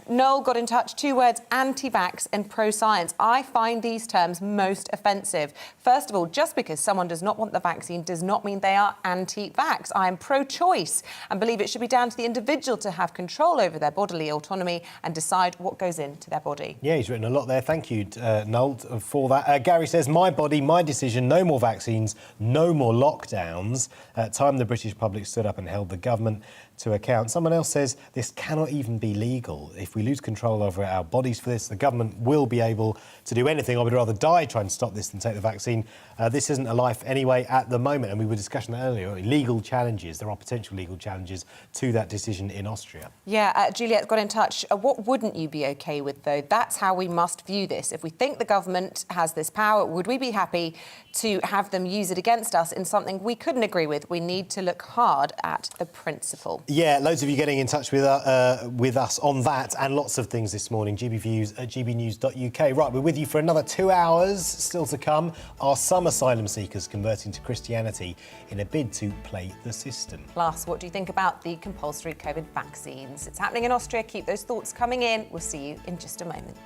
Noel got in touch. 2 words, anti-vax and pro-science. I find these terms most offensive. First of all, just because someone does not want the vaccine does not mean they are anti-vax. I am pro-choice and believe it should be down to the individual to have control over their bodily autonomy and decide what goes into their body. Yeah, he's written a lot there. Thank you, Noel, for that. Gary says, my body, my decision, no more vaccines, no more lockdowns. At time the British public stood up and held the government to account. Someone else says this cannot even be legal. If we lose control over our bodies for this, the government will be able to do anything. I would rather die trying to stop this than take the vaccine. This isn't a life anyway at the moment. And we were discussing that earlier. Legal challenges. There are potential legal challenges to that decision in Austria. Yeah, Juliet's got in touch. What wouldn't you be OK with, though? That's how we must view this. If we think the government has this power, would we be happy to have them use it against us in something we couldn't agree with? We need to look hard at the principle. Yeah, loads of you getting in touch with us on that and lots of things this morning. GB Views at gbnews.uk. Right, we're with you for another 2 hours still to come. Are some asylum seekers converting to Christianity in a bid to play the system? Plus, what do you think about the compulsory COVID vaccines? It's happening in Austria. Keep those thoughts coming in. We'll see you in just a moment.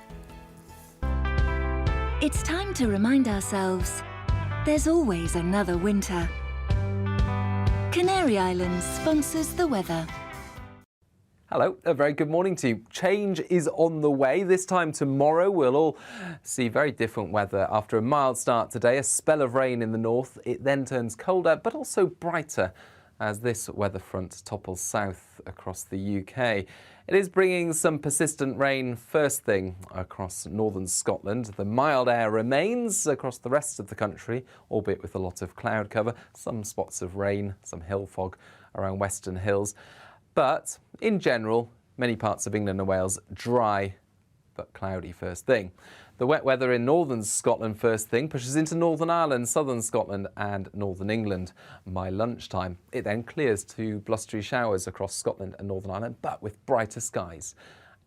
It's time to remind ourselves there's always another winter. Canary Islands sponsors the weather. Hello, a very good morning to you. Change is on the way. This time tomorrow we'll all see very different weather. After a mild start today, a spell of rain in the north. It then turns colder but also brighter as this weather front topples south across the UK. It is bringing some persistent rain first thing across northern Scotland. The mild air remains across the rest of the country, albeit with a lot of cloud cover, some spots of rain, some hill fog around Western Hills. But in general, many parts of England and Wales dry but cloudy first thing. The wet weather in northern Scotland first thing pushes into Northern Ireland, southern Scotland and northern England by lunchtime. It then clears to blustery showers across Scotland and Northern Ireland, but with brighter skies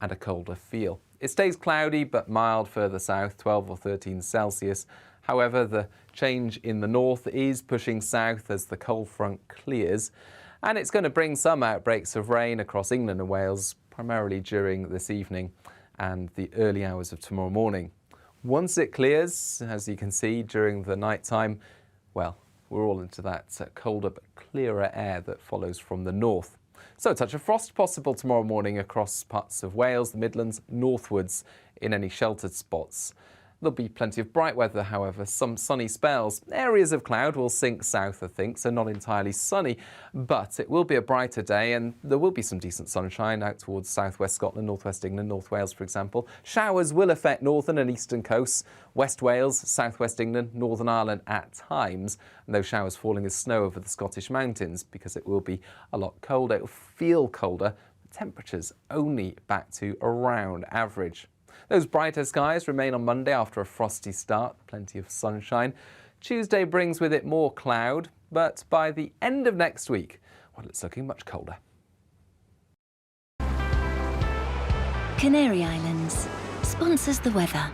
and a colder feel. It stays cloudy but mild further south, 12 or 13 Celsius. However, the change in the north is pushing south as the cold front clears, and it's going to bring some outbreaks of rain across England and Wales, primarily during this evening and the early hours of tomorrow morning. Once it clears, as you can see, during the night time, well, we're all into that colder but clearer air that follows from the north. So a touch of frost possible tomorrow morning across parts of Wales, the Midlands, northwards in any sheltered spots. There'll be plenty of bright weather, however, some sunny spells. Areas of cloud will sink south, I think, so not entirely sunny, but it will be a brighter day and there will be some decent sunshine out towards southwest Scotland, northwest England, North Wales, for example. Showers will affect northern and eastern coasts, West Wales, southwest England, Northern Ireland at times, and those showers falling as snow over the Scottish mountains because it will be a lot colder. It will feel colder, but temperatures only back to around average. Those brighter skies remain on Monday after a frosty start, plenty of sunshine. Tuesday brings with it more cloud, but by the end of next week, well, it's looking much colder. Canary Islands sponsors the weather.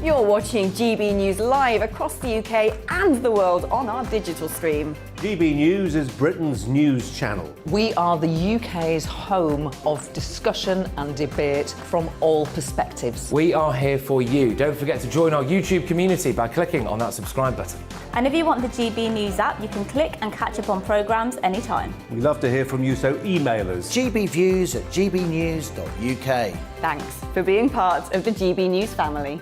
You're watching GB News live across the UK and the world on our digital stream. GB News is Britain's news channel. We are the UK's home of discussion and debate from all perspectives. We are here for you. Don't forget to join our YouTube community by clicking on that subscribe button. And if you want the GB News app, you can click and catch up on programmes anytime. We love to hear from you, so email us. gbviews@gbnews.uk. Thanks for being part of the GB News family.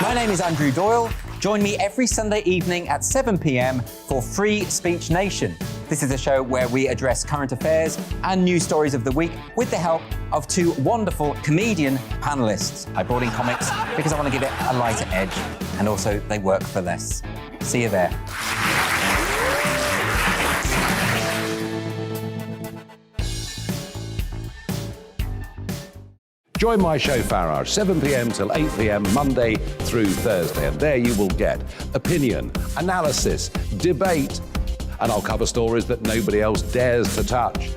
My name is Andrew Doyle. Join me every Sunday evening at 7 p.m. for Free Speech Nation. This is a show where we address current affairs and news stories of the week with the help of two wonderful comedian panellists. I brought in comics because I want to give it a lighter edge, and also they work for less. See you there. Join my show Farage, 7 p.m. till 8 p.m. Monday through Thursday, and there you will get opinion, analysis, debate, and I'll cover stories that nobody else dares to touch.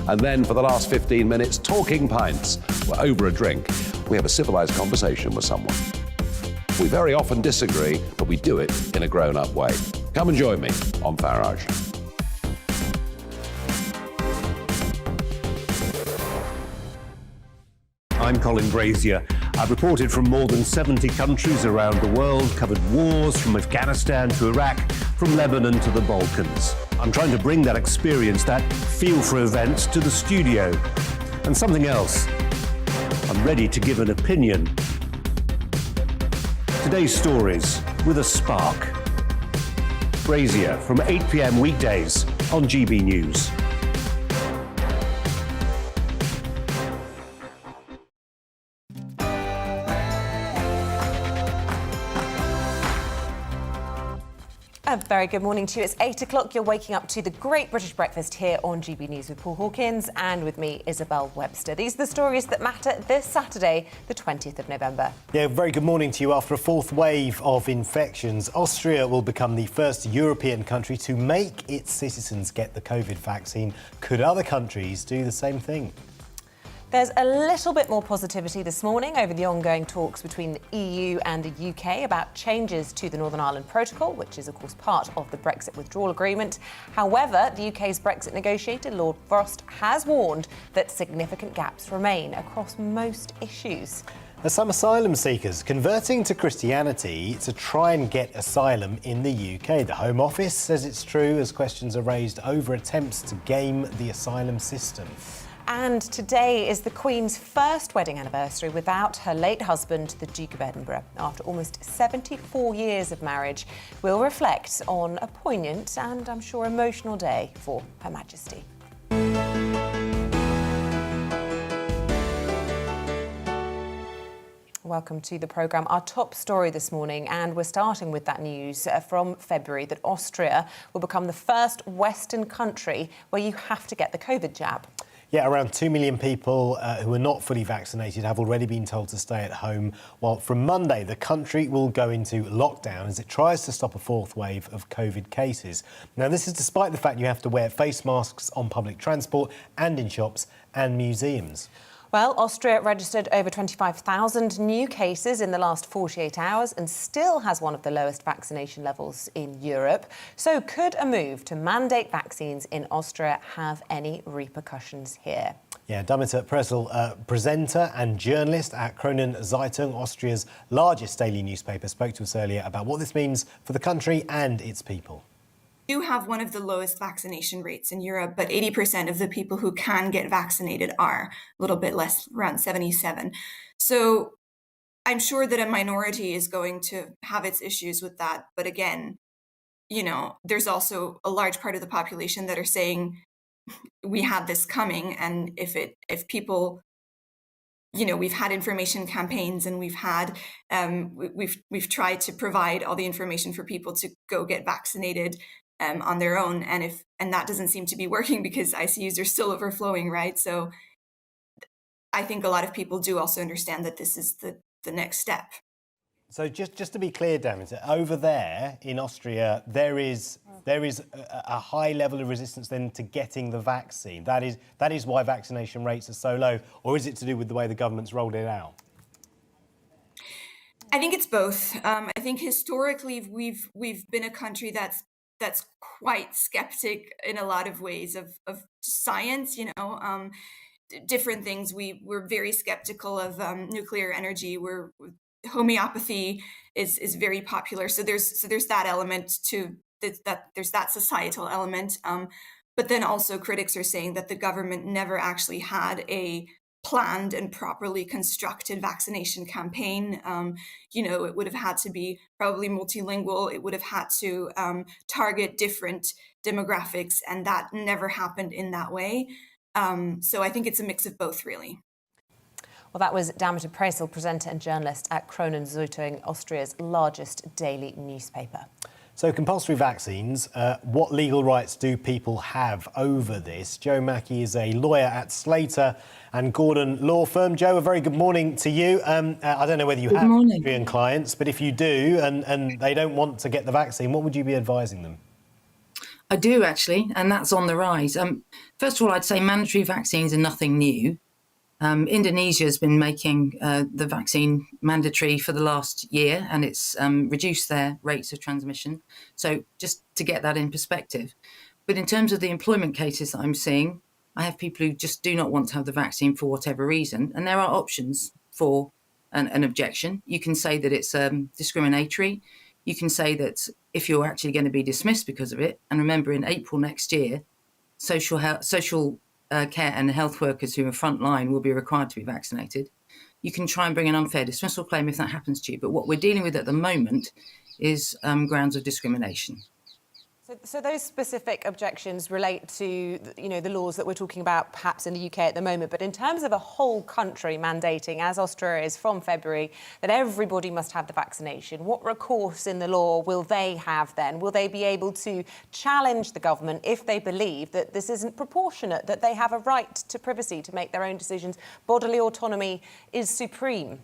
And then for the last 15 minutes, talking pints. We're over a drink. We have a civilised conversation with someone. We very often disagree, but we do it in a grown-up way. Come and join me on Farage. I'm Colin Brazier. I've reported from more than 70 countries around the world, covered wars from Afghanistan to Iraq, from Lebanon to the Balkans. I'm trying to bring that experience, that feel for events, to the studio. And something else. I'm ready to give an opinion. Today's stories with a spark. Brazier from 8 p.m. weekdays on GB News. A very good morning to you. It's 8 o'clock. You're waking up to the Great British Breakfast here on GB News with Paul Hawkins and with me, Isabel Webster. These are the stories that matter this Saturday, the 20th of November. Yeah, very good morning to you. After a fourth wave of infections, Austria will become the first European country to make its citizens get the COVID vaccine. Could other countries do the same thing? There's a little bit more positivity this morning over the ongoing talks between the EU and the UK about changes to the Northern Ireland Protocol, which is, of course, part of the Brexit withdrawal agreement. However, the UK's Brexit negotiator, Lord Frost, has warned that significant gaps remain across most issues. Some asylum seekers converting to Christianity to try and get asylum in the UK. The Home Office says it's true as questions are raised over attempts to game the asylum system. And today is the Queen's first wedding anniversary without her late husband, the Duke of Edinburgh. After almost 74 years of marriage, we'll reflect on a poignant and, I'm sure, emotional day for Her Majesty. welcome to the programme. Our top story this morning, and we're starting with that news from February, that Austria will become the first Western country where you have to get the COVID jab. Yeah, around 2 million people who are not fully vaccinated have already been told to stay at home, while from Monday the country will go into lockdown as it tries to stop a fourth wave of COVID cases. Now, this is despite the fact you have to wear face masks on public transport and in shops and museums. Well, Austria registered over 25,000 new cases in the last 48 hours and still has one of the lowest vaccination levels in Europe. So could a move to mandate vaccines in Austria have any repercussions here? Yeah, Demeter Pressel, presenter and journalist at Kronen Zeitung, Austria's largest daily newspaper, spoke to us earlier about what this means for the country and its people. We do have one of the lowest vaccination rates in Europe, but 80% of the people who can get vaccinated are, a little bit less, around 77. So I'm sure that a minority is going to have its issues with that. But again, you know, there's also a large part of the population that are saying we had this coming. And if people, you know, we've had information campaigns and we've had, we've tried to provide all the information for people to go get vaccinated on their own, and that doesn't seem to be working because ICUs are still overflowing, right? So I think a lot of people do also understand that this is the next step. So just to be clear, Demeter, over there in Austria, there is a high level of resistance then to getting the vaccine. That is why vaccination rates are so low, or is it to do with the way the government's rolled it out? I think it's both. I think historically we've been a country that's quite skeptic in a lot of ways of science, you know, different things. We're very skeptical of nuclear energy. Homeopathy is very popular. So there's that element to that. There's that societal element. But then also critics are saying that the government never actually had a planned and properly constructed vaccination campaign. You know, it would have had to be probably multilingual. It would have had to target different demographics, and that never happened in that way. So I think it's a mix of both, really. Well, that was Demeter Pressel, presenter and journalist at Kronen Zeitung, Austria's largest daily newspaper. So compulsory vaccines, what legal rights do people have over this? Joe Mackey is a lawyer at Slater and Gordon law firm. Joe, a very good morning to you. I don't know whether you have Austrian clients, but if you do and they don't want to get the vaccine, what would you be advising them? I do, actually, and that's on the rise. First of all, I'd say mandatory vaccines are nothing new. Indonesia has been making the vaccine mandatory for the last year, and it's reduced their rates of transmission. So just to get that in perspective. But in terms of the employment cases that I'm seeing, I have people who just do not want to have the vaccine for whatever reason. And there are options for an objection. You can say that it's discriminatory. You can say that if you're actually going to be dismissed because of it, and remember in April next year, social care and health workers who are frontline will be required to be vaccinated. You can try and bring an unfair dismissal claim if that happens to you. But what we're dealing with at the moment is grounds of discrimination. So those specific objections relate to, you know, the laws that we're talking about perhaps in the UK at the moment. But in terms of a whole country mandating, as Austria is from February, that everybody must have the vaccination, what recourse in the law will they have then? Will they be able to challenge the government if they believe that this isn't proportionate, that they have a right to privacy to make their own decisions? Bodily autonomy is supreme.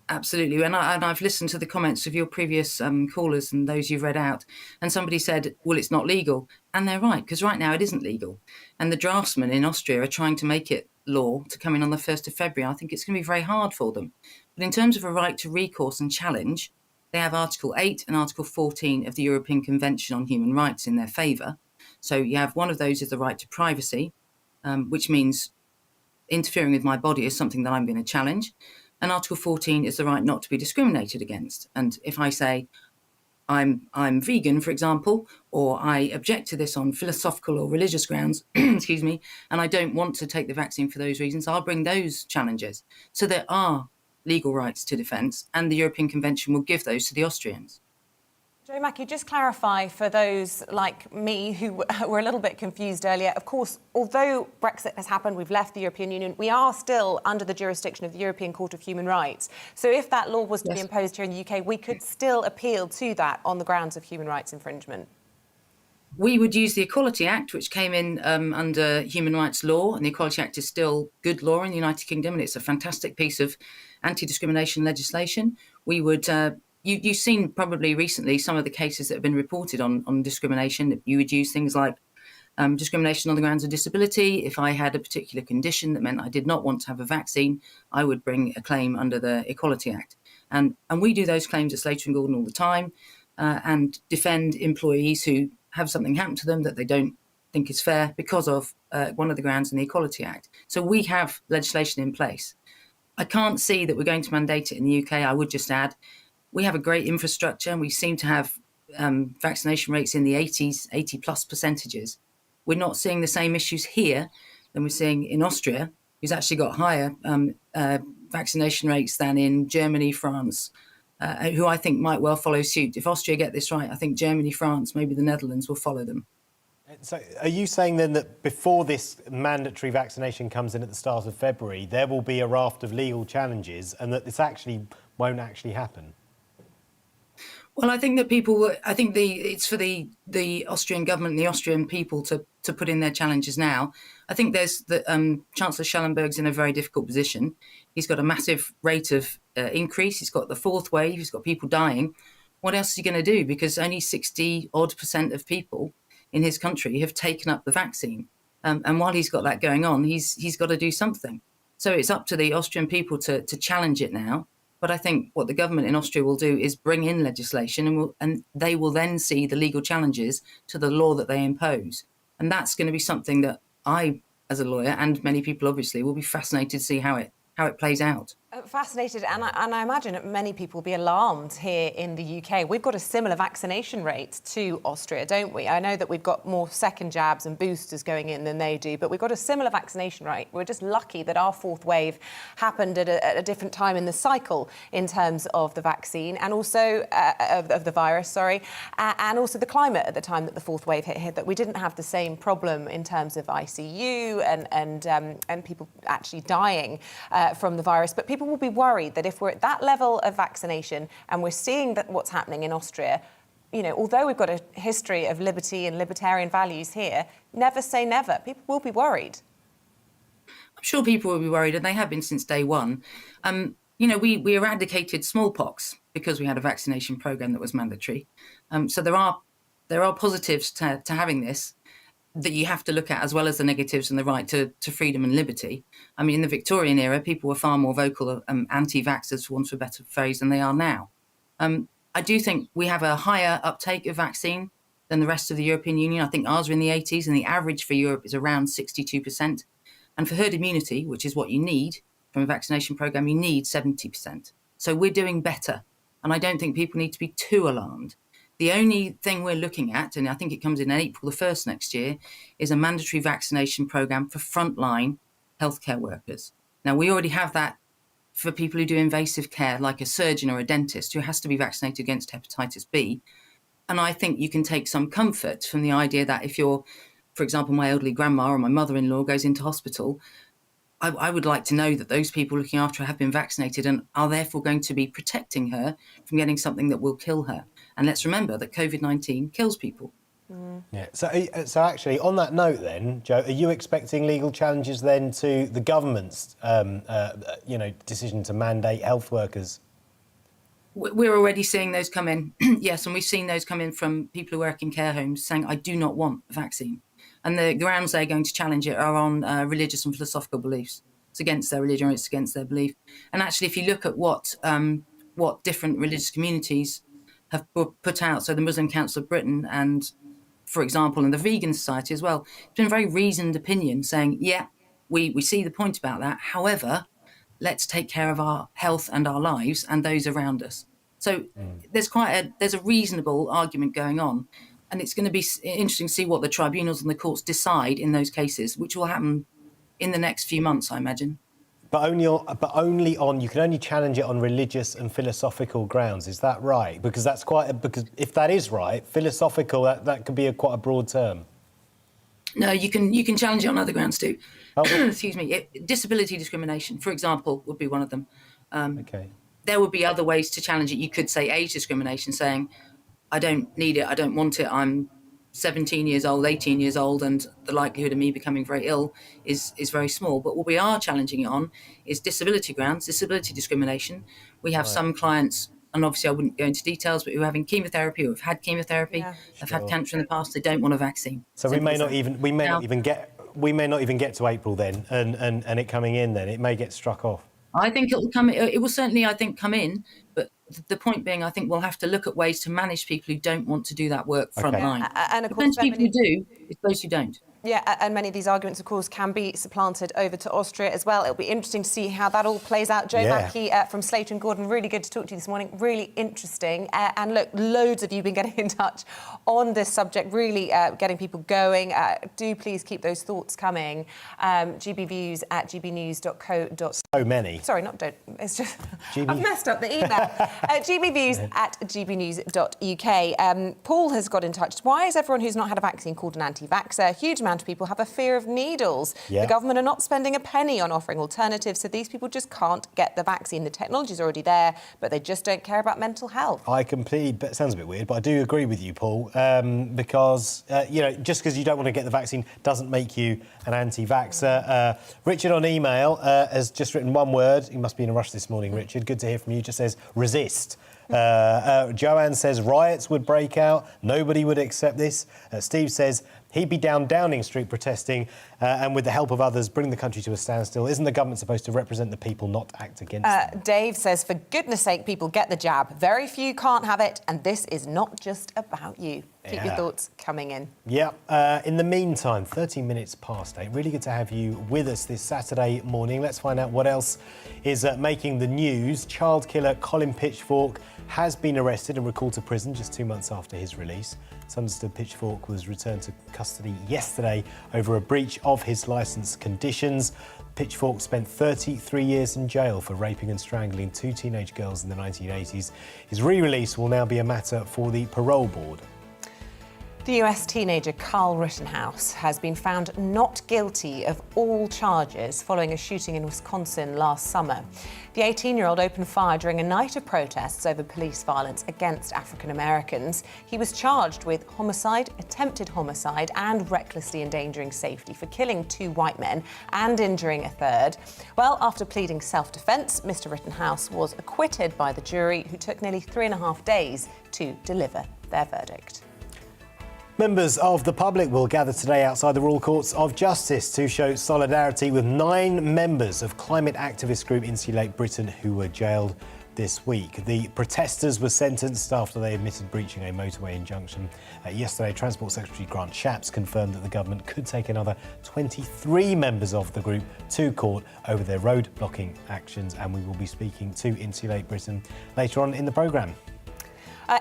Absolutely. And I've listened to the comments of your previous callers and those you've read out. And somebody said, well, it's not legal. And they're right, because right now it isn't legal. And the draftsmen in Austria are trying to make it law to come in on the 1st of February. I think it's going to be very hard for them. But in terms of a right to recourse and challenge, they have Article 8 and Article 14 of the European Convention on Human Rights in their favour. So you have one of those is the right to privacy, which means interfering with my body is something that I'm going to challenge. And Article 14 is the right not to be discriminated against. And if I say I'm vegan, for example, or I object to this on philosophical or religious grounds, excuse me, and I don't want to take the vaccine for those reasons, I'll bring those challenges. So there are legal rights to defence, and the European Convention will give those to the Austrians. Joe Mackey, just clarify for those like me who were a little bit confused earlier. Of course, although Brexit has happened, we've left the European Union, we are still under the jurisdiction of the European Court of Human Rights. So if that law was to be imposed here in the UK, we could still appeal to that on the grounds of human rights infringement. We would use the Equality Act, which came in under human rights law, and the Equality Act is still good law in the United Kingdom, and it's a fantastic piece of anti-discrimination legislation. We would... You've seen probably recently some of the cases that have been reported on discrimination. You would use things like discrimination on the grounds of disability. If I had a particular condition that meant I did not want to have a vaccine, I would bring a claim under the Equality Act. And we do those claims at Slater and Gordon all the time and defend employees who have something happen to them that they don't think is fair because of one of the grounds in the Equality Act. So we have legislation in place. I can't see that we're going to mandate it in the UK. I would just add, we have a great infrastructure and we seem to have vaccination rates in the 80 plus percentages. We're not seeing the same issues here than we're seeing in Austria, who's actually got higher vaccination rates than in Germany, France, who I think might well follow suit. If Austria get this right, I think Germany, France, maybe the Netherlands will follow them. So are you saying then that before this mandatory vaccination comes in at the start of February, there will be a raft of legal challenges and that this actually won't actually happen? Well, I think that it's for the Austrian government and the Austrian people to put in their challenges now. I think there's Chancellor Schellenberg's in a very difficult position. He's got a massive rate of increase. He's got the fourth wave. He's got people dying. What else is he going to do? Because only 60% of people in his country have taken up the vaccine. And while he's got that going on, he's got to do something. So it's up to the Austrian people to challenge it now. But I think what the government in Austria will do is bring in legislation and they will then see the legal challenges to the law that they impose. And that's going to be something that I, as a lawyer, and many people obviously, will be fascinated to see how it plays out. Fascinated, and I imagine that many people will be alarmed here in the UK. We've got a similar vaccination rate to Austria, don't we? I know that we've got more second jabs and boosters going in than they do, but we've got a similar vaccination rate. We're just lucky that our fourth wave happened at a different time in the cycle in terms of the vaccine and also of the virus, and also the climate at the time that the fourth wave hit, that we didn't have the same problem in terms of ICU and people actually dying from the virus. But people will be worried that if we're at that level of vaccination and we're seeing that what's happening in Austria, although we've got a history of liberty and libertarian values here, never say never. People will be worried. I'm sure people will be worried, and they have been since day one. We eradicated smallpox because we had a vaccination program that was mandatory. So there are positives to having this that you have to look at, as well as the negatives and the right to freedom and liberty. I mean, in the Victorian era, people were far more vocal anti-vaxxers, for want of a better phrase, than they are now. I do think we have a higher uptake of vaccine than the rest of the European Union. I think ours are in the 80s, and the average for Europe is around 62%. And for herd immunity, which is what you need from a vaccination program, you need 70%. So we're doing better. And I don't think people need to be too alarmed. The only thing we're looking at, and I think it comes in April the 1st next year, is a mandatory vaccination programme for frontline healthcare workers. Now, we already have that for people who do invasive care, like a surgeon or a dentist who has to be vaccinated against hepatitis B. And I think you can take some comfort from the idea that if you're, for example, my elderly grandma or my mother-in-law goes into hospital, I would like to know that those people looking after her have been vaccinated and are therefore going to be protecting her from getting something that will kill her. And let's remember that COVID-19 kills people. Yeah. So actually, on that note, then, Joe, are you expecting legal challenges then to the government's, decision to mandate health workers? We're already seeing those come in, yes, and we've seen those come in from people who work in care homes saying, "I do not want a vaccine," and the grounds they're going to challenge it are on religious and philosophical beliefs. It's against their religion, or it's against their belief. And actually, if you look at what different religious communities have put out, so the Muslim Council of Britain and, for example, and the Vegan Society as well, it's been a very reasoned opinion saying, yeah, we see the point about that. However, let's take care of our health and our lives and those around us. So there's a reasonable argument going on, and it's going to be interesting to see what the tribunals and the courts decide in those cases, which will happen in the next few months, I imagine. But only on you can only challenge it on religious and philosophical grounds. Is that right? Because that's because if that is right, philosophical that could be quite a broad term. No, you can challenge it on other grounds too. Excuse me. Disability discrimination, for example, would be one of them. Okay. There would be other ways to challenge it. You could say age discrimination, saying, I don't need it, I don't want it, I'm 17 years old, 18 years old, and the likelihood of me becoming very ill is very small. But what we are challenging it on is disability grounds, disability discrimination. We have some clients, and obviously I wouldn't go into details, but who are having chemotherapy, who have had chemotherapy, have had cancer in the past, they don't want a vaccine. So we may not even get to April then, and it coming in then. It may get struck off. I think it will come. It will certainly, I think, come in. But the point being, I think we'll have to look at ways to manage people who don't want to do that work frontline. And of course, depends people who do. It's those who don't. Yeah, and many of these arguments, of course, can be supplanted over to Austria as well. It'll be interesting to see how that all plays out. Joe Mackey from Slater and Gordon, really good to talk to you this morning. Really interesting. And look, loads of you have been getting in touch on this subject, really getting people going. Do please keep those thoughts coming. gbviews@gbnews.co.uk. So many. Sorry, not don't. It's just I've messed up the email. gbviews@gbnews.uk. Paul has got in touch. Why is everyone who's not had a vaccine called an anti-vaxxer? A huge amount of people have a fear of needles. The government are not spending a penny on offering alternatives, so these people just can't get the vaccine. The technology's already there, but they just don't care about mental health. I completely... It sounds a bit weird, but I do agree with you, Paul, because, just because you don't want to get the vaccine doesn't make you an anti-vaxxer. Richard on email has just written one word. He must be in a rush this morning, Richard. Good to hear from you. Just says, resist. Joanne says riots would break out. Nobody would accept this. Steve says he'd be down Downing Street protesting and with the help of others bring the country to a standstill. Isn't the government supposed to represent the people, not act against them? Dave says, for goodness sake, people get the jab. Very few can't have it, and this is not just about you. Keep your thoughts coming in. Yeah. In the meantime, 13 minutes past 8. Really good to have you with us this Saturday morning. Let's find out what else is making the news. Child killer Colin Pitchfork has been arrested and recalled to prison just 2 months after his release. It's understood Pitchfork was returned to custody yesterday over a breach of his licence conditions. Pitchfork spent 33 years in jail for raping and strangling 2 teenage girls in the 1980s. His re-release will now be a matter for the parole board. The US teenager Carl Rittenhouse has been found not guilty of all charges following a shooting in Wisconsin last summer. The 18-year-old opened fire during a night of protests over police violence against African Americans. He was charged with homicide, attempted homicide, and recklessly endangering safety for killing 2 white men and injuring a third. Well, after pleading self-defense, Mr. Rittenhouse was acquitted by the jury, who took nearly 3.5 days to deliver their verdict. Members of the public will gather today outside the Royal Courts of Justice to show solidarity with 9 members of climate activist group Insulate Britain who were jailed this week. The protesters were sentenced after they admitted breaching a motorway injunction. Yesterday, Transport Secretary Grant Shapps confirmed that the government could take another 23 members of the group to court over their road blocking actions, and we will be speaking to Insulate Britain later on in the programme.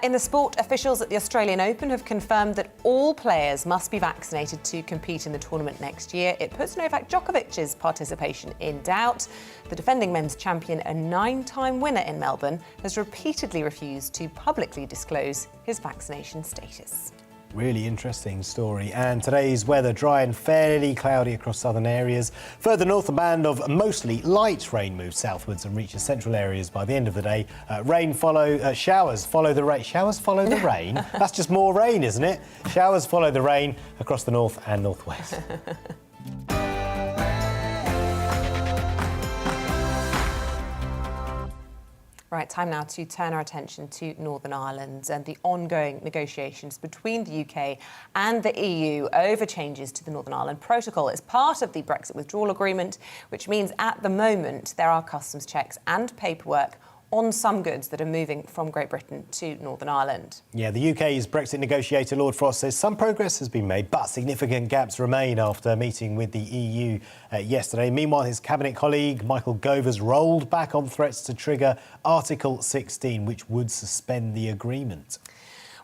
In the sport, officials at the Australian Open have confirmed that all players must be vaccinated to compete in the tournament next year. It puts Novak Djokovic's participation in doubt. The defending men's champion, a 9-time winner in Melbourne, has repeatedly refused to publicly disclose his vaccination status. Really interesting story. And today's weather, dry and fairly cloudy across southern areas. Further north, a band of mostly light rain moves southwards and reaches central areas by the end of the day. Showers follow the rain. Showers follow the rain? That's just more rain, isn't it? Showers follow the rain across the north and northwest. Right, time now to turn our attention to Northern Ireland and the ongoing negotiations between the UK and the EU over changes to the Northern Ireland Protocol. It's part of the Brexit withdrawal agreement, which means at the moment there are customs checks and paperwork on some goods that are moving from Great Britain to Northern Ireland. Yeah, the UK's Brexit negotiator, Lord Frost, says some progress has been made, but significant gaps remain after meeting with the EU yesterday. Meanwhile, his cabinet colleague, Michael Gove, has rolled back on threats to trigger Article 16, which would suspend the agreement.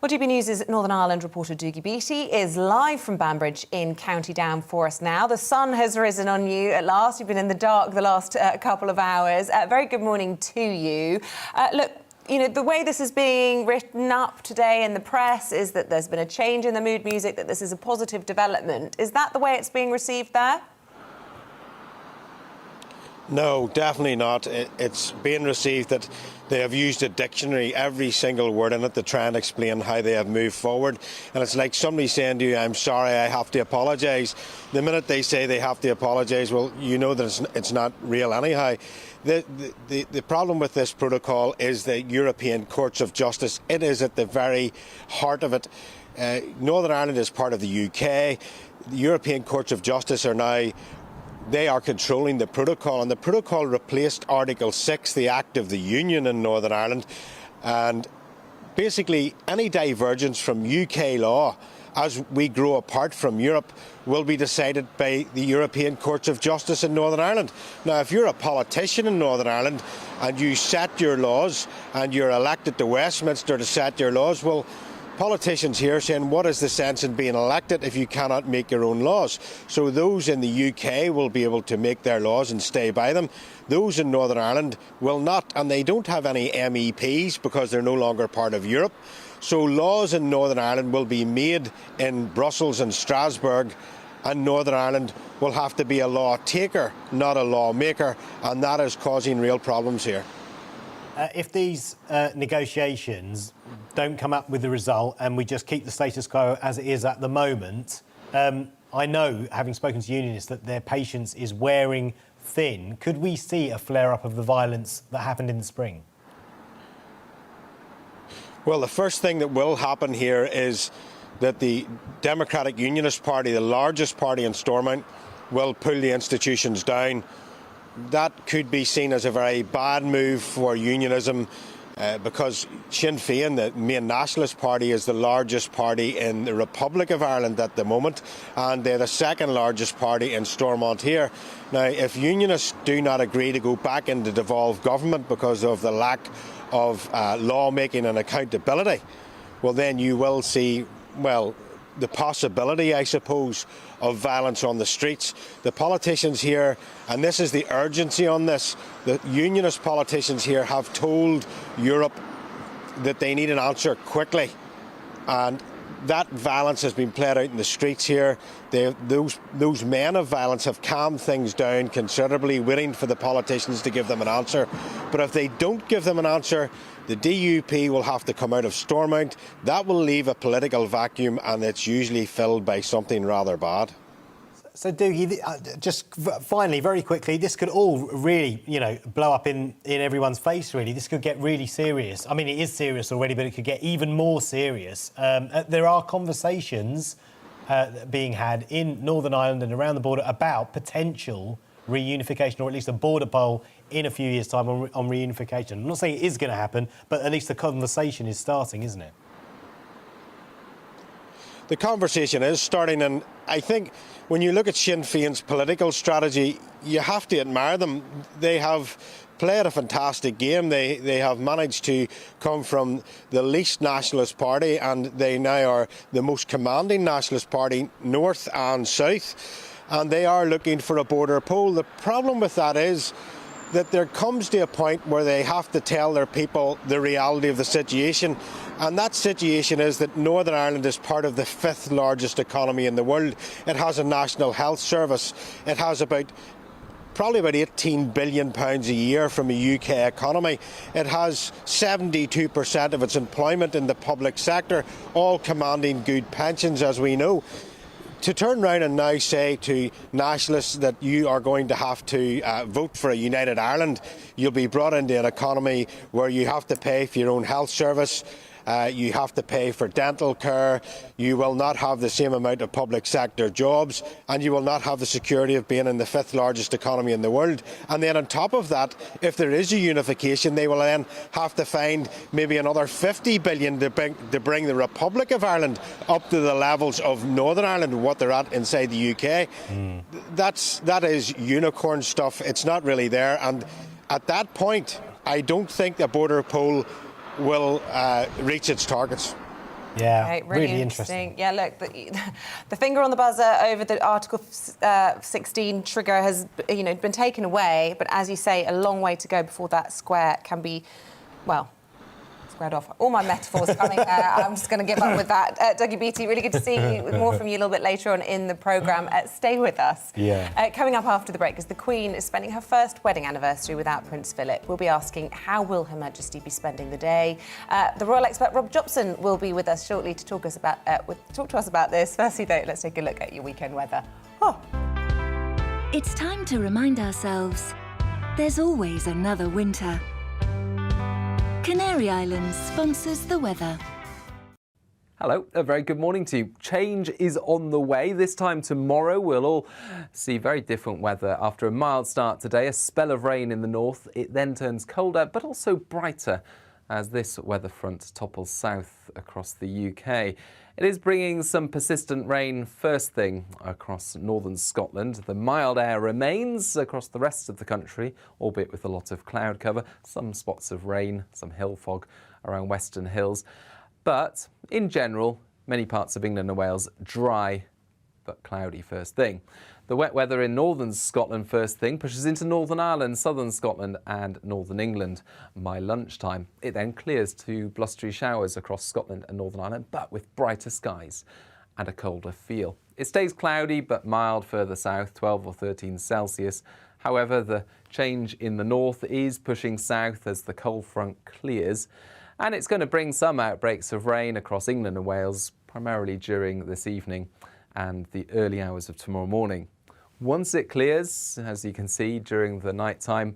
Well, GB News' Northern Ireland reporter Dougie Beattie is live from Banbridge in County Down for us now. The sun has risen on you at last. You've been in the dark the last couple of hours. Very good morning to you. Look, you know, the way this is being written up today in the press is that there's been a change in the mood music, that this is a positive development. Is that the way it's being received there? No, definitely not. It's being received that they have used a dictionary, every single word in it, to try and explain how they have moved forward. And it's like somebody saying to you, I'm sorry, I have to apologise. The minute they say they have to apologise, well, you know that it's not real anyhow. The problem with this protocol is the European Courts of Justice. It is at the very heart of it. Northern Ireland is part of the UK. The European Courts of Justice are now... They are controlling the protocol, and the protocol replaced Article 6, the Act of the Union in Northern Ireland. And basically, any divergence from UK law as we grow apart from Europe will be decided by the European Courts of Justice in Northern Ireland. Now, if you're a politician in Northern Ireland and you set your laws and you're elected to Westminster to set your laws, well, politicians here saying, what is the sense in being elected if you cannot make your own laws? So those in the UK will be able to make their laws and stay by them. Those in Northern Ireland will not, and they don't have any MEPs because they're no longer part of Europe. So laws in Northern Ireland will be made in Brussels and Strasbourg, and Northern Ireland will have to be a law taker, not a lawmaker, and that is causing real problems here. If these negotiations don't come up with the result and we just keep the status quo as it is at the moment, I know, having spoken to unionists, that their patience is wearing thin. Could we see a flare-up of the violence that happened in the spring? Well, the first thing that will happen here is that the Democratic Unionist Party, the largest party in Stormont, will pull the institutions down. That could be seen as a very bad move for unionism because Sinn Féin, the main nationalist party, is the largest party in the Republic of Ireland at the moment, and they're the second largest party in Stormont here. Now, if unionists do not agree to go back into devolved government because of the lack of lawmaking and accountability, well, then you will see, well, the possibility, I suppose, of violence on the streets. The politicians here, and this is the urgency on this, the unionist politicians here have told Europe that they need an answer quickly. And that violence has been played out in the streets here. Those men of violence have calmed things down considerably, waiting for the politicians to give them an answer. But if they don't give them an answer, the DUP will have to come out of Stormont. That will leave a political vacuum, and it's usually filled by something rather bad. So, Dougie, just finally, very quickly, this could all really, blow up in everyone's face, really. This could get really serious. I mean, it is serious already, but it could get even more serious. There are conversations being had in Northern Ireland and around the border about potential reunification, or at least a border poll in a few years' time on reunification. I'm not saying it is going to happen, but at least the conversation is starting, isn't it? The conversation is starting, and I think when you look at Sinn Féin's political strategy, you have to admire them. They have played a fantastic game. They have managed to come from the least nationalist party, and they now are the most commanding nationalist party, north and south. And they are looking for a border poll. The problem with that is that there comes to a point where they have to tell their people the reality of the situation. And that situation is that Northern Ireland is part of the 5th largest economy in the world. It has a national health service. It has probably about £18 billion a year from a UK economy. It has 72% of its employment in the public sector, all commanding good pensions, as we know. To turn around and now say to nationalists that you are going to have to vote for a united Ireland, you'll be brought into an economy where you have to pay for your own health service, you have to pay for dental care, you will not have the same amount of public sector jobs, and you will not have the security of being in the 5th largest economy in the world. And then on top of that, if there is a unification, they will then have to find maybe another 50 billion to bring the Republic of Ireland up to the levels of Northern Ireland, what they're at inside the UK. That is unicorn stuff. It's not really there. And at that point, I don't think a border poll will reach its targets. Yeah, Okay, really interesting. Yeah, look, the finger on the buzzer over the Article 16 trigger has, been taken away. But as you say, a long way to go before that square can be, well, squared off. All my metaphors coming there. I'm just going to give up with that. Dougie Beattie, really good to see you. More from you a little bit later on in the programme. Stay with us. Yeah. Coming up after the break, as the Queen is spending her first wedding anniversary without Prince Philip, we'll be asking how will Her Majesty be spending the day. The royal expert Rob Jobson will be with us shortly to talk to us about this. Firstly, though, let's take a look at your weekend weather. It's time to remind ourselves there's always another winter. Canary Islands sponsors the weather. Hello, a very good morning to you. Change is on the way. This time tomorrow we'll all see very different weather. After a mild start today, a spell of rain in the north. It then turns colder but also brighter as this weather front topples south across the UK. It is bringing some persistent rain first thing across northern Scotland. The mild air remains across the rest of the country, albeit with a lot of cloud cover, some spots of rain, some hill fog around Western Hills. But in general, many parts of England and Wales dry but cloudy first thing. The wet weather in northern Scotland first thing pushes into Northern Ireland, southern Scotland and northern England by lunchtime. It then clears to blustery showers across Scotland and Northern Ireland, but with brighter skies and a colder feel. It stays cloudy but mild further south, 12 or 13 Celsius. However, the change in the north is pushing south as the cold front clears, and it's going to bring some outbreaks of rain across England and Wales, primarily during this evening and the early hours of tomorrow morning. Once it clears, as you can see, during the night time,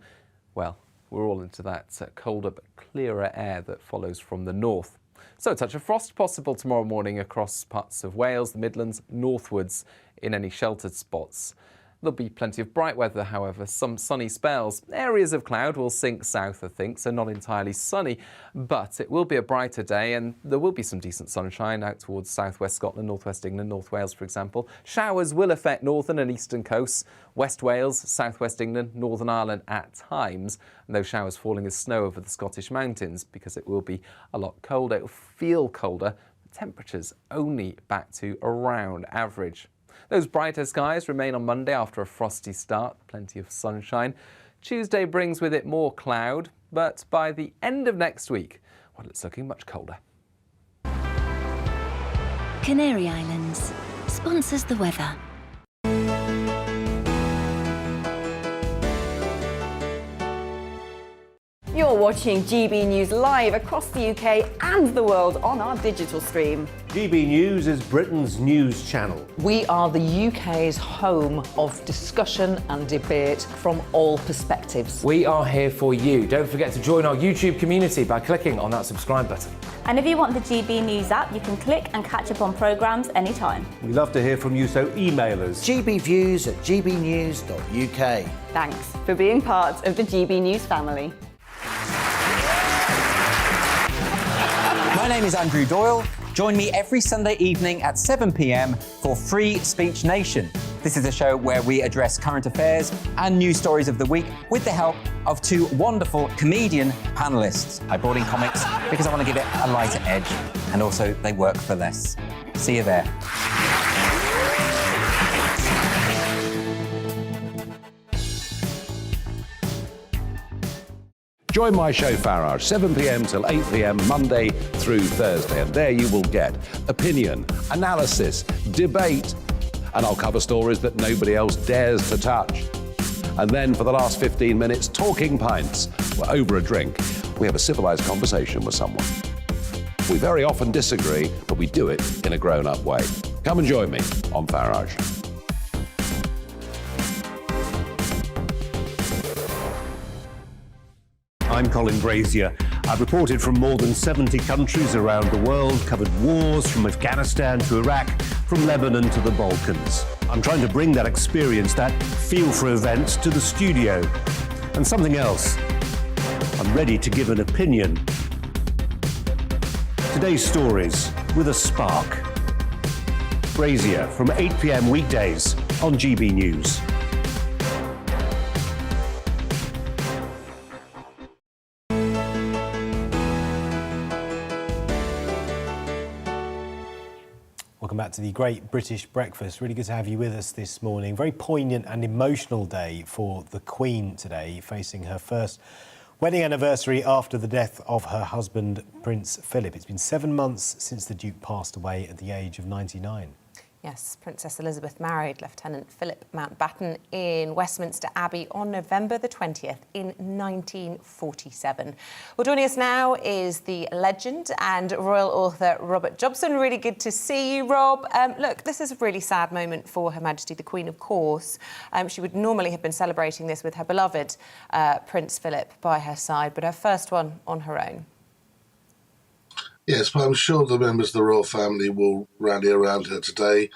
well, we're all into that colder but clearer air that follows from the north. So a touch of frost possible tomorrow morning across parts of Wales, the Midlands, northwards in any sheltered spots. There'll be plenty of bright weather, however, some sunny spells. Areas of cloud will sink south, I think, so not entirely sunny, but it will be a brighter day and there will be some decent sunshine out towards southwest Scotland, northwest England, North Wales, for example. Showers will affect northern and eastern coasts, West Wales, southwest England, Northern Ireland at times, and those showers falling as snow over the Scottish mountains because it will be a lot colder. It will feel colder, temperatures only back to around average. Those brighter skies remain on Monday after a frosty start, plenty of sunshine. Tuesday brings with it more cloud, but by the end of next week, well, it's looking much colder. Canary Islands sponsors the weather. You're watching GB News live across the UK and the world on our digital stream. GB News is Britain's news channel. We are the UK's home of discussion and debate from all perspectives. We are here for you. Don't forget to join our YouTube community by clicking on that subscribe button. And if you want the GB News app, you can click and catch up on programmes anytime. We love to hear from you, so email us. gbviews@gbnews.uk. Thanks for being part of the GB News family. My name is Andrew Doyle. Join me every Sunday evening at 7 p.m. for Free Speech Nation. This is a show where we address current affairs and news stories of the week with the help of two wonderful comedian panellists. I brought in comics because I want to give it a lighter edge, and also they work for less. See you there. Join my show Farage, 7 p.m. till 8 p.m. Monday through Thursday, and there you will get opinion, analysis, debate, and I'll cover stories that nobody else dares to touch. And then for the last 15 minutes, talking pints. We're over a drink. We have a civilised conversation with someone. We very often disagree, but we do it in a grown-up way. Come and join me on Farage. I'm Colin Brazier. I've reported from more than 70 countries around the world, covered wars from Afghanistan to Iraq, from Lebanon to the Balkans. I'm trying to bring that experience, that feel for events, to the studio. And something else. I'm ready to give an opinion. Today's stories with a spark. Brazier from 8 p.m. weekdays on GB News. back to the Great British Breakfast. Really good to have you with us this morning. Very poignant and emotional day for the Queen today, facing her first wedding anniversary after the death of her husband, Prince Philip. It's been 7 months since the Duke passed away at the age of 99. Yes, Princess Elizabeth married Lieutenant Philip Mountbatten in Westminster Abbey on November the 20th in 1947. Well, joining us now is the legend and royal author Robert Jobson. Really good to see you, Rob. Look, this is a really sad moment for Her Majesty the Queen, of course. She would normally have been celebrating this with her beloved Prince Philip by her side, but her first one on her own. Yes, but I'm sure the members of the royal family will rally around her today.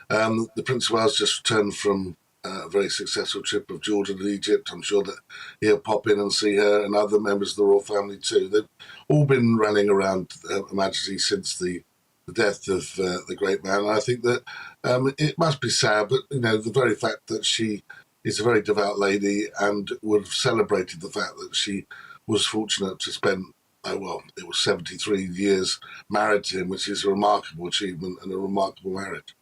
The Prince of Wales just returned from a very successful trip of Jordan and Egypt. I'm sure that he'll pop in and see her and other members of the royal family too. They've all been rallying around Her Majesty since the death of the great man. And I think that it must be sad, but the very fact that she is a very devout lady and would have celebrated the fact that she was fortunate to spend it was 73 years married to him, which is a remarkable achievement and a remarkable marriage.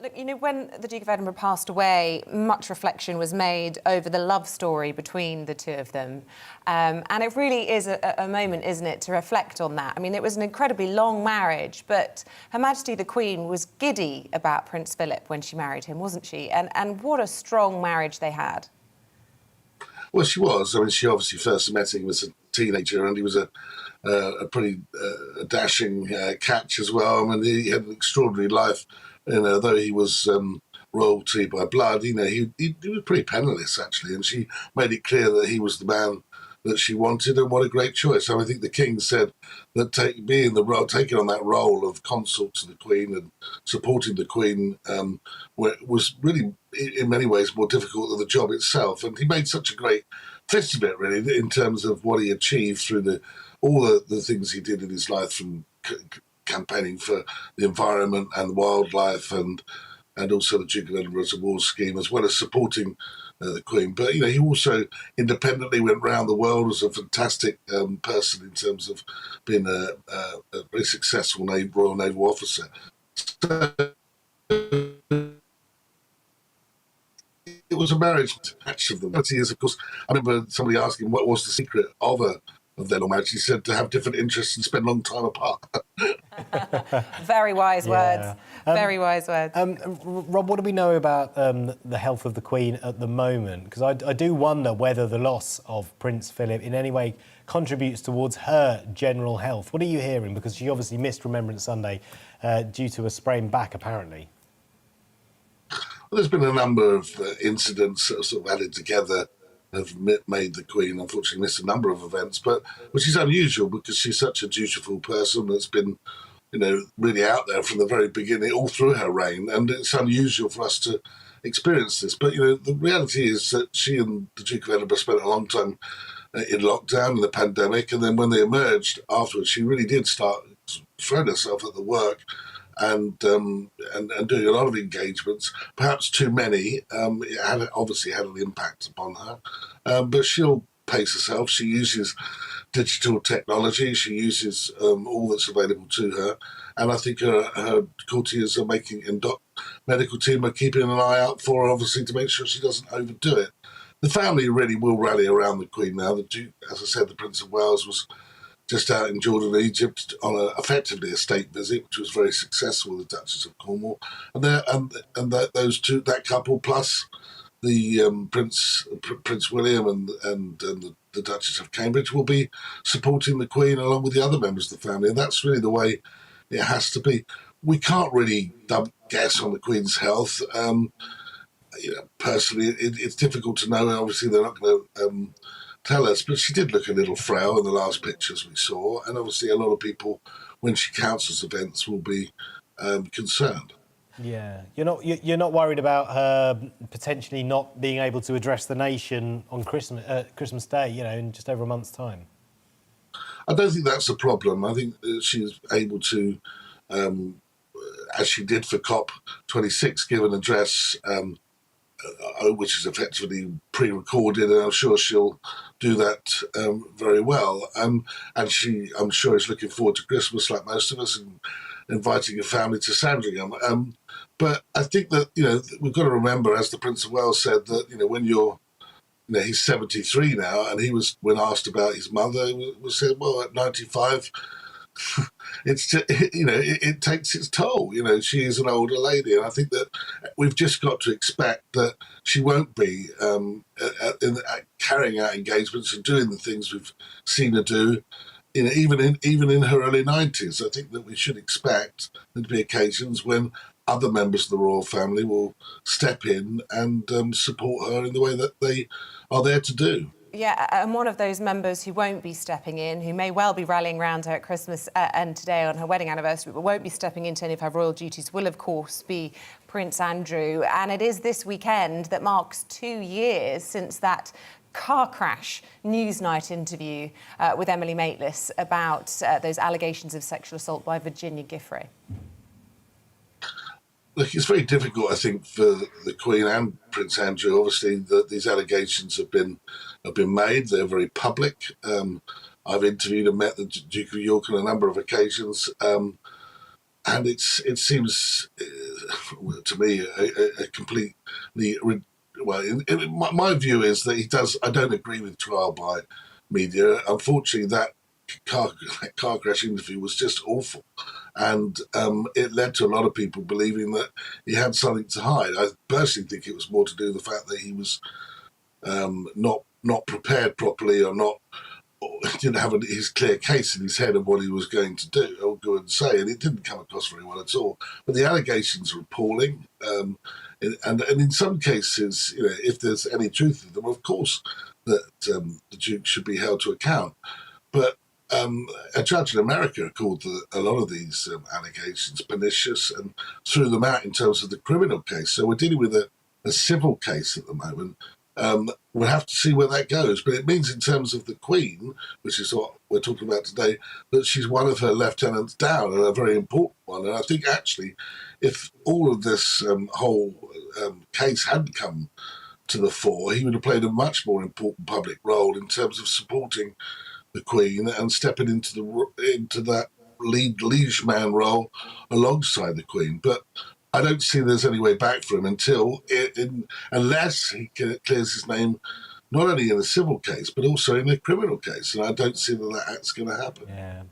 Look, when the Duke of Edinburgh passed away, much reflection was made over the love story between the two of them. And it really is a moment, isn't it, to reflect on that. I mean, it was an incredibly long marriage, but Her Majesty the Queen was giddy about Prince Philip when she married him, wasn't she? And what a strong marriage they had. Well, she was. I mean, she obviously first met him as a teenager, and he was a pretty dashing catch as well. I mean, he had an extraordinary life. Though he was royalty by blood, he was pretty penniless actually, and she made it clear that he was the man that she wanted, and what a great choice. I think the King said that taking on that role of consort to the Queen and supporting the Queen was really, in many ways, more difficult than the job itself. And he made such a great fist of it, really, in terms of what he achieved through all the things he did in his life, from campaigning for the environment and wildlife, and also the Duke of Edinburgh's award scheme, as well as supporting the Queen. But he also independently went round the world as a fantastic person in terms of being a very successful Royal Naval officer. So, it was a marriage match of them. But he is, of course, I remember somebody asking what was the secret of their long marriage. He said to have different interests and spend a long time apart. Very wise words. Very wise words. Rob, what do we know about the health of the Queen at the moment? Because I do wonder whether the loss of Prince Philip in any way contributes towards her general health. What are you hearing? Because she obviously missed Remembrance Sunday due to a sprained back, apparently. Well, there's been a number of incidents that are sort of added together have made the Queen unfortunately miss a number of events, but which is unusual because she's such a dutiful person that's been, really out there from the very beginning, all through her reign, and it's unusual for us to experience this. But the reality is that she and the Duke of Edinburgh spent a long time in lockdown in the pandemic, and then when they emerged afterwards, she really did start throwing herself at the work and doing a lot of engagements, perhaps too many. It obviously had an impact upon her, but she'll pace herself. She uses digital technology. She uses all that's available to her, and I think her courtiers are and medical team are keeping an eye out for her, obviously, to make sure she doesn't overdo it. The family really will rally around the Queen now. The Duke, as I said, the Prince of Wales was just out in Jordan and Egypt on effectively a state visit, which was very successful with the Duchess of Cornwall. And that couple, plus the Prince William and the Duchess of Cambridge, will be supporting the Queen along with the other members of the family. And that's really the way it has to be. We can't really guess on the Queen's health. Personally, it's difficult to know. Obviously, they're not going to tell us, but she did look a little frail in the last pictures we saw, and obviously a lot of people, when she counsels events, will be concerned. Yeah, you're not worried about her potentially not being able to address the nation on Christmas Day, in just over a month's time. I don't think that's a problem. I think she's able to, as she did for COP26, give an address which is effectively pre-recorded, and I'm sure she'll do that very well. And I'm sure is looking forward to Christmas like most of us, and inviting a family to Sandringham. But I think that, we've got to remember, as the Prince of Wales said, that, when he's 73 now, and he was, when asked about his mother, was said, well, at 95, it takes its toll. She is an older lady, and I think that we've just got to expect that she won't be carrying out engagements and doing the things we've seen her do. Even in her early 90s, I think that we should expect there to be occasions when other members of the royal family will step in and support her in the way that they are there to do. Yeah, and one of those members who won't be stepping in, who may well be rallying around her at Christmas and today on her wedding anniversary, but won't be stepping into any of her royal duties, will, of course, be Prince Andrew. And it is this weekend that marks 2 years since that car crash Newsnight interview with Emily Maitlis about those allegations of sexual assault by Virginia Giffray. Look, it's very difficult, I think, for the Queen and Prince Andrew. Obviously, these allegations have been made. They're very public. I've interviewed and met the Duke of York on a number of occasions, and it seems to me a completely my view is that he does. I don't agree with trial by media. Unfortunately, that car crash interview was just awful, and it led to a lot of people believing that he had something to hide. I personally think it was more to do with the fact that he was not prepared properly, or didn't have his clear case in his head of what he was going to do or go and say, and it didn't come across very well at all. But the allegations are appalling, and in some cases, if there's any truth in them, of course, that the Duke should be held to account. But a judge in America called a lot of these allegations pernicious and threw them out in terms of the criminal case. So we're dealing with a civil case at the moment. We'll have to see where that goes. But it means, in terms of the Queen, which is what we're talking about today, that she's one of her lieutenants down, and a very important one. And I think, actually, if all of this whole case hadn't come to the fore, he would have played a much more important public role in terms of supporting the Queen and stepping into that liege man role alongside the Queen. But I don't see there's any way back for him unless he clears his name, not only in a civil case but also in a criminal case. And I don't see that's going to happen. Yeah.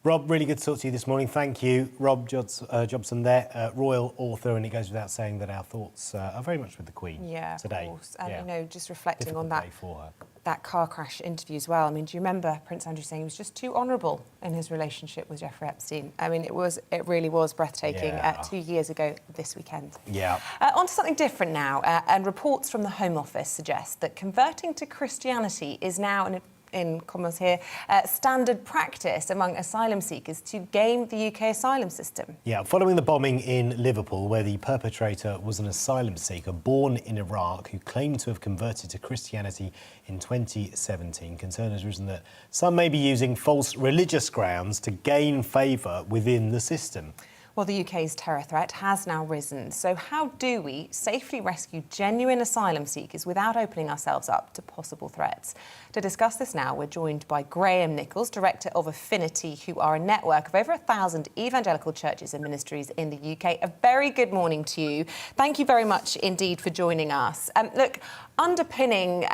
Rob, really good to talk to you this morning. Thank you. Rob Jobson there, royal author, and it goes without saying that our thoughts are very much with the Queen today. Of course. And, just reflecting Difficult on day for her. that car crash interview as well. I mean, do you remember Prince Andrew saying he was just too honourable in his relationship with Jeffrey Epstein? I mean, it really was breathtaking 2 years ago this weekend. Yeah. On to something different now, and reports from the Home Office suggest that converting to Christianity is now in commas here, standard practice among asylum seekers to game the UK asylum system. Yeah, following the bombing in Liverpool, where the perpetrator was an asylum seeker born in Iraq who claimed to have converted to Christianity in 2017, concern has risen that some may be using false religious grounds to gain favour within the system. Well, the UK's terror threat has now risen. So how do we safely rescue genuine asylum seekers without opening ourselves up to possible threats? To discuss this now, we're joined by Graham Nichols, Director of Affinity, who are a network of over 1,000 evangelical churches and ministries in the UK. A very good morning to you. Thank you very much indeed for joining us. Look, underpinning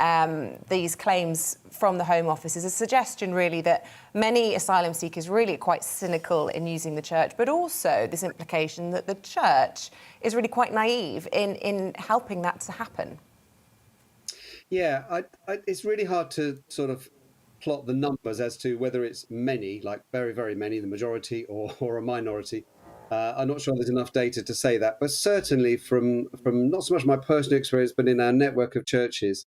these claims from the Home Office is a suggestion, really, that many asylum seekers really are quite cynical in using the church, but also this implication that the church is really quite naive in helping that to happen. Yeah, it's really hard to sort of plot the numbers as to whether it's many, like very, very many, the majority, or a minority. I'm not sure there's enough data to say that, but certainly from not so much my personal experience, but in our network of churches,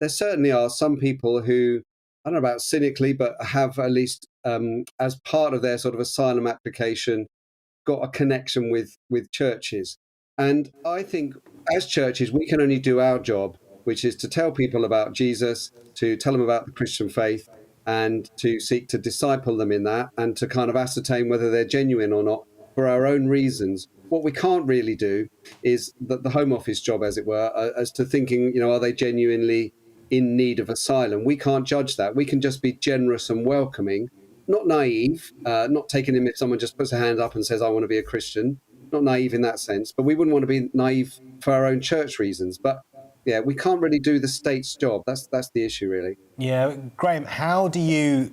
there certainly are some people who, I don't know about cynically, but have at least as part of their sort of asylum application, got a connection with churches. And I think as churches, we can only do our job, which is to tell people about Jesus, to tell them about the Christian faith, and to seek to disciple them in that, and to kind of ascertain whether they're genuine or not for our own reasons. What we can't really do is the Home Office job, as it were, as to thinking, are they genuinely in need of asylum? We can't judge that. We can just be generous and welcoming not naive, not taking him if someone just puts a hand up and says, I want to be a Christian. Not naive in that sense, but we wouldn't want to be naive for our own church reasons. But yeah, we can't really do the state's job. That's the issue, really. Yeah, Graham, how do you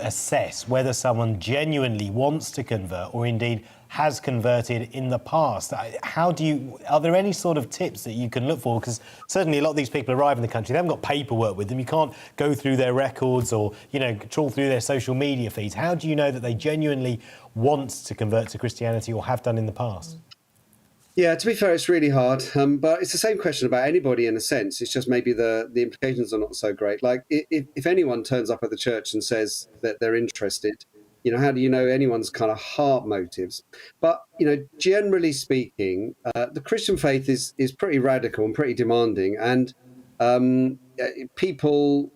assess whether someone genuinely wants to convert or indeed has converted in the past? Are there any sort of tips that you can look for? Because certainly a lot of these people arrive in the country, they haven't got paperwork with them. You can't go through their records or, trawl through their social media feeds. How do you know that they genuinely want to convert to Christianity or have done in the past? Yeah, to be fair, it's really hard. But it's the same question about anybody in a sense. It's just maybe the implications are not so great. Like if anyone turns up at the church and says that they're interested, how do you know anyone's kind of heart motives? But, generally speaking, the Christian faith is pretty radical and pretty demanding. And people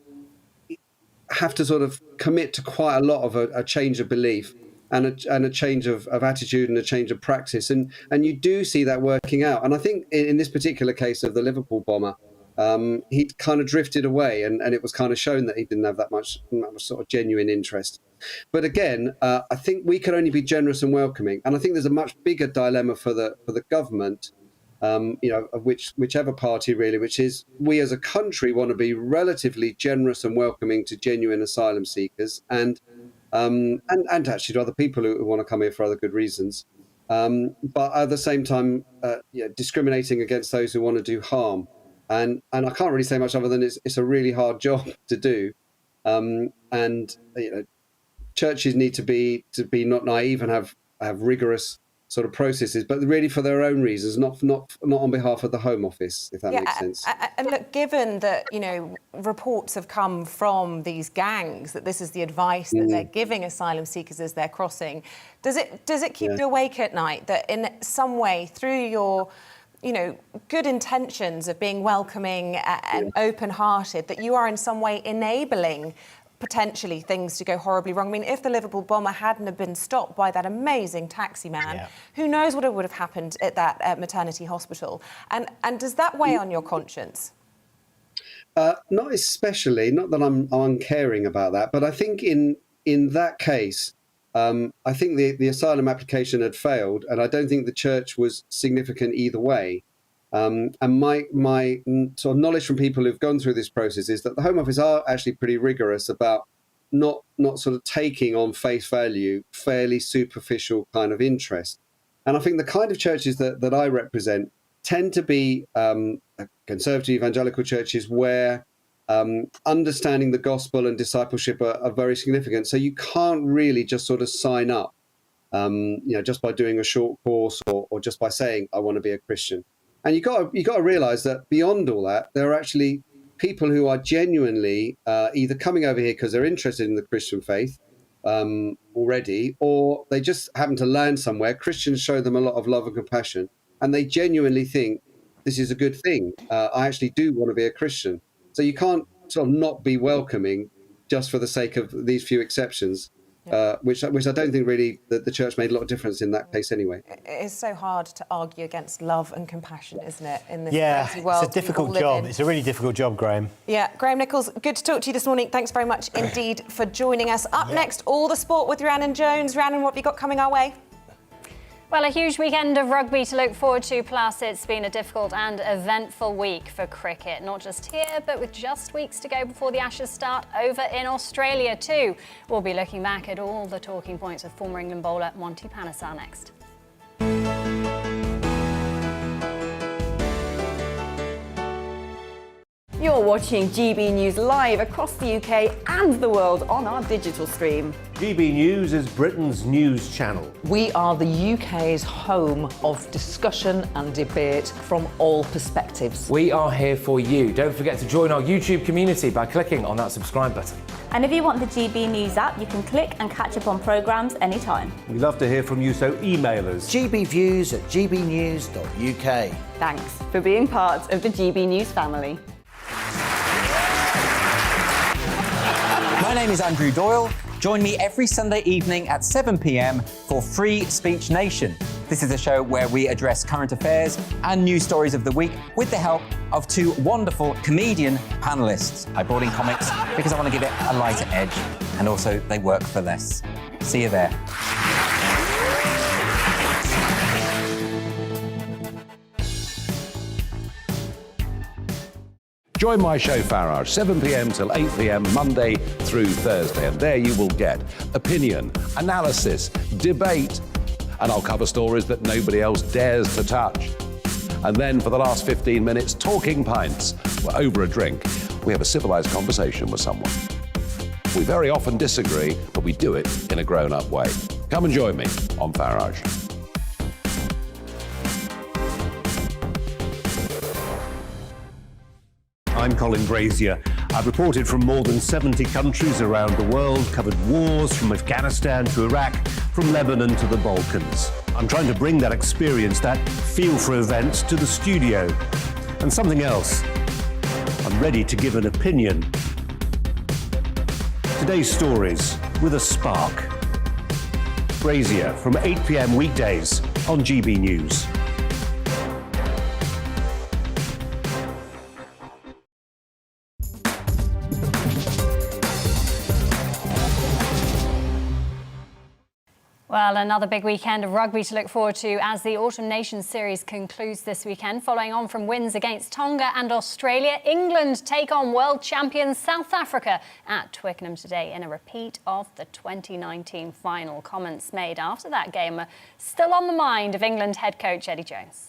have to sort of commit to quite a lot of a change of belief and a change of attitude and a change of practice. And you do see that working out. And I think in this particular case of the Liverpool bomber, he kind of drifted away and it was kind of shown that he didn't have that much sort of genuine interest. But again, I think we can only be generous and welcoming. And I think there's a much bigger dilemma for the government, of whichever party really, which is we as a country want to be relatively generous and welcoming to genuine asylum seekers and actually to other people who want to come here for other good reasons. But at the same time, discriminating against those who want to do harm. And I can't really say much other than it's a really hard job to do. Churches need to be not naive and have rigorous sort of processes, but really for their own reasons, not on behalf of the Home Office, if that makes sense. And look, given that reports have come from these gangs that this is the advice that they're giving asylum seekers as they're crossing, does it keep you awake at night that in some way through your good intentions of being welcoming and open-hearted, that you are in some way enabling potentially things to go horribly wrong? I mean, if the Liverpool bomber hadn't have been stopped by that amazing taxi man, who knows what would have happened at that maternity hospital? And does that weigh on your conscience? Not especially, not that I'm uncaring about that, but I think in that case, I think the asylum application had failed, and I don't think the church was significant either way. And my sort of knowledge from people who've gone through this process is that the Home Office are actually pretty rigorous about not sort of taking on face value fairly superficial kind of interest. And I think the kind of churches that I represent tend to be conservative evangelical churches where understanding the gospel and discipleship are very significant. So you can't really just sort of sign up, just by doing a short course or just by saying, I want to be a Christian. And you got to realise that beyond all that, there are actually people who are genuinely either coming over here because they're interested in the Christian faith already, or they just happen to land somewhere. Christians show them a lot of love and compassion, and they genuinely think this is a good thing. I actually do want to be a Christian. So you can't sort of not be welcoming just for the sake of these few exceptions. Which I don't think really the church made a lot of difference in that case anyway. It is so hard to argue against love and compassion, isn't it, in this crazy it's world a difficult job. It's a really difficult job, Graham. Yeah, Graham Nichols, good to talk to you this morning. Thanks very much indeed for joining us. Up next, all the sport with Rhiannon Jones. Rhiannon, what have you got coming our way? Well, a huge weekend of rugby to look forward to, plus it's been a difficult and eventful week for cricket. Not just here, but with just weeks to go before the Ashes start over in Australia too. We'll be looking back at all the talking points with former England bowler Monty Panesar next. You're watching GB News live across the UK and the world on our digital stream. GB News is Britain's news channel. We are the UK's home of discussion and debate from all perspectives. We are here for you. Don't forget to join our YouTube community by clicking on that subscribe button. And if you want the GB News app, you can click and catch up on programmes anytime. We love to hear from you, so email us. gbviews@gbnews.uk. Thanks for being part of the GB News family. My name is Andrew Doyle. Join me every Sunday evening at 7 p.m. for Free Speech Nation. This is a show where we address current affairs and news stories of the week with the help of two wonderful comedian panellists. I brought in comics because I want to give it a lighter edge, and also they work for less. See you there. Join my show Farage, 7 p.m. till 8 p.m. Monday through Thursday, and there you will get opinion, analysis, debate, and I'll cover stories that nobody else dares to touch. And then for the last 15 minutes, talking pints. We're over a drink. We have a civilised conversation with someone. We very often disagree, but we do it in a grown-up way. Come and join me on Farage. I'm Colin Brazier. I've reported from more than 70 countries around the world, covered wars from Afghanistan to Iraq, from Lebanon to the Balkans. I'm trying to bring that experience, that feel for events, to the studio. And something else, I'm ready to give an opinion. Today's stories with a spark. Brazier from 8 p.m. weekdays on GB News. Well, another big weekend of rugby to look forward to as the Autumn Nations series concludes this weekend. Following on from wins against Tonga and Australia, England take on world champions South Africa at Twickenham today in a repeat of the 2019 final. Comments made after that game are still on the mind of England head coach Eddie Jones.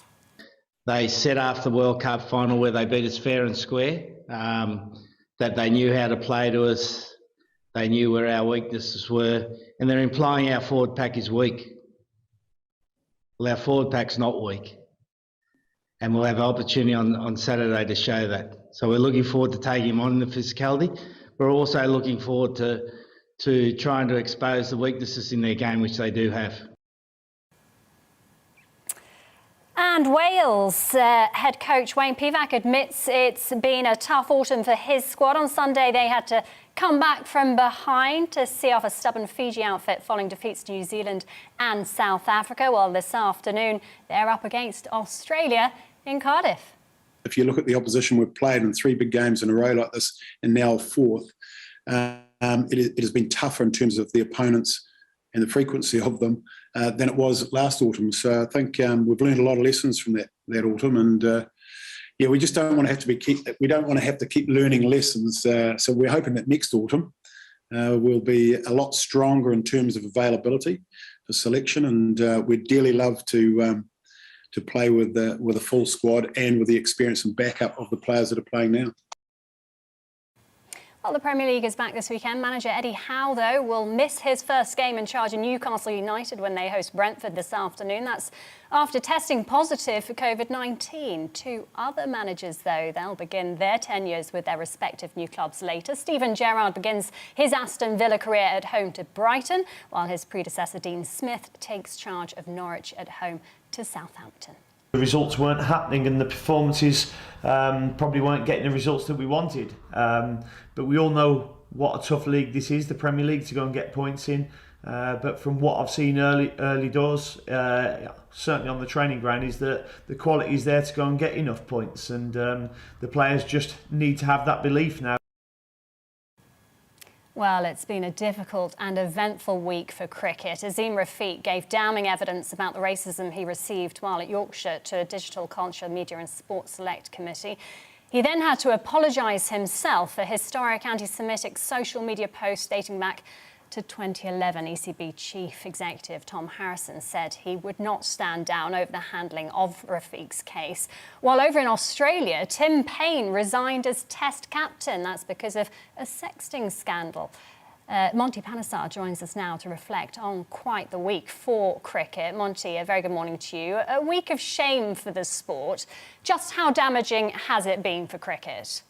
They said after the World Cup final, where they beat us fair and square, that they knew how to play to us. They knew where our weaknesses were, and they're implying our forward pack is weak. Well, our forward pack's not weak, and we'll have an opportunity on Saturday to show that. So we're looking forward to taking him on the physicality. We're also looking forward to trying to expose the weaknesses in their game, which they do have. And Wales head coach Wayne Pivac admits it's been a tough autumn for his squad. On Sunday, they had to come back from behind to see off a stubborn Fiji outfit following defeats to New Zealand and South Africa. Well, this afternoon, they're up against Australia in Cardiff. If you look at the opposition we've played in 3 big games in a row like this, and now a 4th, it has been tougher in terms of the opponents and the frequency of them than it was last autumn. So I think we've learned a lot of lessons from that autumn, and we just don't want to have to keep learning lessons. So we're hoping that next autumn we'll be a lot stronger in terms of availability for selection, and we'd dearly love to play with a full squad and with the experience and backup of the players that are playing now. Well, the Premier League is back this weekend. Manager Eddie Howe, though, will miss his first game in charge of Newcastle United when they host Brentford this afternoon. That's after testing positive for COVID-19. 2 other managers, though, they'll begin their tenures with their respective new clubs later. Steven Gerrard begins his Aston Villa career at home to Brighton, while his predecessor Dean Smith takes charge of Norwich at home to Southampton. The results weren't happening and the performances probably weren't getting the results that we wanted. But we all know what a tough league this is, the Premier League, to go and get points in. But from what I've seen early doors, certainly on the training ground, is that the quality is there to go and get enough points. And the players just need to have that belief now. Well, it's been a difficult and eventful week for cricket. Azim Rafiq gave damning evidence about the racism he received while at Yorkshire to a Digital Culture, Media and Sports Select Committee. He then had to apologise himself for historic anti-Semitic social media posts dating back to 2011. ECB Chief Executive Tom Harrison said he would not stand down over the handling of Rafiq's case. While over in Australia, Tim Payne resigned as Test captain. That's because of a sexting scandal. Monty Panesar joins us now to reflect on quite the week for cricket. Monty, a very good morning to you. A week of shame for the sport. Just how damaging has it been for cricket?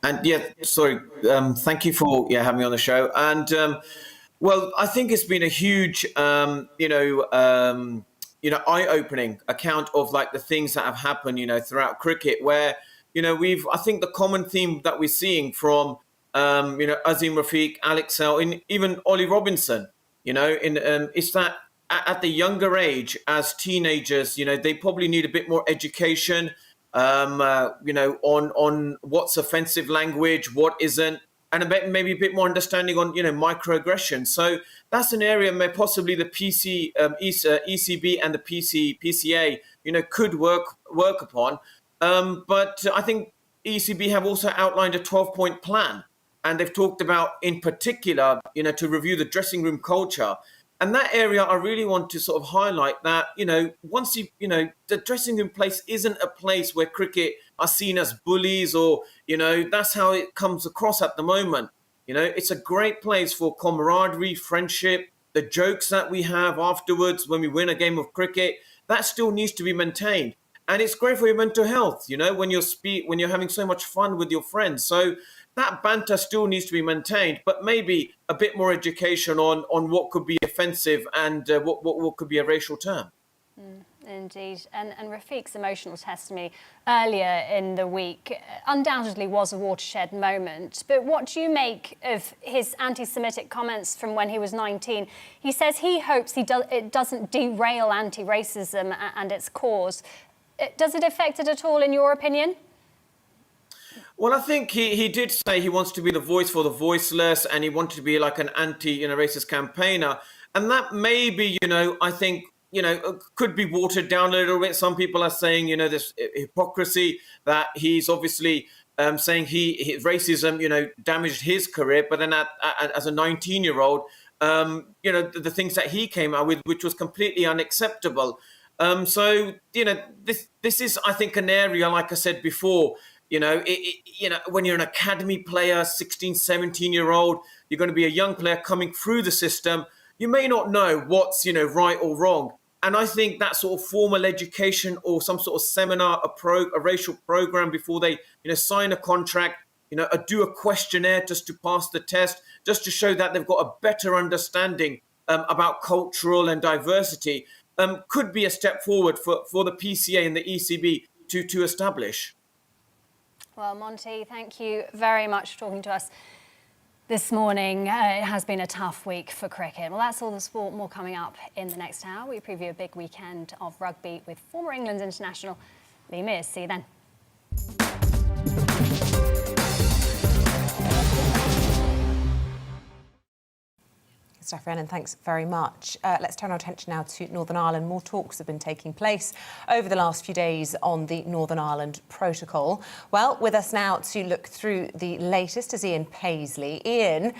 And thank you for having me on the show. And well, I think it's been a huge, eye-opening account of like the things that have happened, throughout cricket, where I think the common theme that we're seeing from, Azim Rafiq, Alex Sell, and even Ollie Robinson, is that at the younger age, as teenagers, they probably need a bit more education, on what's offensive language, what isn't, and maybe a bit more understanding on, microaggression. So that's an area where possibly the ECB and the PCA, could work upon. But I think ECB have also outlined a 12-point plan, and they've talked about, in particular, to review the dressing room culture. And that area, I really want to sort of highlight that, once the dressing room place isn't a place where cricket are seen as bullies or, that's how it comes across at the moment. It's a great place for camaraderie, friendship, the jokes that we have afterwards when we win a game of cricket, that still needs to be maintained. And it's great for your mental health, when you're having so much fun with your friends. So that banter still needs to be maintained, but maybe a bit more education on what could be offensive and what could be a racial term. Indeed. And Rafiq's emotional testimony earlier in the week undoubtedly was a watershed moment. But what do you make of his anti-Semitic comments from when he was 19? He says he hopes it doesn't derail anti-racism and its cause. Does it affect it at all, in your opinion? Well, I think he did say he wants to be the voice for the voiceless, and he wanted to be like an anti-racist campaigner. And that maybe, I think, could be watered down a little bit. Some people are saying, this hypocrisy that he's obviously saying his racism, damaged his career. But then as a 19-year-old, the things that he came out with, which was completely unacceptable. So, this is, I think, an area, like I said before, when you're an academy player, 16, 17-year-old, you're going to be a young player coming through the system. You may not know what's, right or wrong. And I think that sort of formal education or some sort of seminar, a racial program before they, sign a contract, do a questionnaire just to pass the test, just to show that they've got a better understanding about cultural and diversity, could be a step forward for the PCA and the ECB to establish. Well, Monty, thank you very much for talking to us this morning. It has been a tough week for cricket. Well, that's all the sport. More coming up in the next hour. We preview a big weekend of rugby with former England international Lee Mears. See you then. Steph Rhiannon, thanks very much. Let's turn our attention now to Northern Ireland. More talks have been taking place over the last few days on the Northern Ireland Protocol. Well, with us now to look through the latest is Ian Paisley. Ian,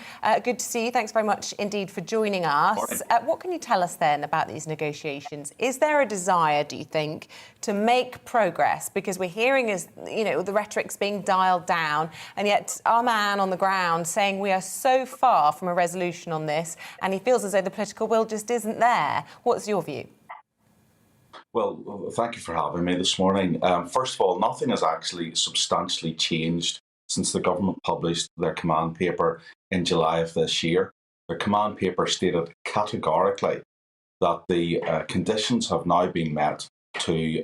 good to see you. Thanks very much indeed for joining us. What can you tell us then about these negotiations? Is there a desire, do you think, to make progress? Because we're hearing, the rhetoric's being dialed down, and yet our man on the ground saying we are so far from a resolution on this, and he feels as though the political will just isn't there. What's your view? Well, thank you for having me this morning. First of all, nothing has actually substantially changed since the government published their command paper in July of this year. The command paper stated categorically that the conditions have now been met to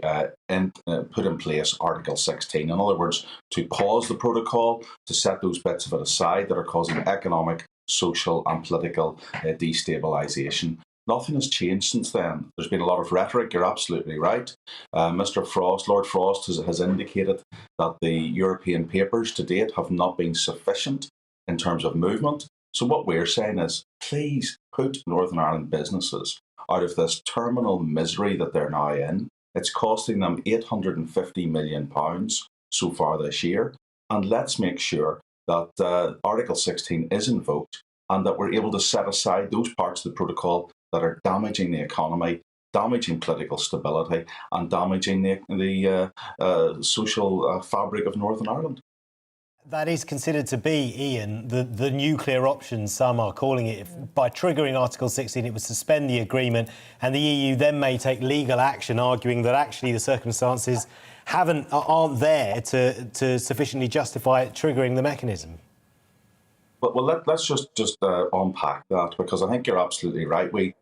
put in place Article 16. In other words, to pause the protocol, to set those bits of it aside that are causing economic, social and political destabilisation. Nothing has changed since then. There's been a lot of rhetoric, you're absolutely right. Mr. Frost, Lord Frost has indicated that the European papers to date have not been sufficient in terms of movement. So what we're saying is, please put Northern Ireland businesses out of this terminal misery that they're now in. It's costing them £850 million so far this year. And let's make sure that Article 16 is invoked and that we're able to set aside those parts of the protocol that are damaging the economy, damaging political stability and damaging the social fabric of Northern Ireland. That is considered to be, Ian, the nuclear option, some are calling it. By triggering Article 16, it would suspend the agreement, and the EU then may take legal action, arguing that actually the circumstances aren't there to sufficiently justify triggering the mechanism. Well, let's just unpack that, because I think you're absolutely right. We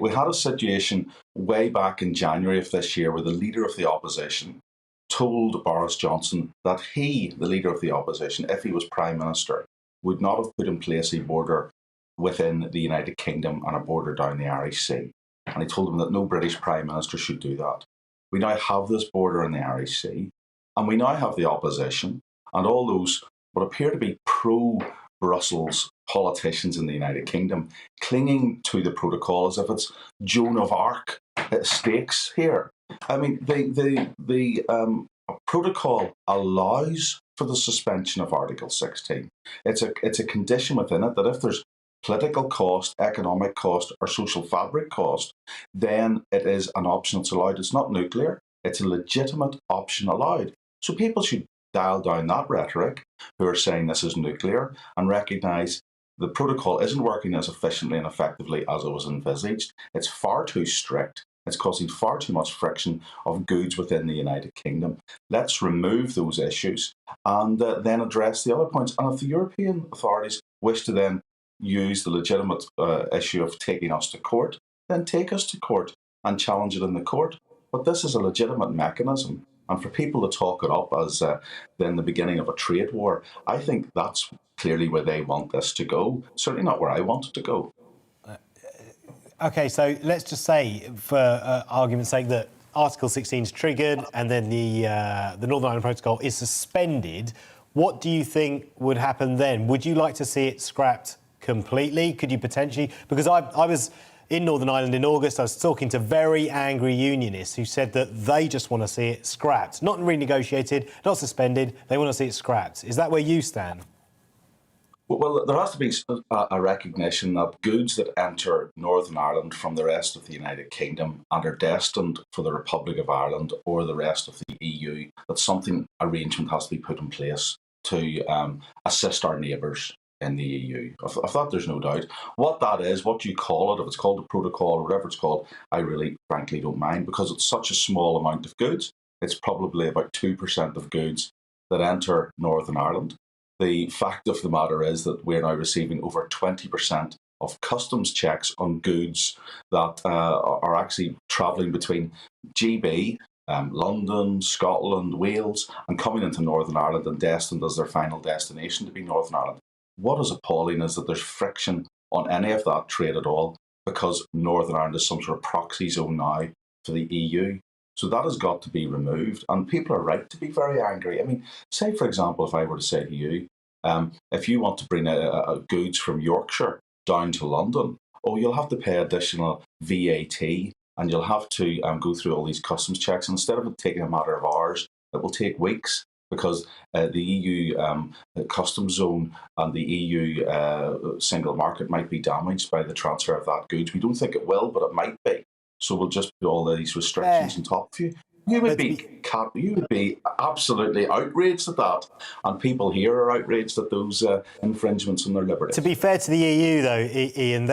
had a situation way back in January of this year where the leader of the opposition told Boris Johnson that he, the leader of the opposition, if he was Prime Minister, would not have put in place a border within the United Kingdom and a border down the Irish Sea. And he told him that no British Prime Minister should do that. We now have this border in the Irish Sea, and we now have the opposition and all those what appear to be pro-Brussels politicians in the United Kingdom clinging to the protocol as if it's Joan of Arc stakes here. I mean, the protocol allows for the suspension of Article 16. It's a condition within it that if there's political cost, economic cost, or social fabric cost, then it is an option that's allowed. It's not nuclear. It's a legitimate option allowed. So people should dial down that rhetoric who are saying this is nuclear and recognise the protocol isn't working as efficiently and effectively as it was envisaged. It's far too strict. It's causing far too much friction of goods within the United Kingdom. Let's remove those issues and then address the other points. And if the European authorities wish to then use the legitimate issue of taking us to court, then take us to court and challenge it in the court. But this is a legitimate mechanism. And for people to talk it up as then the beginning of a trade war, I think that's clearly where they want this to go. Certainly not where I want it to go. OK, so let's just say, for argument's sake, that Article 16 is triggered and then the Northern Ireland Protocol is suspended. What do you think would happen then? Would you like to see it scrapped completely? Could you potentially... Because I was in Northern Ireland in August, I was talking to very angry unionists who said that they just want to see it scrapped. Not renegotiated, not suspended, they want to see it scrapped. Is that where you stand? Well, there has to be a recognition that goods that enter Northern Ireland from the rest of the United Kingdom and are destined for the Republic of Ireland or the rest of the EU, that arrangement has to be put in place to assist our neighbours in the EU. Of that, there's no doubt. What that is, what you call it, if it's called the protocol or whatever it's called, I really, frankly, don't mind because it's such a small amount of goods. It's probably about 2% of goods that enter Northern Ireland. The fact of the matter is that we're now receiving over 20% of customs checks on goods that are actually travelling between GB, London, Scotland, Wales, and coming into Northern Ireland and destined as their final destination to be Northern Ireland. What is appalling is that there's friction on any of that trade at all because Northern Ireland is some sort of proxy zone now for the EU. So that has got to be removed, and people are right to be very angry. I mean, say, for example, if I were to say to you, if you want to bring goods from Yorkshire down to London, you'll have to pay additional VAT, and you'll have to go through all these customs checks. And instead of it taking a matter of hours, it will take weeks because the EU customs zone and the EU single market might be damaged by the transfer of that goods. We don't think it will, but it might be. So we'll just put all these restrictions on top of you. You would be absolutely outraged at that, and people here are outraged at those infringements on their liberties. To be fair to the EU, though, Ian,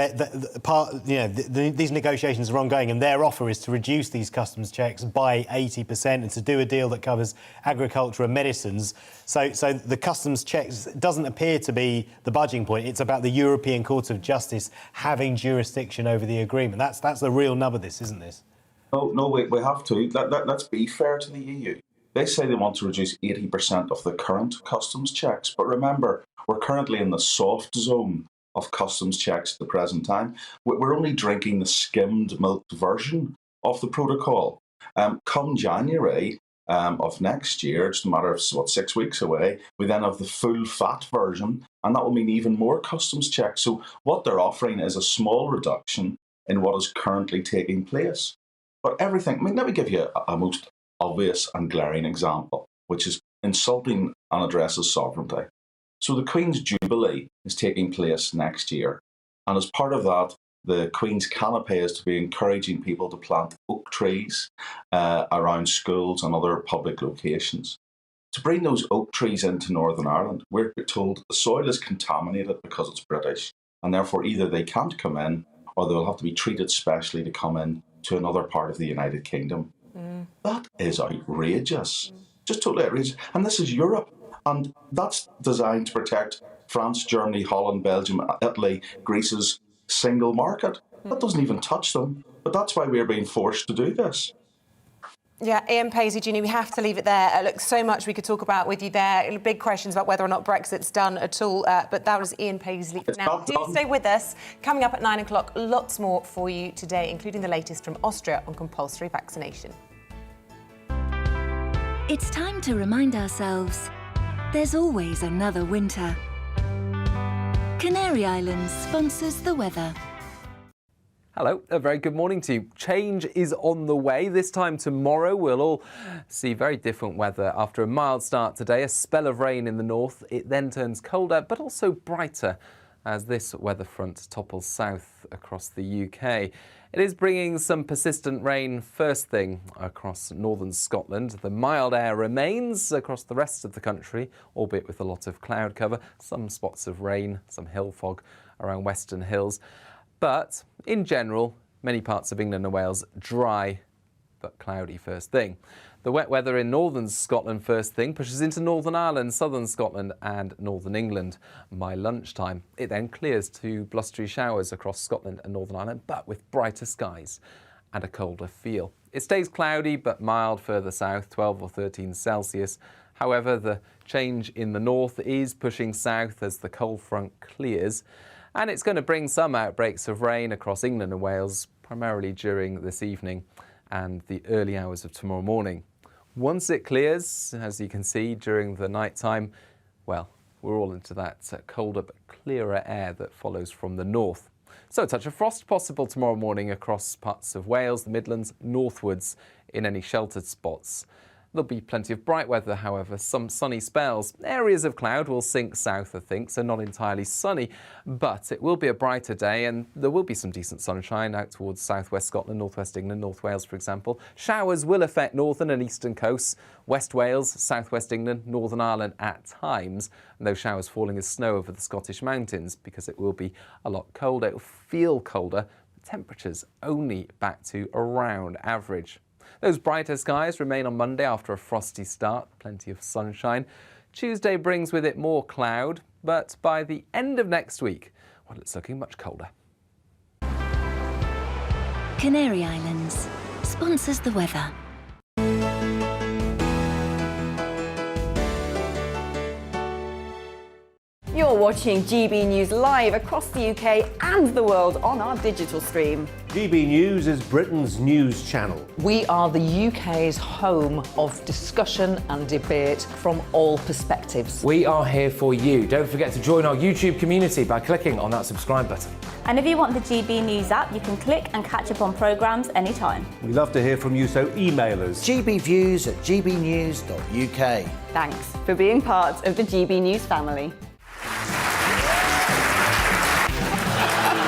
these negotiations are ongoing, and their offer is to reduce these customs checks by 80% and to do a deal that covers agriculture and medicines. So the customs checks doesn't appear to be the budging point. It's about the European Court of Justice having jurisdiction over the agreement. That's the real nub of this, isn't this? No, we have to. Let's be fair to the EU. They say they want to reduce 80% of the current customs checks. But remember, we're currently in the soft zone of customs checks at the present time. We're only drinking the skimmed milk version of the protocol. Come January of next year, just a matter of 6 weeks away, we then have the full fat version, and that will mean even more customs checks. So what they're offering is a small reduction in what is currently taking place. But everything, let me give you a most obvious and glaring example, which is insulting and addresses sovereignty. So the Queen's Jubilee is taking place next year. And as part of that, the Queen's canopy is to be encouraging people to plant oak trees around schools and other public locations. To bring those oak trees into Northern Ireland, we're told the soil is contaminated because it's British. And therefore, either they can't come in or they'll have to be treated specially to come in to another part of the United Kingdom. That is outrageous. Just totally outrageous. And this is Europe. And that's designed to protect France, Germany, Holland, Belgium, Italy, Greece's single market. That doesn't even touch them. But that's why we're being forced to do this. Yeah, Ian Paisley Jr., we have to leave it there. Look, so much we could talk about with you there. Big questions about whether or not Brexit's done at all. But that was Ian Paisley. Now, do stay with us. Coming up at 9 o'clock, lots more for you today, including the latest from Austria on compulsory vaccination. It's time to remind ourselves there's always another winter. Canary Islands sponsors the weather. Hello, a very good morning to you. Change is on the way. This time tomorrow we'll all see very different weather. After a mild start today, a spell of rain in the north. It then turns colder but also brighter as this weather front topples south across the UK. It is bringing some persistent rain first thing across northern Scotland. The mild air remains across the rest of the country, albeit with a lot of cloud cover, some spots of rain, some hill fog around Western Hills. But in general, many parts of England and Wales dry but cloudy first thing. The wet weather in northern Scotland first thing pushes into Northern Ireland, southern Scotland and northern England by lunchtime. It then clears to blustery showers across Scotland and Northern Ireland, but with brighter skies and a colder feel. It stays cloudy but mild further south, 12 or 13 Celsius. However, the change in the north is pushing south as the cold front clears, and it's going to bring some outbreaks of rain across England and Wales, primarily during this evening and the early hours of tomorrow morning. Once it clears, as you can see, during the night time, well, we're all into that colder but clearer air that follows from the north. So a touch of frost possible tomorrow morning across parts of Wales, the Midlands, northwards in any sheltered spots. There'll be plenty of bright weather, however, some sunny spells. Areas of cloud will sink south, I think, so not entirely sunny, but it will be a brighter day and there will be some decent sunshine out towards southwest Scotland, northwest England, North Wales, for example. Showers will affect northern and eastern coasts, West Wales, southwest England, Northern Ireland at times, and those showers falling as snow over the Scottish mountains because it will be a lot colder. It will feel colder, but temperatures only back to around average. Those brighter skies remain on Monday after a frosty start, plenty of sunshine. Tuesday brings with it more cloud, but by the end of next week, well, it's looking much colder. Canary Islands sponsors the weather. You're watching GB News live across the UK and the world on our digital stream. GB News is Britain's news channel. We are the UK's home of discussion and debate from all perspectives. We are here for you. Don't forget to join our YouTube community by clicking on that subscribe button. And if you want the GB News app, you can click and catch up on programmes anytime. We love to hear from you, so email us. gbviews@gbnews.uk. Thanks for being part of the GB News family.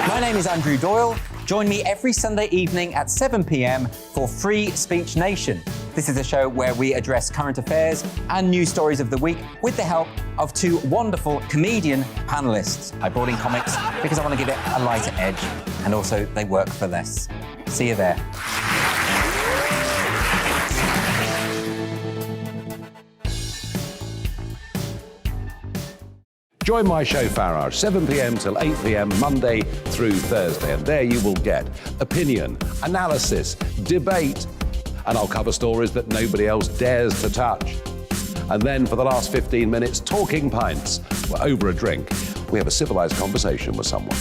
My name is Andrew Doyle. Join me every Sunday evening at 7 p.m. for Free Speech Nation. This is a show where we address current affairs and news stories of the week with the help of two wonderful comedian panellists. I brought in comics because I want to give it a lighter edge, and also they work for less. See you there. Join my show Farage, 7 p.m. till 8 p.m. Monday through Thursday, and there you will get opinion, analysis, debate, and I'll cover stories that nobody else dares to touch. And then for the last 15 minutes, talking pints. We're over a drink. We have a civilised conversation with someone.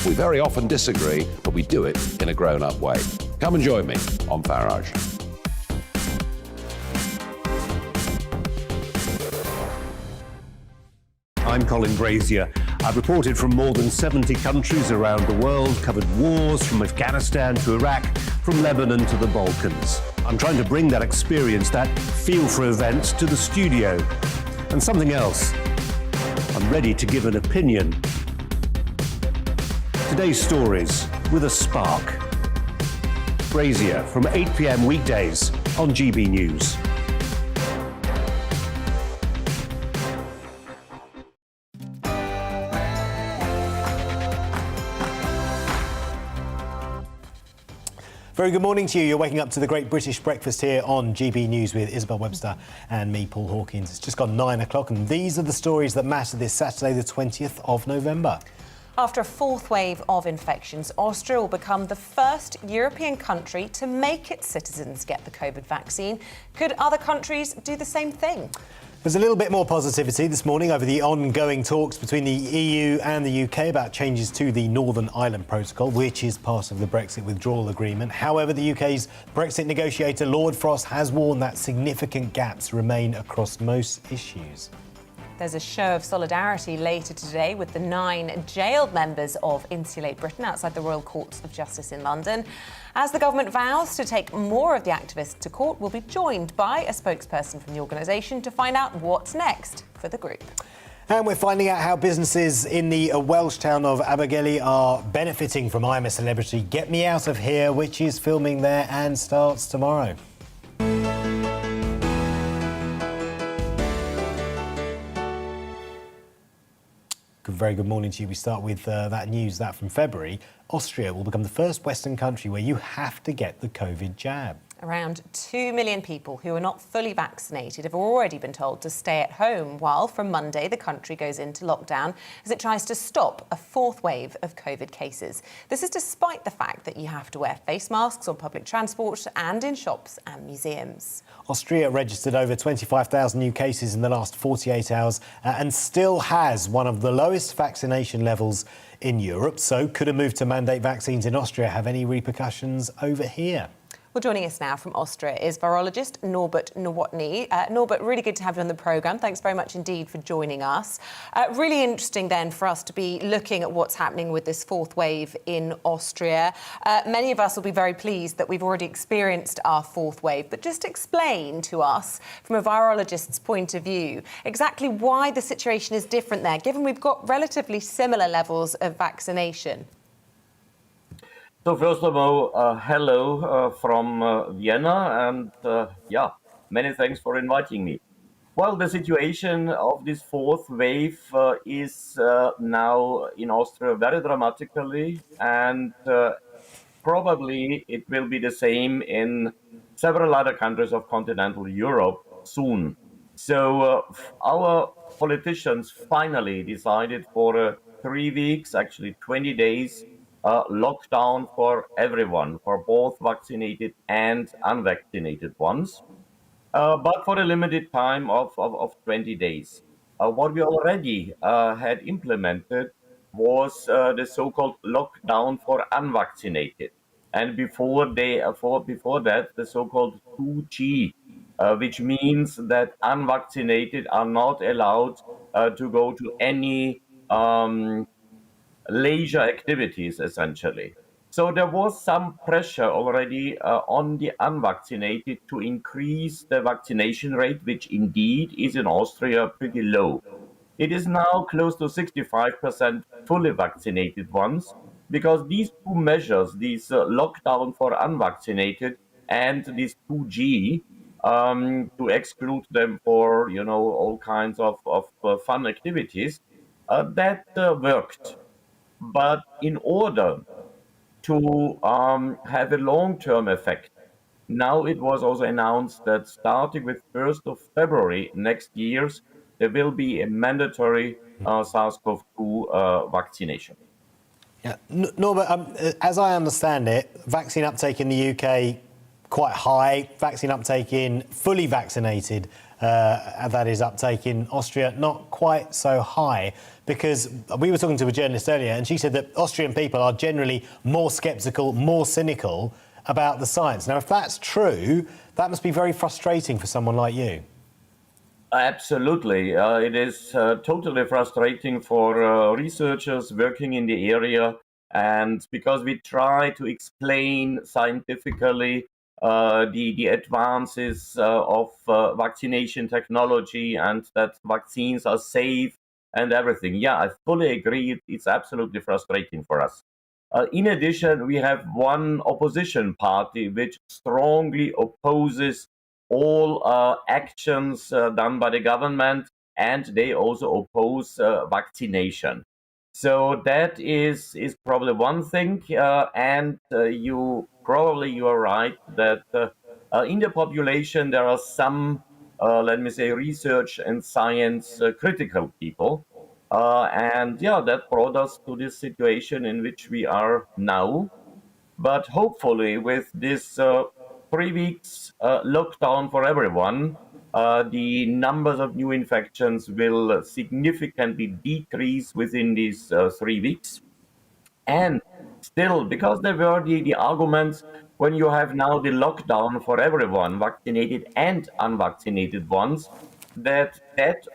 We very often disagree, but we do it in a grown-up way. Come and join me on Farage. I'm Colin Brazier. I've reported from more than 70 countries around the world, covered wars from Afghanistan to Iraq, from Lebanon to the Balkans. I'm trying to bring that experience, that feel for events, to the studio. And something else. I'm ready to give an opinion. Today's stories with a spark. Brazier from 8 p.m. weekdays on GB News. Very good morning to you. You're waking up to the Great British Breakfast here on GB News with Isabel Webster and me, Paul Hawkins. It's just gone 9 o'clock, and these are the stories that matter this Saturday, the 20th of November. After a fourth wave of infections, Austria will become the first European country to make its citizens get the COVID vaccine. Could other countries do the same thing? There's a little bit more positivity this morning over the ongoing talks between the EU and the UK about changes to the Northern Ireland Protocol, which is part of the Brexit withdrawal agreement. However, the UK's Brexit negotiator, Lord Frost, has warned that significant gaps remain across most issues. There's a show of solidarity later today with the 9 jailed members of Insulate Britain outside the Royal Courts of Justice in London. As the government vows to take more of the activists to court, we'll be joined by a spokesperson from the organisation to find out what's next for the group. And we're finding out how businesses in the Welsh town of Abergele are benefiting from I'm a Celebrity, Get Me Out of Here, which is filming there and starts tomorrow. Very good morning to you. We start with that news that from February, Austria will become the first Western country where you have to get the COVID jab. Around 2 million people who are not fully vaccinated have already been told to stay at home, while from Monday the country goes into lockdown as it tries to stop a fourth wave of COVID cases. This is despite the fact that you have to wear face masks on public transport and in shops and museums. Austria registered over 25,000 new cases in the last 48 hours and still has one of the lowest vaccination levels in Europe. So could a move to mandate vaccines in Austria have any repercussions over here? Well, joining us now from Austria is virologist Norbert Nowotny. Norbert, really good to have you on the programme. Thanks very much indeed for joining us. Really interesting then for us to be looking at what's happening with this fourth wave in Austria. Many of us will be very pleased that we've already experienced our fourth wave, but just explain to us from a virologist's point of view exactly why the situation is different there, given we've got relatively similar levels of vaccination. So first of all, hello from Vienna, and many thanks for inviting me. Well, the situation of this fourth wave is now in Austria very dramatically, and probably it will be the same in several other countries of continental Europe soon. So our politicians finally decided for 3 weeks, actually 20 days, lockdown for everyone, for both vaccinated and unvaccinated ones, but for a limited time of 20 days. What we already had implemented was the so-called lockdown for unvaccinated, and before that, the so-called 2G, which means that unvaccinated are not allowed to go to any leisure activities, essentially. So there was some pressure already on the unvaccinated to increase the vaccination rate, which indeed is in Austria pretty low. It is now close to 65% fully vaccinated ones, because these two measures, these lockdown for unvaccinated and this 2G, to exclude them for all kinds of fun activities, that worked. But in order to have a long-term effect, now it was also announced that starting with 1st of February next year, there will be a mandatory SARS-CoV-2 vaccination. Yeah, Norbert, as I understand it, vaccine uptake in the UK quite high, vaccine uptake in fully vaccinated, that is uptake in Austria, not quite so high, because we were talking to a journalist earlier and she said that Austrian people are generally more sceptical, more cynical about the science. Now, if that's true, that must be very frustrating for someone like you. Absolutely. It is totally frustrating for researchers working in the area, and because we try to explain scientifically the advances of vaccination technology and that vaccines are safe and everything. Yeah, I fully agree. It's absolutely frustrating for us. In addition, we have one opposition party which strongly opposes all actions done by the government, and they also oppose vaccination. So that is probably one thing, and you are right that in the population there are some, let me say, research and science critical people, And yeah, that brought us to this situation in which we are now. But hopefully, with this 3 weeks lockdown for everyone, the numbers of new infections will significantly decrease within these 3 weeks. And still, because there were the arguments when you have now the lockdown for everyone, vaccinated and unvaccinated ones, that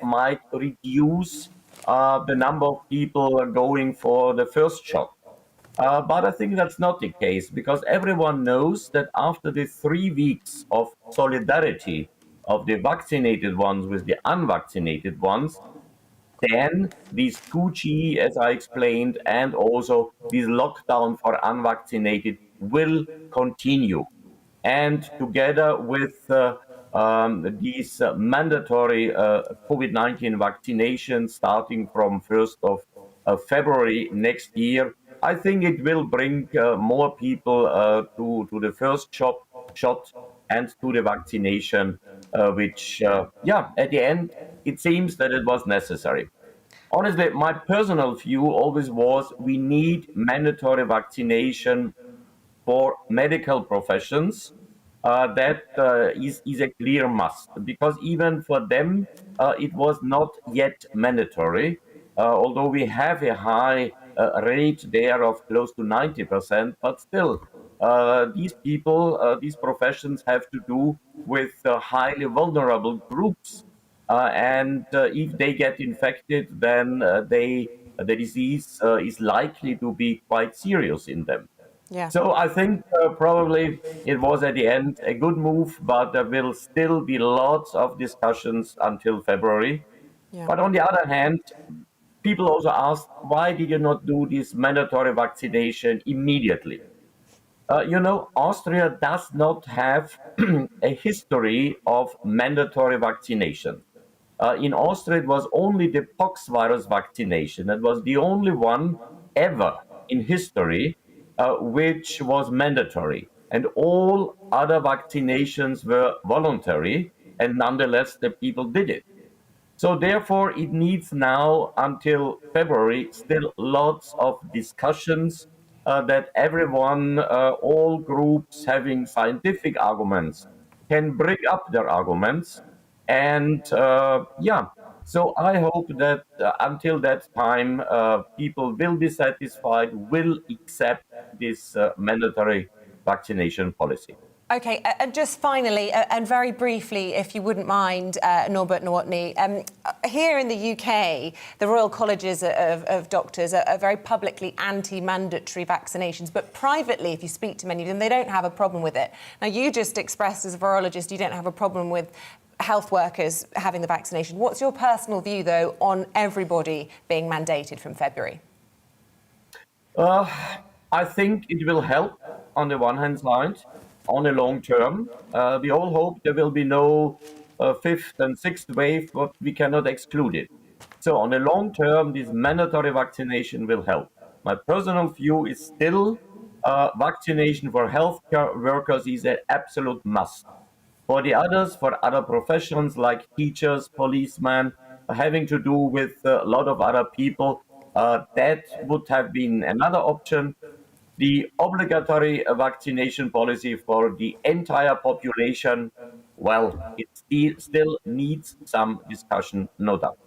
might reduce the number of people going for the first shot. But I think that's not the case, because everyone knows that after the 3 weeks of solidarity of the vaccinated ones with the unvaccinated ones, then these 2G, as I explained, and also this lockdown for unvaccinated will continue. And together with these mandatory COVID-19 vaccinations starting from 1st of February next year, I think it will bring more people to the first shot and to the vaccination, which, at the end, it seems that it was necessary. Honestly, my personal view always was we need mandatory vaccination for medical professions. That is a clear must, because even for them, it was not yet mandatory, although we have a high rate there of close to 90%, but still, these people, these professions have to do with highly vulnerable groups. And if they get infected, then the disease is likely to be quite serious in them. Yeah. So I think probably it was at the end a good move, but there will still be lots of discussions until February. Yeah. But on the other hand, people also asked, why did you not do this mandatory vaccination immediately? Austria does not have a history of mandatory vaccination. In Austria, it was only the pox virus vaccination. That was the only one ever in history which was mandatory. And all other vaccinations were voluntary, and nonetheless, the people did it. So therefore, it needs now until February still lots of discussions that everyone, all groups having scientific arguments, can bring up their arguments. And so I hope that until that time, people will be satisfied, will accept this mandatory vaccination policy. OK, and just finally, and very briefly, if you wouldn't mind, Norbert Nowotny, here in the UK, the Royal Colleges of Doctors are very publicly anti-mandatory vaccinations, but privately, if you speak to many of them, they don't have a problem with it. Now, you just expressed as a virologist you don't have a problem with health workers having the vaccination. What's your personal view, though, on everybody being mandated from February? I think it will help on the one hand side. On the long term, we all hope there will be no fifth and sixth wave, but we cannot exclude it. So on the long term, this mandatory vaccination will help. My personal view is still vaccination for healthcare workers is an absolute must. For the others, for other professions like teachers, policemen, having to do with a lot of other people, that would have been another option. The obligatory vaccination policy for the entire population, well, it still needs some discussion, no doubt.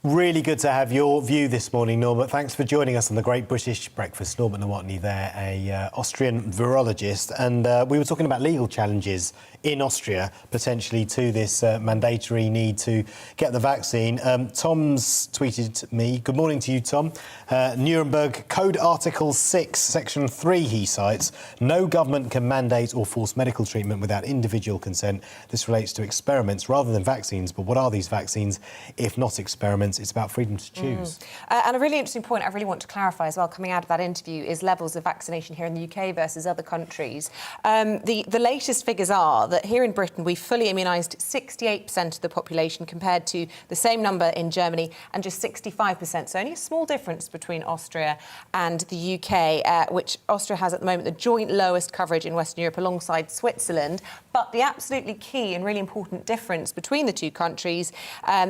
Really good to have your view this morning, Norbert. Thanks for joining us on the Great British Breakfast. Norbert Nowotny there, a Austrian virologist. And we were talking about legal challenges in Austria, potentially to this mandatory need to get the vaccine. Tom's tweeted me. Good morning to you, Tom. Nuremberg Code Article 6, Section 3, he cites. No government can mandate or force medical treatment without individual consent. This relates to experiments rather than vaccines. But what are these vaccines if not experiments? It's about freedom to choose. And a really interesting point I really want to clarify as well, coming out of that interview, is levels of vaccination here in the UK versus other countries. The latest figures are that here in Britain, we fully immunised 68% of the population compared to the same number in Germany and just 65%. So only a small difference between Austria and the UK, which Austria has at the moment the joint lowest coverage in Western Europe alongside Switzerland. But the absolutely key and really important difference between the two countries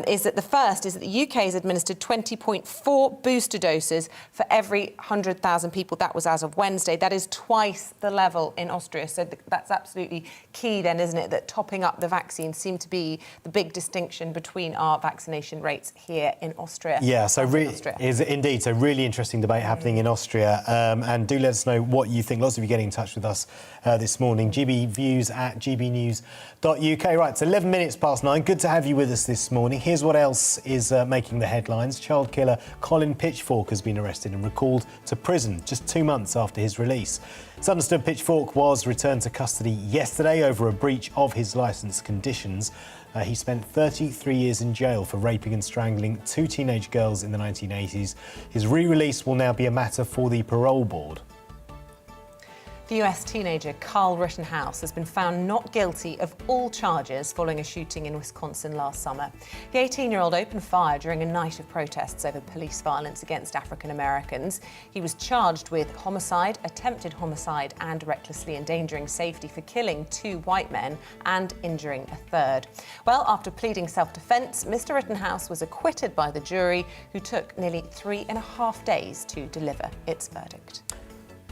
is that the first is that the UK UK has administered 20.4 booster doses for every 100,000 people. That was as of Wednesday. That is twice the level in Austria. So that's absolutely key then, isn't it, that topping up the vaccine seemed to be the big distinction between our vaccination rates here in Austria. Yeah, so is indeed. So really interesting debate happening in Austria. And do let us know what you think. Lots of you getting in touch with us this morning. gbviews@gbnews.uk. Right, it's 11 minutes past 9. Good to have you with us this morning. Here's what else is making the headlines. Child killer Colin Pitchfork has been arrested and recalled to prison just 2 months after his release. It's understood Pitchfork was returned to custody yesterday over a breach of his licence conditions. He spent 33 years in jail for raping and strangling 2 teenage girls in the 1980s. His re-release will now be a matter for the parole board. The US teenager Carl Rittenhouse has been found not guilty of all charges following a shooting in Wisconsin last summer. The 18-year-old opened fire during a night of protests over police violence against African Americans. He was charged with homicide, attempted homicide, and recklessly endangering safety for killing 2 white men and injuring a third. Well, after pleading self-defense, Mr. Rittenhouse was acquitted by the jury, who took nearly 3.5 days to deliver its verdict.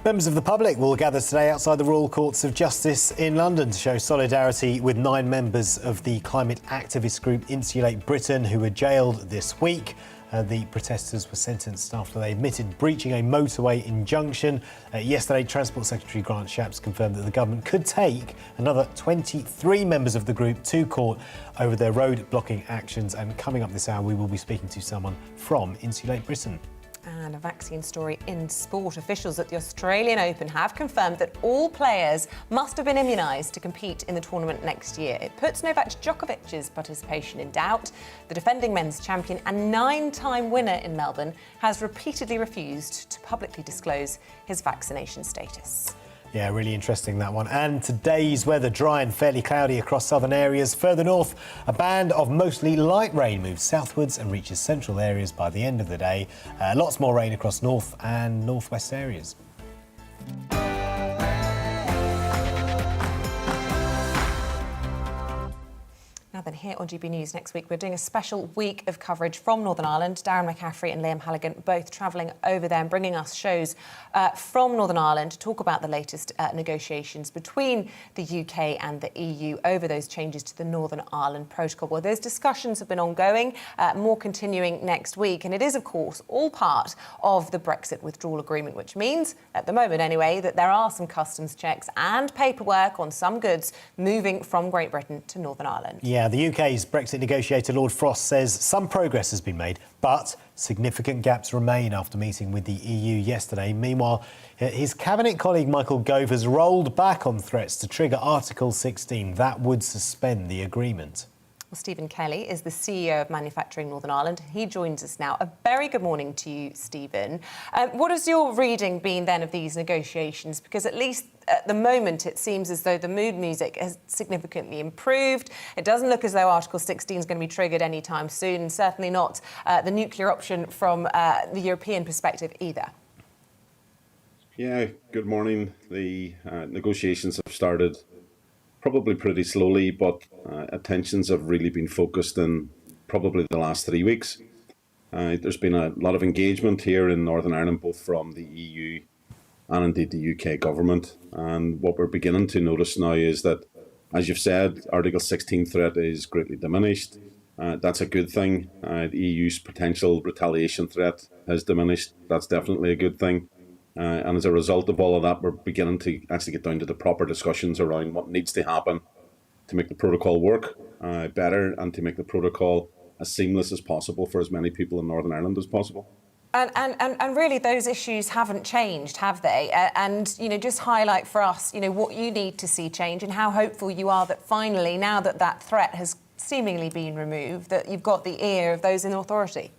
Members of the public will gather today outside the Royal Courts of Justice in London to show solidarity with 9 members of the climate activist group Insulate Britain who were jailed this week. The protesters were sentenced after they admitted breaching a motorway injunction. Yesterday, Transport Secretary Grant Shapps confirmed that the government could take another 23 members of the group to court over their road blocking actions. And coming up this hour, we will be speaking to someone from Insulate Britain. And a vaccine story in sport. Officials at the Australian Open have confirmed that all players must have been immunised to compete in the tournament next year. It puts Novak Djokovic's participation in doubt. The defending men's champion and 9-time winner in Melbourne has repeatedly refused to publicly disclose his vaccination status. Yeah, really interesting, that one. And today's weather, dry and fairly cloudy across southern areas. Further north, a band of mostly light rain moves southwards and reaches central areas by the end of the day. Lots more rain across north and northwest areas. Now then, here on GB News next week, we're doing a special week of coverage from Northern Ireland. Darren McCaffrey and Liam Halligan both travelling over there and bringing us shows from Northern Ireland to talk about the latest negotiations between the UK and the EU over those changes to the Northern Ireland Protocol. Well, those discussions have been ongoing, more continuing next week. And it is, of course, all part of the Brexit withdrawal agreement, which means, at the moment anyway, that there are some customs checks and paperwork on some goods moving from Great Britain to Northern Ireland. Yeah, the UK's Brexit negotiator Lord Frost says some progress has been made, but significant gaps remain after meeting with the EU yesterday. Meanwhile, his cabinet colleague Michael Gove has rolled back on threats to trigger Article 16. That would suspend the agreement. Well, Stephen Kelly is the CEO of Manufacturing Northern Ireland. He joins us now. A very good morning to you, Stephen. What has your reading been then of these negotiations? Because at least at the moment, it seems as though the mood music has significantly improved. It doesn't look as though Article 16 is going to be triggered anytime soon, and certainly not the nuclear option from the European perspective either. Yeah, good morning. The negotiations have started probably pretty slowly, but attentions have really been focused in probably the last 3 weeks. There's been a lot of engagement here in Northern Ireland, both from the EU and indeed the UK government. And what we're beginning to notice now is that, as you've said, Article 16 threat is greatly diminished. That's a good thing. The EU's potential retaliation threat has diminished. That's definitely a good thing. And as a result of all of that, we're beginning to actually get down to the proper discussions around what needs to happen to make the protocol work better and to make the protocol as seamless as possible for as many people in Northern Ireland as possible. And really, those issues haven't changed, have they? And, you know, just highlight for us, you know, what you need to see change and how hopeful you are that finally, now that that threat has seemingly been removed, that you've got the ear of those in authority.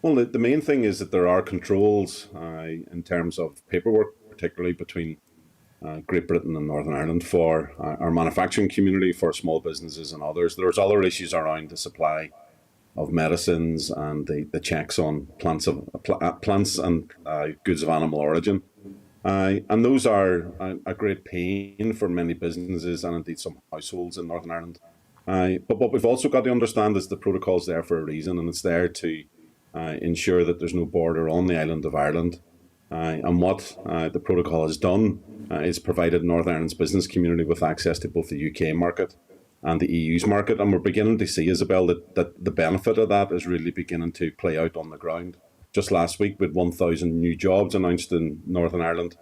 Well, the main thing is that there are controls in terms of paperwork, particularly between Great Britain and Northern Ireland for our manufacturing community, for small businesses and others. There's other issues around the supply of medicines and the checks on plants and goods of animal origin. And those are a great pain for many businesses and indeed some households in Northern Ireland. But what we've also got to understand is the protocol's there for a reason, and it's there to ensure that there's no border on the island of Ireland. And what the protocol has done is provided Northern Ireland's business community with access to both the UK market and the EU's market. And we're beginning to see, Isabel, that the benefit of that is really beginning to play out on the ground. Just last week, we had 1,000 new jobs announced in Northern Ireland.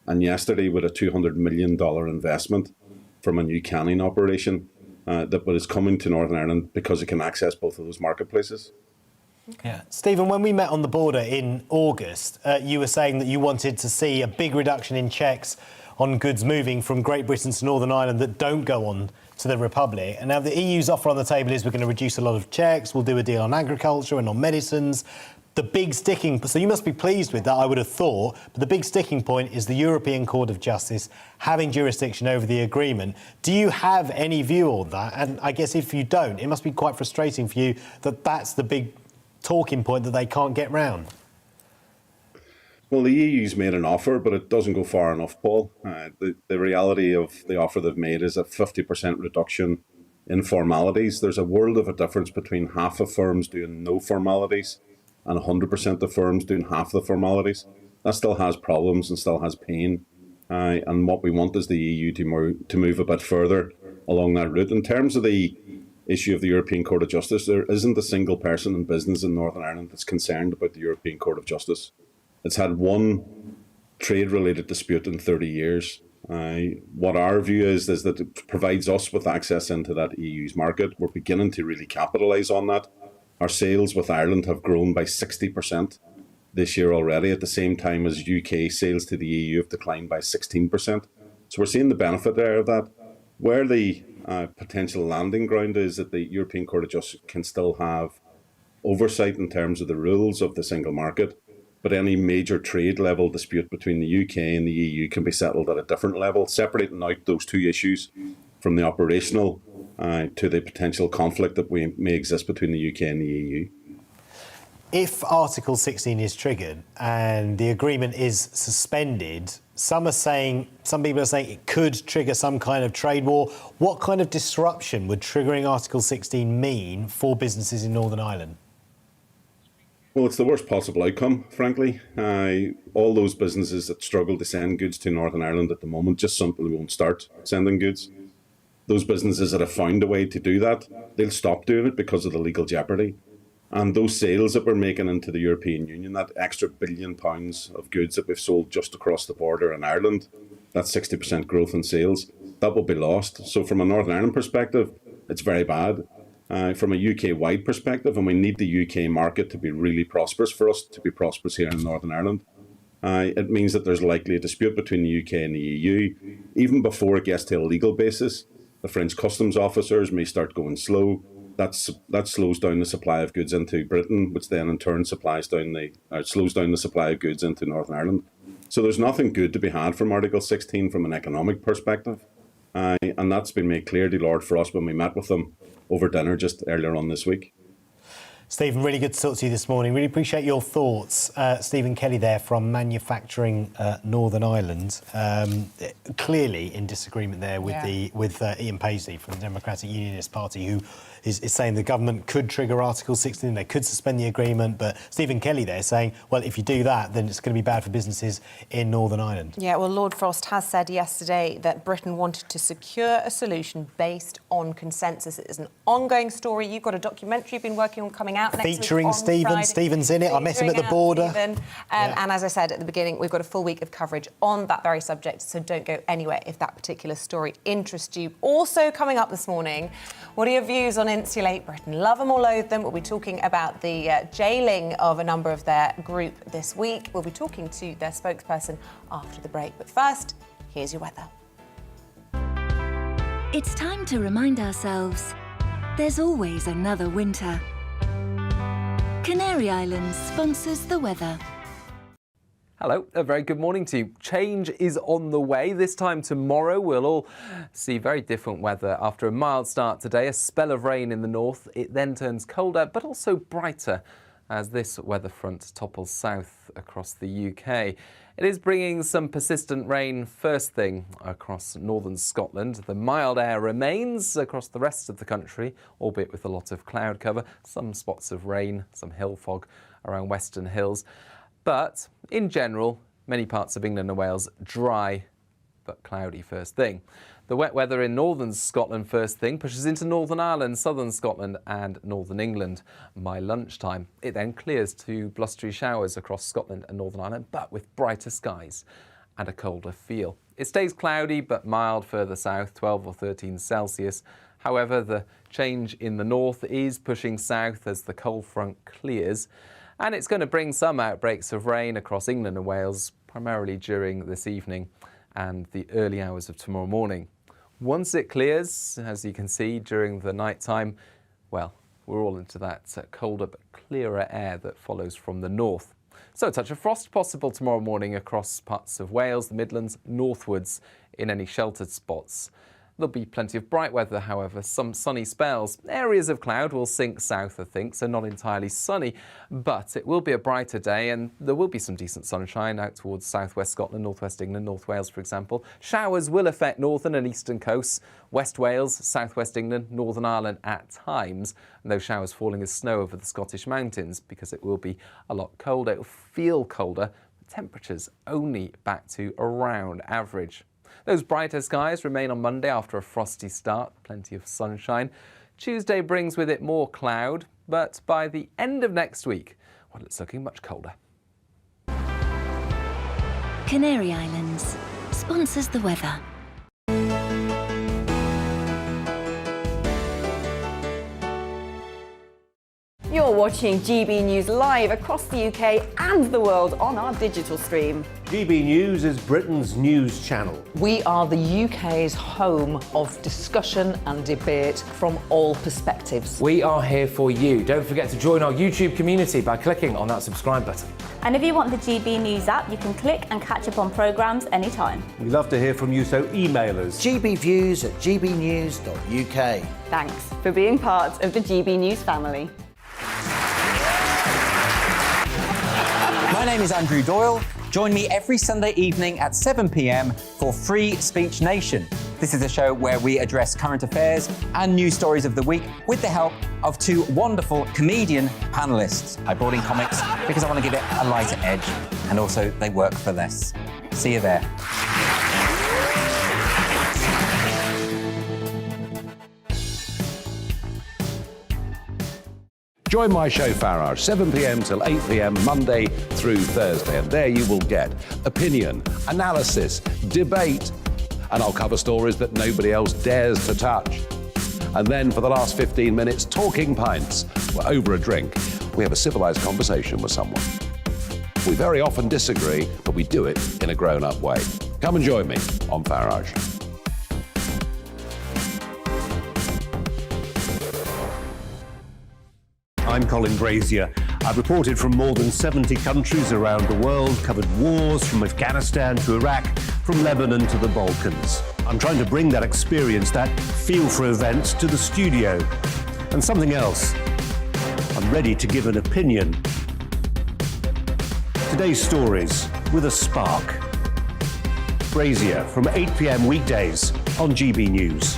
And yesterday, we had a $200 million investment from a new canning operation that is coming to Northern Ireland because it can access both of those marketplaces. Yeah. Stephen, when we met on the border in August, you were saying that you wanted to see a big reduction in checks on goods moving from Great Britain to Northern Ireland that don't go on to the Republic. And now the EU's offer on the table is we're going to reduce a lot of checks, we'll do a deal on agriculture and on medicines. The big sticking... So you must be pleased with that, I would have thought. But the big sticking point is the European Court of Justice having jurisdiction over the agreement. Do you have any view on that? And I guess if you don't, it must be quite frustrating for you that that's the big talking point that they can't get round. Well, the EU's made an offer, but it doesn't go far enough, Paul. The reality of the offer they've made is a 50% reduction in formalities. There's a world of a difference between half of firms doing no formalities and 100% of firms doing half the formalities. That still has problems and still has pain. And what we want is the EU to move a bit further along that route. In terms of the issue of the European Court of Justice, there isn't a single person in business in Northern Ireland that's concerned about the European Court of Justice. It's had one trade-related dispute in 30 years. What our view is that it provides us with access into that EU's market. We're beginning to really capitalise on that. Our sales with Ireland have grown by 60% this year already, at the same time as UK sales to the EU have declined by 16%. So we're seeing the benefit there of that. Where the potential landing ground is that the European Court of Justice can still have oversight in terms of the rules of the single market, but any major trade level dispute between the UK and the EU can be settled at a different level, separating out those two issues from the operational to the potential conflict that may exist between the UK and the EU. If Article 16 is triggered and the agreement is suspended, some people are saying it could trigger some kind of trade war. What kind of disruption would triggering Article 16 mean for businesses in Northern Ireland? Well, it's the worst possible outcome, frankly. All those businesses that struggle to send goods to Northern Ireland at the moment just simply won't start sending goods. Those businesses that have found a way to do that, they'll stop doing it because of the legal jeopardy. And those sales that we're making into the European Union, that extra £1 billion of goods that we've sold just across the border in Ireland, that's 60% growth in sales, that will be lost. So from a Northern Ireland perspective, it's very bad. From a UK-wide perspective, and we need the UK market to be really prosperous for us to be prosperous here in Northern Ireland. It means that there's likely a dispute between the UK and the EU. Even before it gets to a legal basis, the French customs officers may start going slow. That slows down the supply of goods into Britain, which then in turn slows down the supply of goods into Northern Ireland. So there's nothing good to be had from Article 16 from an economic perspective. And that's been made clear to Lord for us when we met with them over dinner just earlier on this week. Stephen, really good to talk to you this morning. Really appreciate your thoughts. Stephen Kelly there from Manufacturing Northern Ireland. Clearly in disagreement there with Ian Paisley from the Democratic Unionist Party, who is saying the government could trigger Article 16, they could suspend the agreement, but Stephen Kelly there saying, well, if you do that, then it's going to be bad for businesses in Northern Ireland. Yeah, well, Lord Frost has said yesterday that Britain wanted to secure a solution based on consensus. It is an ongoing story. You've got a documentary you've been working on coming out next featuring week on Stephen. Friday. Stephen's in it. I met him at the border. And as I said at the beginning, we've got a full week of coverage on that very subject, so don't go anywhere if that particular story interests you. Also coming up this morning, what are your views on Insulate Britain? Love them or loathe them? We'll be talking about the jailing of a number of their group this week. We'll be talking to their spokesperson after the break. But first, here's your weather. It's time to remind ourselves there's always another winter. Canary Islands sponsors the weather. Hello, a very good morning to you. Change is on the way. This time tomorrow, we'll all see very different weather. After a mild start today, a spell of rain in the north. It then turns colder, but also brighter as this weather front topples south across the UK. It is bringing some persistent rain first thing across northern Scotland. The mild air remains across the rest of the country, albeit with a lot of cloud cover, some spots of rain, some hill fog around Western Hills. But in general, many parts of England and Wales dry but cloudy first thing. The wet weather in northern Scotland first thing pushes into Northern Ireland, southern Scotland and northern England by lunchtime. It then clears to blustery showers across Scotland and Northern Ireland, but with brighter skies and a colder feel. It stays cloudy but mild further south, 12 or 13 Celsius. However, the change in the north is pushing south as the cold front clears, and it's going to bring some outbreaks of rain across England and Wales, primarily during this evening and the early hours of tomorrow morning. Once it clears, as you can see, during the night time, well, we're all into that colder but clearer air that follows from the north. So a touch of frost possible tomorrow morning across parts of Wales, the Midlands, northwards in any sheltered spots. There'll be plenty of bright weather, however, some sunny spells. Areas of cloud will sink south, I think, so not entirely sunny, but it will be a brighter day and there will be some decent sunshine out towards southwest Scotland, northwest England, North Wales, for example. Showers will affect northern and eastern coasts, West Wales, southwest England, Northern Ireland at times, and those showers falling as snow over the Scottish mountains because it will be a lot colder. It will feel colder, but temperatures only back to around average. Those brighter skies remain on Monday after a frosty start, plenty of sunshine. Tuesday brings with it more cloud, but by the end of next week, well, it's looking much colder. Canary Islands sponsors the weather. You're watching GB News live across the UK and the world on our digital stream. GB News is Britain's news channel. We are the UK's home of discussion and debate from all perspectives. We are here for you. Don't forget to join our YouTube community by clicking on that subscribe button. And if you want the GB News app, you can click and catch up on programmes anytime. We love to hear from you, so email us. gbviews@gbnews.uk. Thanks for being part of the GB News family. My name is Andrew Doyle. Join me every Sunday evening at 7 p.m. for Free Speech Nation. This is a show where we address current affairs and news stories of the week with the help of two wonderful comedian panellists. I brought in comics because I want to give it a lighter edge, and also they work for less. See you there. Join my show Farage, 7 p.m. till 8 p.m. Monday through Thursday, and there you will get opinion, analysis, debate, and I'll cover stories that nobody else dares to touch. And then for the last 15 minutes, talking pints. We're over a drink. We have a civilised conversation with someone. We very often disagree, but we do it in a grown-up way. Come and join me on Farage. I'm Colin Brazier. I've reported from more than 70 countries around the world, covered wars from Afghanistan to Iraq, from Lebanon to the Balkans. I'm trying to bring that experience, that feel for events, to the studio. And something else, I'm ready to give an opinion. Today's stories with a spark. Brazier from 8 p.m. weekdays on GB News.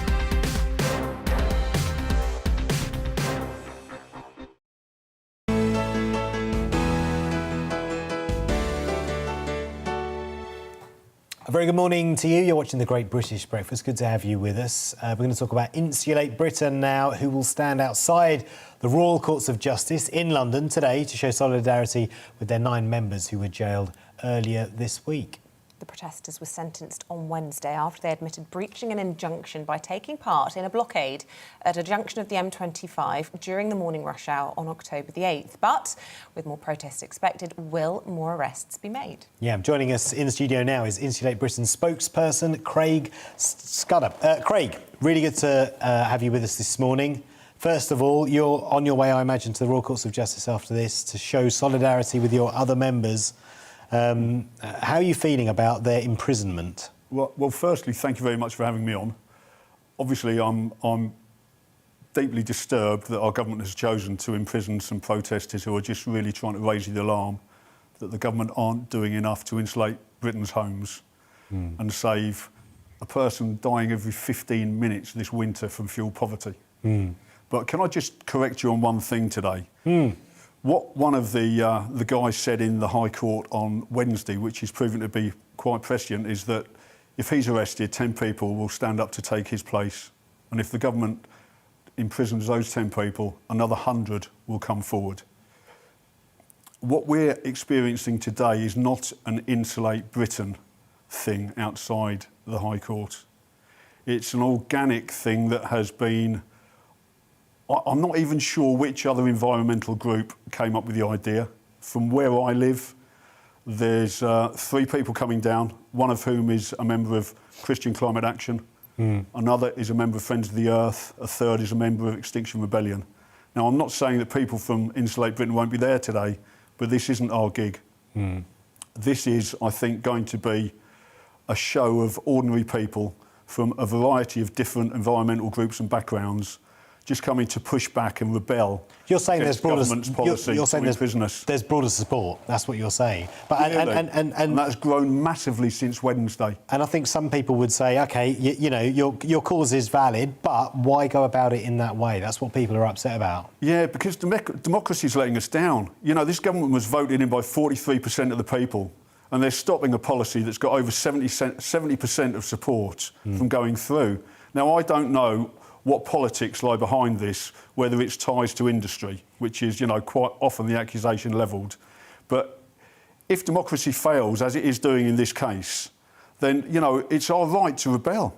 A very good morning to you. You're watching The Great British Breakfast. Good to have you with us. We're going to talk about Insulate Britain now, who will stand outside the Royal Courts of Justice in London today to show solidarity with their 9 members who were jailed earlier this week. The protesters were sentenced on Wednesday after they admitted breaching an injunction by taking part in a blockade at a junction of the M25 during the morning rush hour on October the 8th. But with more protests expected, will more arrests be made? Yeah, joining us in the studio now is Insulate Britain spokesperson Craig Scudder. Craig, really good to have you with us this morning. First of all, you're on your way, I imagine, to the Royal Courts of Justice after this to show solidarity with your other members. How are you feeling about their imprisonment? Well, firstly, thank you very much for having me on. Obviously, I'm deeply disturbed that our government has chosen to imprison some protesters who are just really trying to raise the alarm that the government aren't doing enough to insulate Britain's homes and save a person dying every 15 minutes this winter from fuel poverty. But can I just correct you on one thing today? What one of the guys said in the High Court on Wednesday, which is proven to be quite prescient, is that if he's arrested, 10 people will stand up to take his place. And if the government imprisons those 10 people, another 100 will come forward. What we're experiencing today is not an Insulate Britain thing outside the High Court. It's an organic thing that has been... I'm not even sure which other environmental group came up with the idea. From where I live, there's 3 people coming down, one of whom is a member of Christian Climate Action, another is a member of Friends of the Earth, a third is a member of Extinction Rebellion. Now, I'm not saying that people from Insulate Britain won't be there today, but this isn't our gig. This is, I think, going to be a show of ordinary people from a variety of different environmental groups and backgrounds just coming to push back and rebel. You're saying there's broader government's policy. You're saying there's broader support. That's what you're saying. But and that's grown massively since Wednesday. And I think some people would say, OK, you know, your cause is valid, but why go about it in that way? That's what people are upset about. Yeah, because democracy is letting us down. You know, this government was voted in by 43% of the people, and they're stopping a policy that's got over 70% of support from going through. Now, I don't know what politics lie behind this, whether it's ties to industry, which is, you know, quite often the accusation levelled. But if democracy fails, as it is doing in this case, then, you know, it's our right to rebel.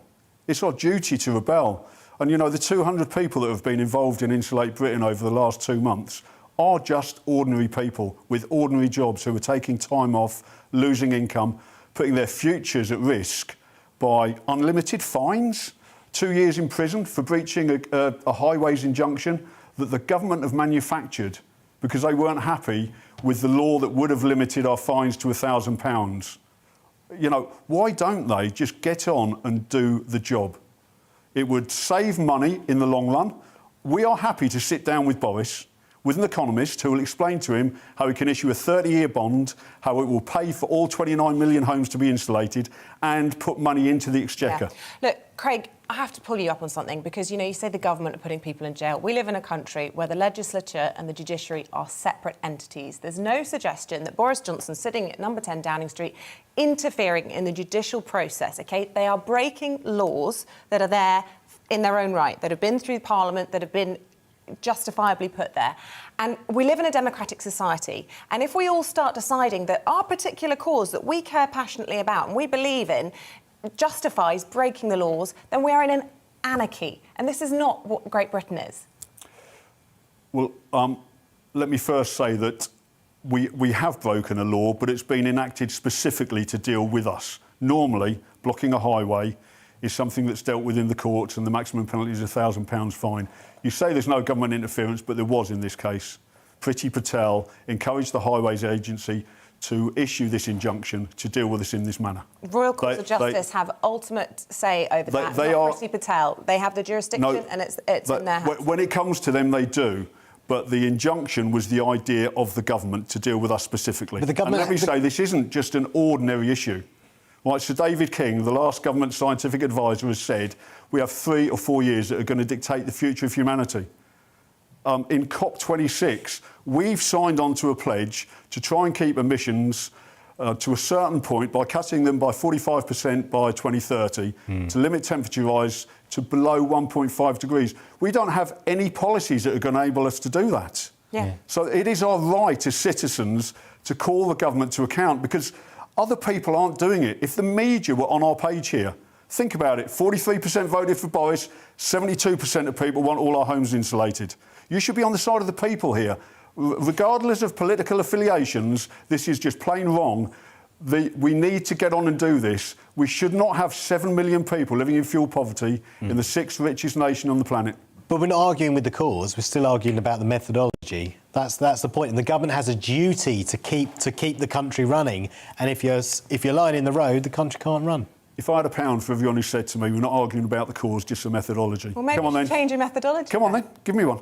It's our duty to rebel. And, you know, the 200 people that have been involved in Insulate Britain over the last 2 months are just ordinary people with ordinary jobs who are taking time off, losing income, putting their futures at risk by unlimited fines, 2 years in prison for breaching a highways injunction that the government have manufactured because they weren't happy with the law that would have limited our fines to £1,000. You know, why don't they just get on and do the job? It would save money in the long run. We are happy to sit down with Boris, with an economist who will explain to him how he can issue a 30-year bond, how it will pay for all 29 million homes to be insulated and put money into the exchequer. Yeah. Look, Craig, I have to pull you up on something because, you know, you say the government are putting people in jail. We live in a country where the legislature and the judiciary are separate entities. There's no suggestion that Boris Johnson, sitting at number 10 Downing Street, interfering in the judicial process, OK? They are breaking laws that are there in their own right, that have been through Parliament, that have been justifiably put there. And we live in a democratic society. And if we all start deciding that our particular cause that we care passionately about and we believe in justifies breaking the laws, then we are in an anarchy. And this is not what Great Britain is. Well, let me first say that we have broken a law, but it's been enacted specifically to deal with us. Normally, blocking a highway is something that's dealt with in the courts and the maximum penalty is £1,000 fine. You say there's no government interference, but there was in this case. Priti Patel encouraged the Highways Agency to issue this injunction to deal with us in this manner. Royal Courts of Justice have ultimate say over that. Priti Patel. They have the jurisdiction and it's in their hands. When it comes to them, they do. But the injunction was the idea of the government to deal with us specifically. But the government, and let me say, this isn't just an ordinary issue. Like Sir David King, the last government scientific advisor, has said, we have 3 or 4 years that are going to dictate the future of humanity. In COP26, we've signed on to a pledge to try and keep emissions to a certain point by cutting them by 45% by 2030 to limit temperature rise to below 1.5 degrees. We don't have any policies that are going to enable us to do that. So it is our right as citizens to call the government to account because other people aren't doing it. If the media were on our page here, think about it. 43% voted for Boris, 72% of people want all our homes insulated. You should be on the side of the people here. Regardless of political affiliations, this is just plain wrong. We need to get on and do this. We should not have 7 million people living in fuel poverty in the 6th richest nation on the planet. But we're not arguing with the cause. We're still arguing about the methodology. That's the point. And the government has a duty to keep the country running. And if you're lying in the road, the country can't run. If I had £1 for everyone who said to me, we're not arguing about the cause, just the methodology. Well, maybe Come on, you then. should change your methodology. Come on, then. Give me one.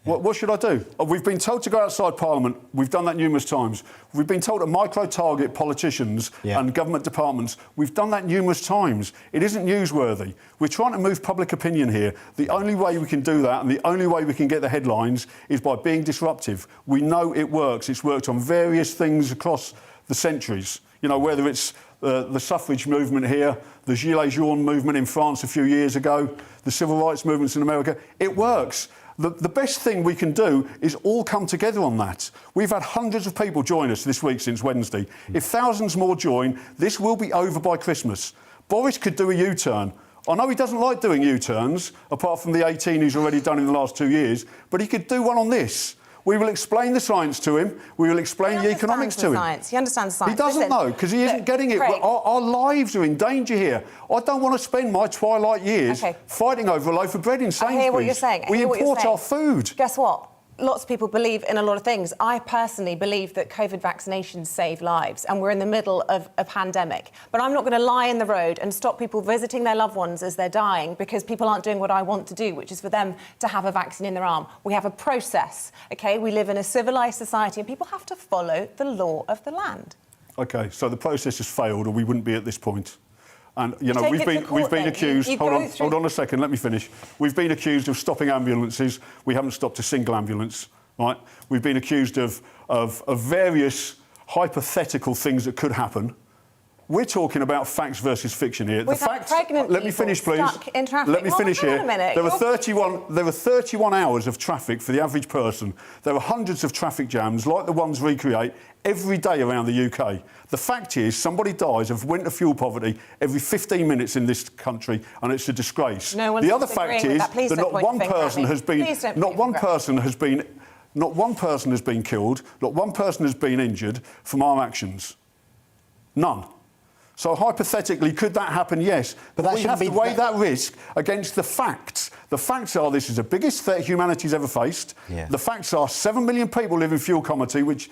What should I do? We've been told to go outside Parliament. We've done that numerous times. We've been told to micro-target politicians and government departments. We've done that numerous times. It isn't newsworthy. We're trying to move public opinion here. The only way we can do that and the only way we can get the headlines is by being disruptive. We know it works. It's worked on various things across the centuries. You know, whether it's the suffrage movement here, the Gilets jaunes movement in France a few years ago, the civil rights movements in America. It works. The best thing we can do is all come together on that. We've had hundreds of people join us this week since Wednesday. If thousands more join, this will be over by Christmas. Boris could do a U-turn. I know he doesn't like doing U-turns, apart from the 18 he's already done in the last 2 years, but he could do one on this. We will explain the science to him. We will explain the economics to him. He understands science. He doesn't know, because he isn't getting it. Craig. Our lives are in danger here. I don't want to spend my twilight years fighting over a loaf of bread in Sainsbury's. I hear what you're saying. We import our food. Guess what? Lots of people believe in a lot of things. I personally believe that COVID vaccinations save lives, and we're in the middle of a pandemic. But I'm not going to lie in the road and stop people visiting their loved ones as they're dying because people aren't doing what I want to do, which is for them to have a vaccine in their arm. We have a process, OK? We live in a civilised society, and people have to follow the law of the land. OK, so the process has failed, or we wouldn't be at this point. And, you know, we've been accused... Hold on a second, let me finish. We've been accused of stopping ambulances. We haven't stopped a single ambulance, right? We've been accused of various hypothetical things that could happen. We're talking about facts versus fiction here. We've had pregnant let me finish, please. stuck in traffic. Let me finish hang here. on a minute. There are 31 hours of traffic for the average person. There are hundreds of traffic jams, like the ones we create, every day around the UK. The fact is, somebody dies of winter fuel poverty every 15 minutes in this country, and it's a disgrace. No one's the other fact is that not one person has been killed, not one person has been injured from our actions. None. So hypothetically, could that happen? Yes. But we have to weigh that risk against the facts. The facts are this is the biggest threat humanity's ever faced. Yeah. The facts are 7 million people live in fuel poverty, which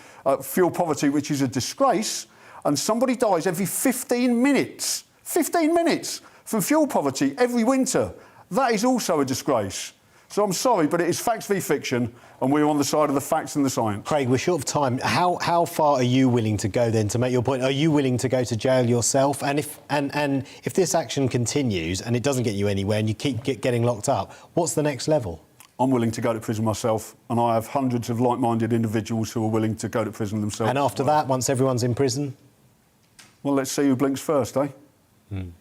is a disgrace. And somebody dies every 15 minutes. 15 minutes from fuel poverty every winter. That is also a disgrace. So I'm sorry, but it is facts v fiction, and we're on the side of the facts and the science. Craig, we're short of time. How far are you willing to go then to make your point? Are you willing to go to jail yourself? And if this action continues and it doesn't get you anywhere and you keep getting locked up, what's the next level? I'm willing to go to prison myself, and I have hundreds of like-minded individuals who are willing to go to prison themselves. And after that, once everyone's in prison? Well, let's see who blinks first, eh?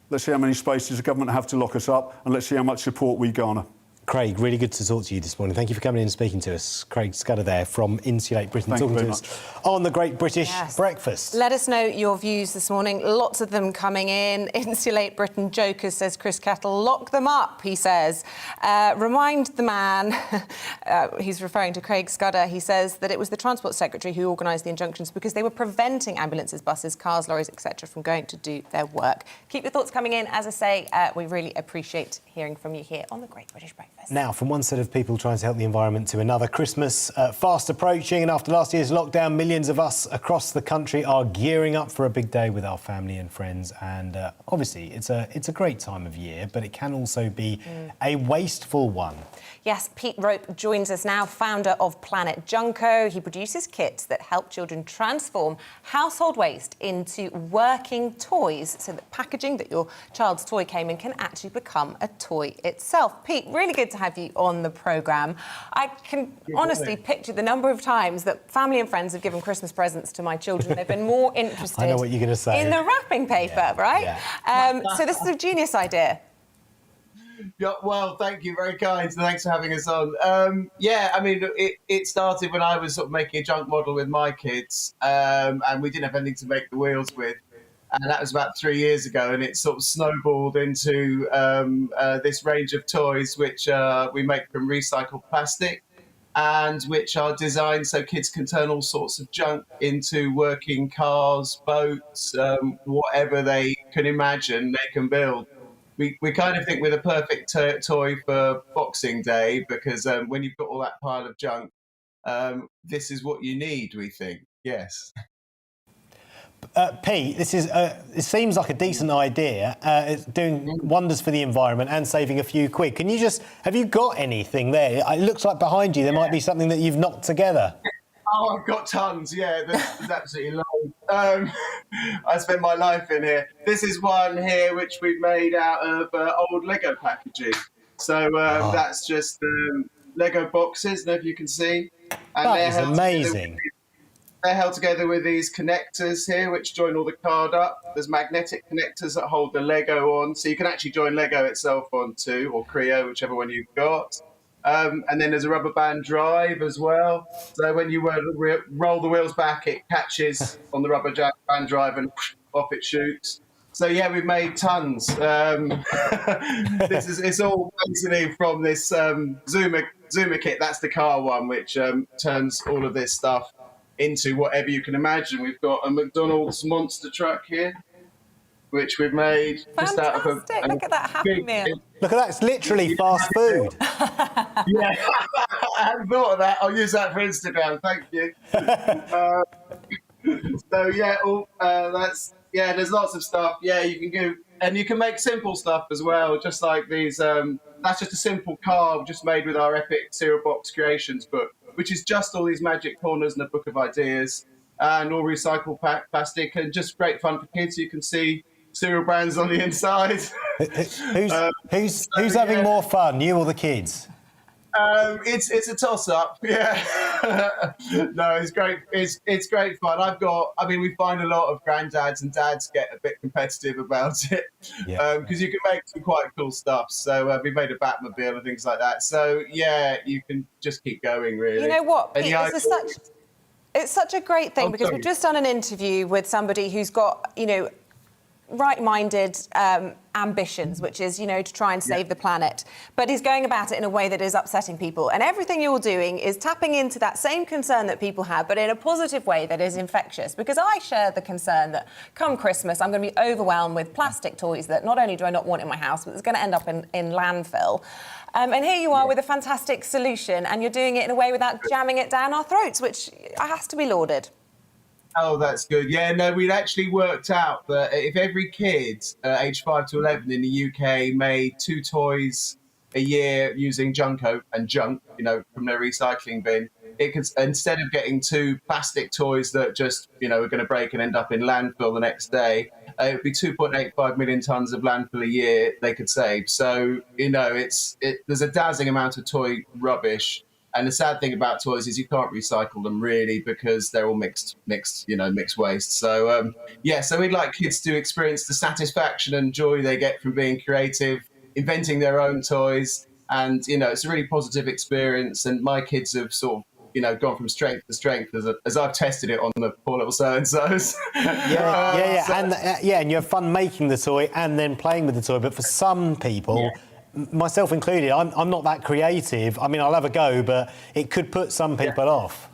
Let's see how many spaces the government have to lock us up, and let's see how much support we garner. Craig, really good to talk to you this morning. Thank you for coming in and speaking to us. Craig Scudder there from Insulate Britain, talking to us on the Great British Breakfast. Let us know your views this morning. Lots of them coming in. Insulate Britain jokers, says Chris Kettle. Lock them up, he says. Remind the man, he's referring to Craig Scudder, he says that it was the Transport Secretary who organised the injunctions because they were preventing ambulances, buses, cars, lorries, etc. from going to do their work. Keep your thoughts coming in. As I say, we really appreciate hearing from you here on the Great British Breakfast. Now, from one set of people trying to help the environment to another, Christmas fast approaching, and after last year's lockdown, millions of us across the country are gearing up for a big day with our family and friends. And obviously, it's a great time of year, but it can also be a wasteful one. Yes, Pete Rope joins us now, founder of Planet Junko. He produces kits that help children transform household waste into working toys so that packaging that your child's toy came in can actually become a toy itself. Pete, really good to have you on the programme. I can honestly picture the number of times that family and friends have given Christmas presents to my children. They've been more interested I know what you're gonna say. in the wrapping paper, right? Yeah. So this is a genius idea. Yeah, well, thank you, very kind. Thanks for having us on. Yeah, I mean, it started when I was sort of making a junk model with my kids, and we didn't have anything to make the wheels with. And that was about 3 years ago, and it sort of snowballed into this range of toys, which we make from recycled plastic, and which are designed so kids can turn all sorts of junk into working cars, boats, whatever they can imagine they can build. We kind of think we're the perfect toy for Boxing Day because when you've got all that pile of junk, this is what you need, we think. Yes. Pete, this is it seems like a decent idea. It's doing wonders for the environment and saving a few quid. Can you have you got anything there? It looks like behind you there might be something that you've knocked together. Oh, I've got tons. Yeah, there's absolutely loads. I spend my life in here. This is one here which we've made out of old Lego packaging. So that's just Lego boxes. I don't know if you can see. And that is amazing. They're held together with these connectors here, which join all the card up. There's magnetic connectors that hold the Lego on, so you can actually join Lego itself on too, or Creo, whichever one you've got. And then there's a rubber band drive as well. So when you roll the wheels back, it catches on the rubber band drive and off it shoots. So yeah, we've made tons. It's all basically from this Zoomer kit. That's the car one, which turns all of this stuff into whatever you can imagine. We've got a McDonald's monster truck here, which we've made just out of Fantastic. Look at that Happy Meal. Look at that, it's literally fast food. Yeah, I hadn't thought of that. I'll use that for Instagram. Thank you. So yeah, there's lots of stuff. Yeah, you can go, and you can make simple stuff as well, just like these. That's just a simple car just made with our epic cereal box creations book, which is just all these magic corners and a book of ideas, and all recycled plastic, and just great fun for kids. You can see cereal brands on the inside. Who's having more fun, you or the kids? It's a toss-up, yeah. No, it's great. It's great fun. We find a lot of granddads and dads get a bit competitive about it, because you can make some quite cool stuff. So we made a Batmobile and things like that. So yeah, you can just keep going, really. You know what, Pete, it's such a great thing, because we've just done an interview with somebody who's got, right-minded ambitions, which is, to try and save the planet. But he's going about it in a way that is upsetting people. And everything you're doing is tapping into that same concern that people have, but in a positive way that is infectious. Because I share the concern that come Christmas, I'm going to be overwhelmed with plastic toys that not only do I not want in my house, but it's going to end up in landfill. And here you are with a fantastic solution, and you're doing it in a way without jamming it down our throats, which has to be lauded. Oh, that's good. Yeah, no, we'd actually worked out that if every kid aged 5 to 11 in the UK made 2 toys a year using Junko and junk, from their recycling bin, it could, instead of getting 2 plastic toys that just, are going to break and end up in landfill the next day, it would be 2.85 million tonnes of landfill a year they could save. So, there's a dazzling amount of toy rubbish. And the sad thing about toys is you can't recycle them really, because they're all mixed waste. So so we'd like kids to experience the satisfaction and joy they get from being creative, inventing their own toys, and it's a really positive experience. And my kids have sort of gone from strength to strength as I've tested it on the poor little so-and-sos. And you have fun making the toy and then playing with the toy. But for some people. Yeah. Myself included, I'm not that creative. I mean, I'll have a go, but it could put some people off.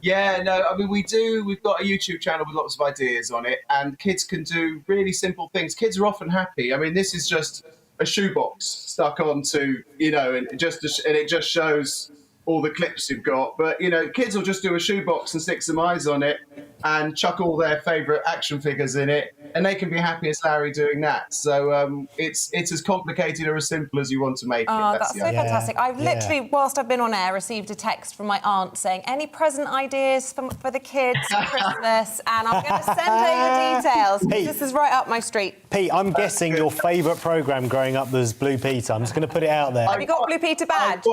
Yeah, no, we've got a YouTube channel with lots of ideas on it, and kids can do really simple things. Kids are often happy. I mean, this is just a shoebox stuck onto, and it just shows all the clips you've got. But, kids will just do a shoebox and stick some eyes on it and chuck all their favourite action figures in it, and they can be happy as Larry doing that. So it's as complicated or as simple as you want to make it. That's so fantastic. I've literally, whilst I've been on air, received a text from my aunt saying, any present ideas for the kids for Christmas? And I'm going to send her the details. Pete, this is right up my street. Pete, I'm guessing your favourite programme growing up was Blue Peter. I'm just going to put it out there. Have you got Blue Peter badge?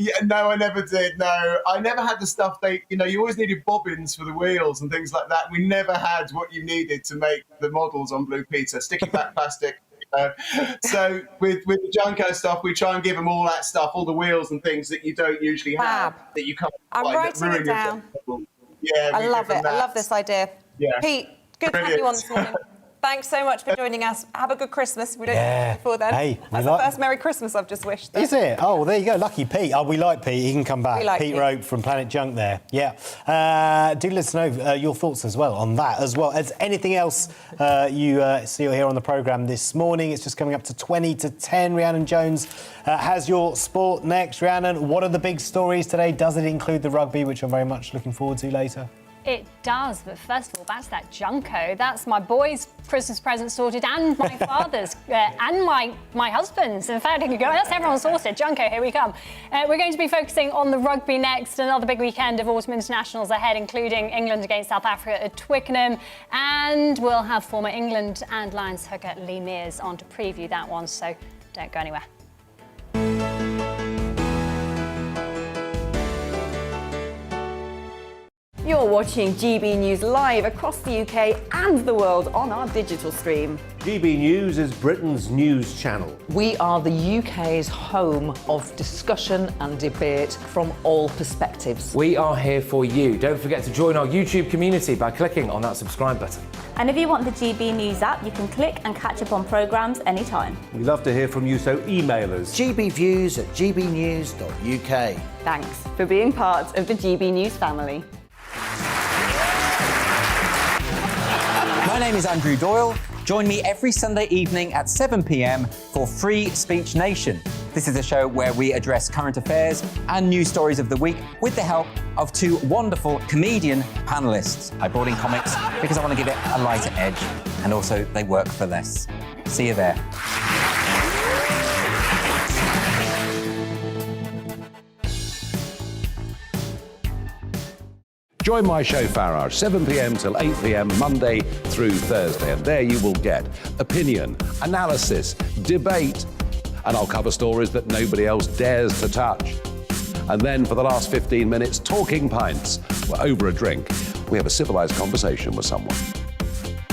Yeah, no, I never did. No, I never had the stuff you always needed bobbins for the wheels and things like that. We never had what you needed to make the models on Blue Peter, sticky back plastic. So with the Junko stuff, we try and give them all that stuff, all the wheels and things that you don't usually have, that you can't I'm writing it down. Yeah, I love it. I love this idea. Yeah. Pete, good to have you on this morning. Thanks so much for joining us. Have a good Christmas. We don't see you before then. Hey, that's the first Merry Christmas I've just wished. Is it? Oh, well, there you go. Lucky Pete. Oh, we like Pete. He can come back. Like Pete Rope from Planet Junk there. Yeah. Do let us know your thoughts as well on that as well. As anything else you see or hear on the programme this morning, it's just coming up to 20 to 10. Rhiannon Jones has your sport next. Rhiannon, what are the big stories today? Does it include the rugby, which I'm very much looking forward to later? It does, but first of all, back to that Junko. That's my boy's Christmas present sorted, and my father's, and my husband's. In fact, that's everyone's sorted. Junko, here we come. We're going to be focusing on the rugby next. Another big weekend of autumn internationals ahead, including England against South Africa at Twickenham, and we'll have former England and Lions hooker Lee Mears on to preview that one. So don't go anywhere. You're watching GB News live across the UK and the world on our digital stream. GB News is Britain's news channel. We are the UK's home of discussion and debate from all perspectives. We are here for you. Don't forget to join our YouTube community by clicking on that subscribe button. And if you want the GB News app, you can click and catch up on programmes anytime. We love to hear from you, so email us. gbviews@gbnews.uk. Thanks for being part of the GB News family. My name is Andrew Doyle. Join me every Sunday evening at 7 p.m. for Free Speech Nation. This is a show where we address current affairs and news stories of the week with the help of two wonderful comedian panellists. I brought in comics because I want to give it a lighter edge, and also they work for less. See you there. Join my show Farage, 7 p.m. till 8 p.m. Monday through Thursday, and there you will get opinion, analysis, debate, and I'll cover stories that nobody else dares to touch. And then for the last 15 minutes, talking pints. We're over a drink. We have a civilized conversation with someone.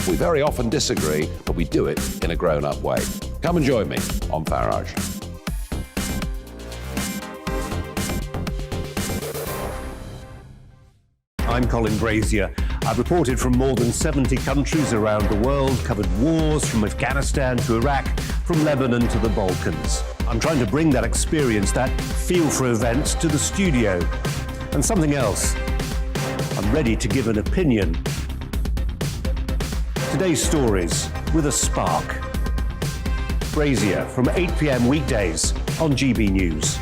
We very often disagree, but we do it in a grown-up way. Come and join me on Farage. I'm Colin Brazier. I've reported from more than 70 countries around the world, covered wars from Afghanistan to Iraq, from Lebanon to the Balkans. I'm trying to bring that experience, that feel for events, to the studio. And something else. I'm ready to give an opinion. Today's stories with a spark. Brazier from 8 p.m. weekdays on GB News.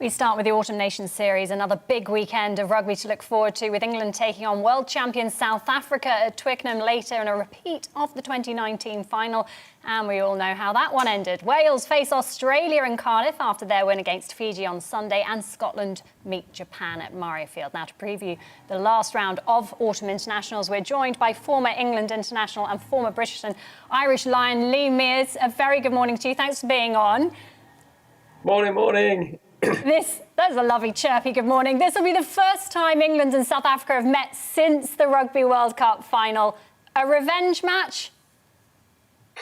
We start with the Autumn Nations series, another big weekend of rugby to look forward to, with England taking on world champion South Africa at Twickenham later in a repeat of the 2019 final. And we all know how that one ended. Wales face Australia in Cardiff after their win against Fiji on Sunday, and Scotland meet Japan at Murrayfield. Now, to preview the last round of Autumn Internationals, we're joined by former England international and former British and Irish Lion Lee Mears. A very good morning to you. Thanks for being on. Morning. That's a lovely chirpy good morning. This will be the first time England and South Africa have met since the Rugby World Cup final. A revenge match?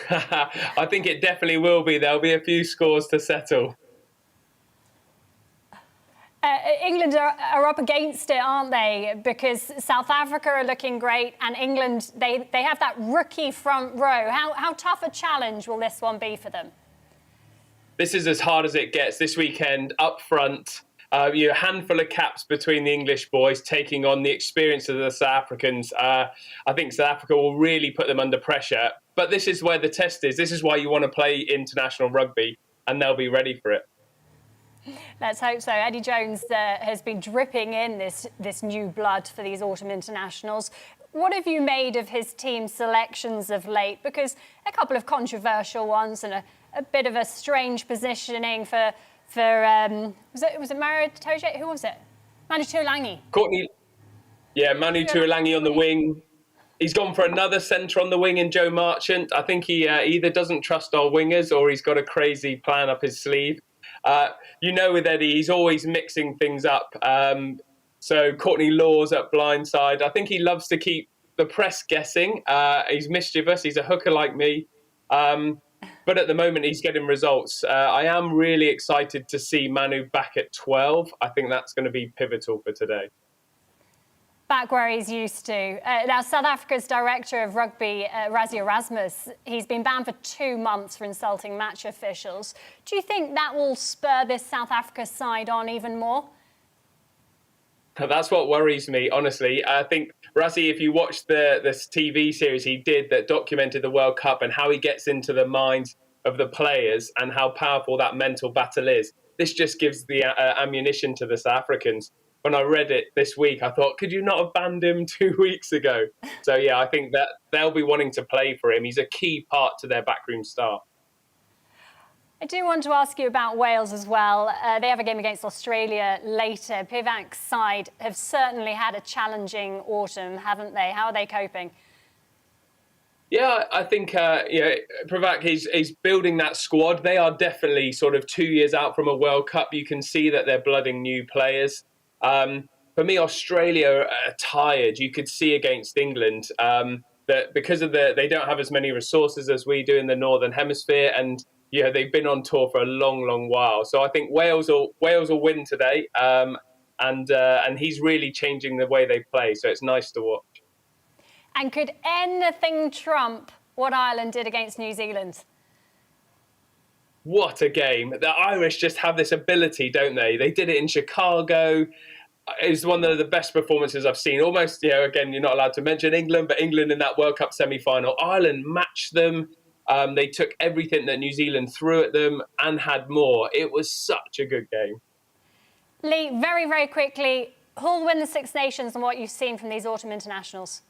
I think it definitely will be. There'll be a few scores to settle. England are up against it, aren't they? Because South Africa are looking great, and England, they have that rookie front row. How tough a challenge will this one be for them? This is as hard as it gets this weekend up front. A handful of caps between the English boys taking on the experience of the South Africans. I think South Africa will really put them under pressure. But this is where the test is. This is why you want to play international rugby, and they'll be ready for it. Let's hope so. Eddie Jones has been dripping in this new blood for these autumn internationals. What have you made of his team selections of late? Because a couple of controversial ones and a bit of a strange positioning for was it Maro Toje? Who was it? Manu Tuolangi. Manu Tuolangi on the wing. He's gone for another centre on the wing in Joe Marchant. I think he either doesn't trust our wingers or he's got a crazy plan up his sleeve. With Eddie, he's always mixing things up. So Courtney Lawes at blindside. I think he loves to keep the press guessing. He's mischievous. He's a hooker like me. But at the moment, he's getting results. I am really excited to see Manu back at 12. I think that's going to be pivotal for today. Back where he's used to. Now, South Africa's director of rugby, Rassie Erasmus, he's been banned for 2 months for insulting match officials. Do you think that will spur this South Africa side on even more? That's what worries me, honestly. I think, Rassi, if you watch this TV series he did that documented the World Cup and how he gets into the minds of the players and how powerful that mental battle is, this just gives the ammunition to the South Africans. When I read it this week, I thought, could you not have banned him 2 weeks ago? So, yeah, I think that they'll be wanting to play for him. He's a key part to their backroom staff. I do want to ask you about Wales as well. They have a game against Australia later. Pivac's side have certainly had a challenging autumn, haven't they? How are they coping? Yeah, I think Pivac, he's building that squad. They are definitely sort of 2 years out from a World Cup. You can see that they're blooding new players. For me, Australia are tired. You could see against England that because of they don't have as many resources as we do in the Northern Hemisphere, and they've been on tour for a long, long while. So I think Wales will win today, and he's really changing the way they play. So it's nice to watch. And could anything trump what Ireland did against New Zealand? What a game. The Irish just have this ability, don't they? They did it in Chicago. It's one of the best performances I've seen. Almost, again, you're not allowed to mention England, but England in that World Cup semi-final. Ireland matched them. They took everything that New Zealand threw at them and had more. It was such a good game. Lee, very, very quickly, who'll win the Six Nations and what you've seen from these autumn internationals?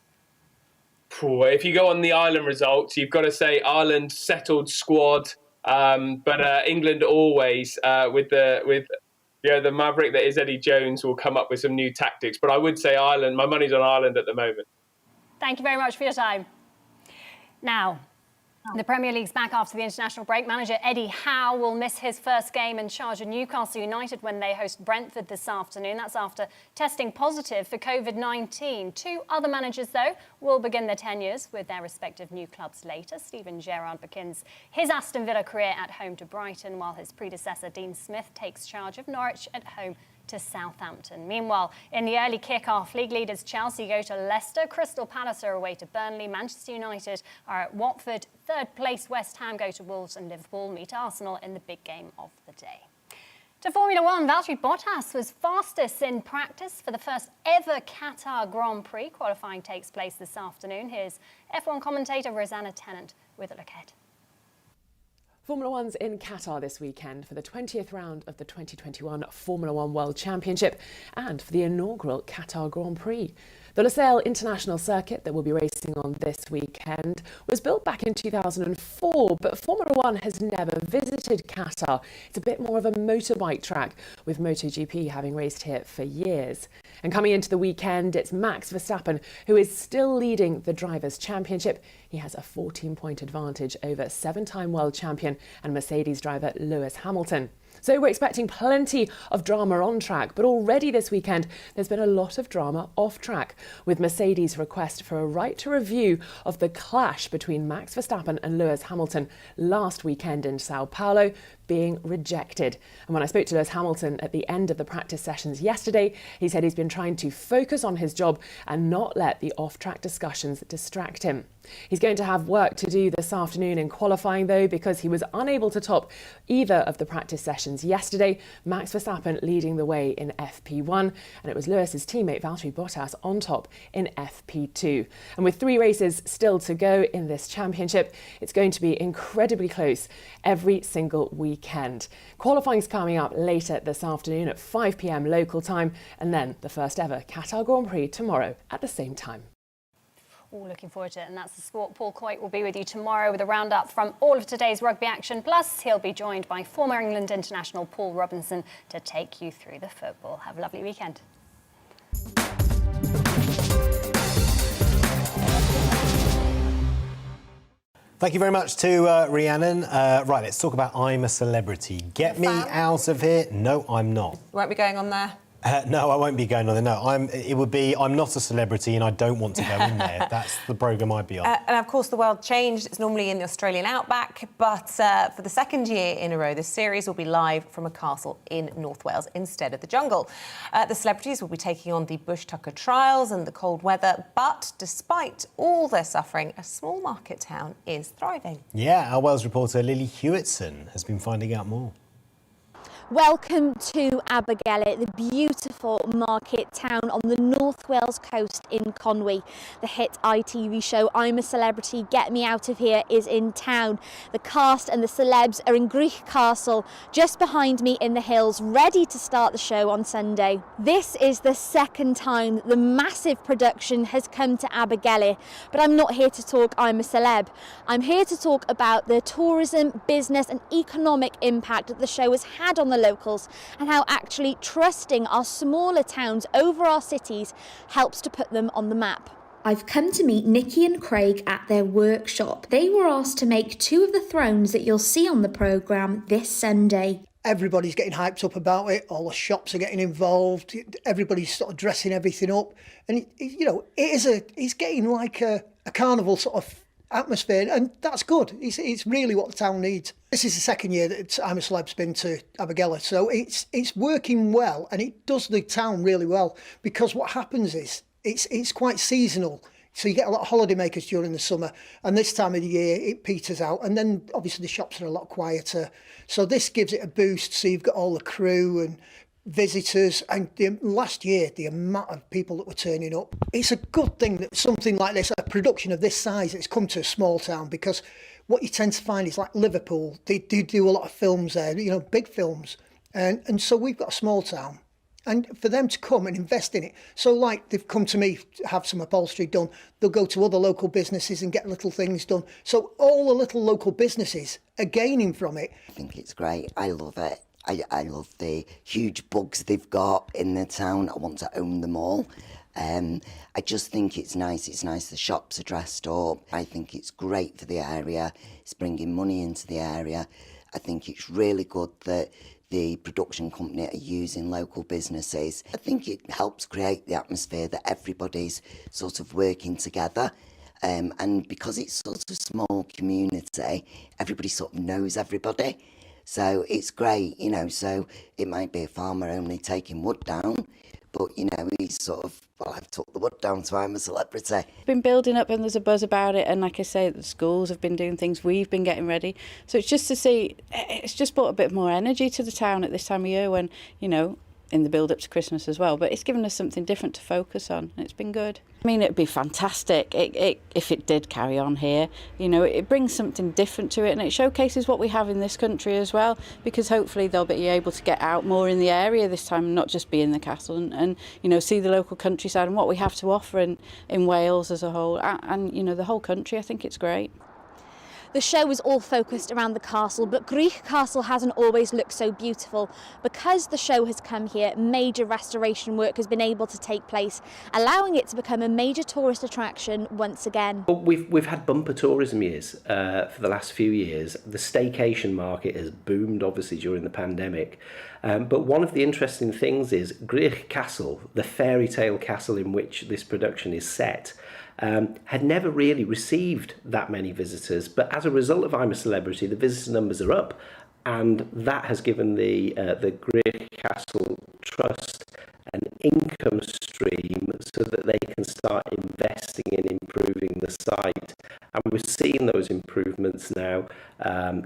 If you go on the Ireland results, you've got to say Ireland settled squad, but England always with the maverick that is Eddie Jones will come up with some new tactics. But I would say Ireland. My money's on Ireland at the moment. Thank you very much for your time. Now, the Premier League's back after the international break. Manager Eddie Howe will miss his first game in charge of Newcastle United when they host Brentford this afternoon. That's after testing positive for COVID-19. Two other managers, though, will begin their tenures with their respective new clubs later. Steven Gerrard begins his Aston Villa career at home to Brighton, while his predecessor Dean Smith takes charge of Norwich at home to Southampton. Meanwhile, in the early kick-off, league leaders Chelsea go to Leicester, Crystal Palace are away to Burnley, Manchester United are at Watford, third place West Ham go to Wolves, and Liverpool meet Arsenal in the big game of the day. To Formula One, Valtteri Bottas was fastest in practice for the first ever Qatar Grand Prix. Qualifying takes place this afternoon. Here's F1 commentator Rosanna Tennant with a look ahead. Formula One's in Qatar this weekend for the 20th round of the 2021 Formula One World Championship and for the inaugural Qatar Grand Prix. The Losail International Circuit that we'll be racing on this weekend was built back in 2004, but Formula One has never visited Qatar. It's a bit more of a motorbike track, with MotoGP having raced here for years. And coming into the weekend, it's Max Verstappen who is still leading the Drivers' Championship. He has a 14-point advantage over seven-time world champion and Mercedes driver Lewis Hamilton. So we're expecting plenty of drama on track, but already this weekend there's been a lot of drama off track, with Mercedes' request for a right to review of the clash between Max Verstappen and Lewis Hamilton last weekend in Sao Paulo being rejected. And when I spoke to Lewis Hamilton at the end of the practice sessions yesterday, he said he's been trying to focus on his job and not let the off-track discussions distract him. He's going to have work to do this afternoon in qualifying, though, because he was unable to top either of the practice sessions yesterday. Max Verstappen leading the way in FP1, and it was Lewis's teammate Valtteri Bottas on top in FP2. And with 3 races still to go in this championship, it's going to be incredibly close every single weekend. Qualifying's coming up later this afternoon at 5 p.m. local time, and then the first ever Qatar Grand Prix tomorrow at the same time. All looking forward to it, and that's the sport. Paul Coit will be with you tomorrow with a roundup from all of today's rugby action. Plus, he'll be joined by former England international Paul Robinson to take you through the football. Have a lovely weekend. Thank you very much to Rhiannon. Right, let's talk about I'm a Celebrity. Get me out of here. No, I'm not. Won't be going on there. No, I won't be going on there. No, I'm not a celebrity and I don't want to go in there. That's the programme I'd be on. And of course, the world changed. It's normally in the Australian outback, but for the second year in a row, this series will be live from a castle in North Wales instead of the jungle. The celebrities will be taking on the bush tucker trials and the cold weather, but despite all their suffering, a small market town is thriving. Yeah, our Wales reporter Lily Hewitson has been finding out more. Welcome to Abergele, the beautiful market town on the North Wales coast in Conwy. The hit ITV show I'm a Celebrity, Get Me Out of Here is in town. The cast and the celebs are in Greek Castle, just behind me in the hills, ready to start the show on Sunday. This is the second time the massive production has come to Abergele, but I'm not here to talk I'm a Celeb. I'm here to talk about the tourism, business and economic impact that the show has had on the locals, and how actually trusting our smaller towns over our cities helps to put them on the map. I've come to meet Nikki and Craig at their workshop. They were asked to make 2 of the thrones that you'll see on the programme this Sunday. Everybody's getting hyped up about it, all the shops are getting involved, everybody's sort of dressing everything up, and it's getting like a carnival sort of atmosphere, and that's good. It's really what the town needs. This is the second year that I'm a Celeb's been to Abergele, so it's working well, and it does the town really well, because what happens is it's quite seasonal. So you get a lot of holidaymakers during the summer, and this time of the year it peters out, and then obviously the shops are a lot quieter. So this gives it a boost. So you've got all the crew and visitors, and last year the amount of people that were turning up. It's a good thing that something like this, a production of this size, it's come to a small town, because what you tend to find is like Liverpool, they do a lot of films there, big films, and so we've got a small town, and for them to come and invest in it, so like they've come to me to have some upholstery done, they'll go to other local businesses and get little things done, so all the little local businesses are gaining from it. I think it's great. I love it. I love the huge bugs they've got in the town. I want to own them all. I just think it's nice. It's nice the shops are dressed up. I think it's great for the area. It's bringing money into the area. I think it's really good that the production company are using local businesses. I think it helps create the atmosphere that everybody's sort of working together. And because it's sort of a small community, everybody sort of knows everybody. So it's great, so it might be a farmer only taking wood down, but, he's sort of, well, I've took the wood down, so I'm a celebrity. It's been building up and there's a buzz about it, and like I say, the schools have been doing things, we've been getting ready. So it's just to see, it's just brought a bit more energy to the town at this time of year when, in the build-up to Christmas as well, but it's given us something different to focus on, and it's been good. I mean, it'd be fantastic if it did carry on here. It brings something different to it, and it showcases what we have in this country as well, because hopefully they'll be able to get out more in the area this time, and not just be in the castle, and see the local countryside and what we have to offer in Wales as a whole, and the whole country. I think it's great. The show is all focused around the castle, but Greek Castle hasn't always looked so beautiful. Because the show has come here, major restoration work has been able to take place, allowing it to become a major tourist attraction once again. We've had bumper tourism years for the last few years. The staycation market has boomed, obviously, during the pandemic. But one of the interesting things is Greek Castle, the fairy tale castle in which this production is set, had never really received that many visitors, but as a result of I'm a Celebrity, the visitor numbers are up, and that has given the Greek Castle Trust an income stream so that they can start investing in improving the site. And we're seeing those improvements now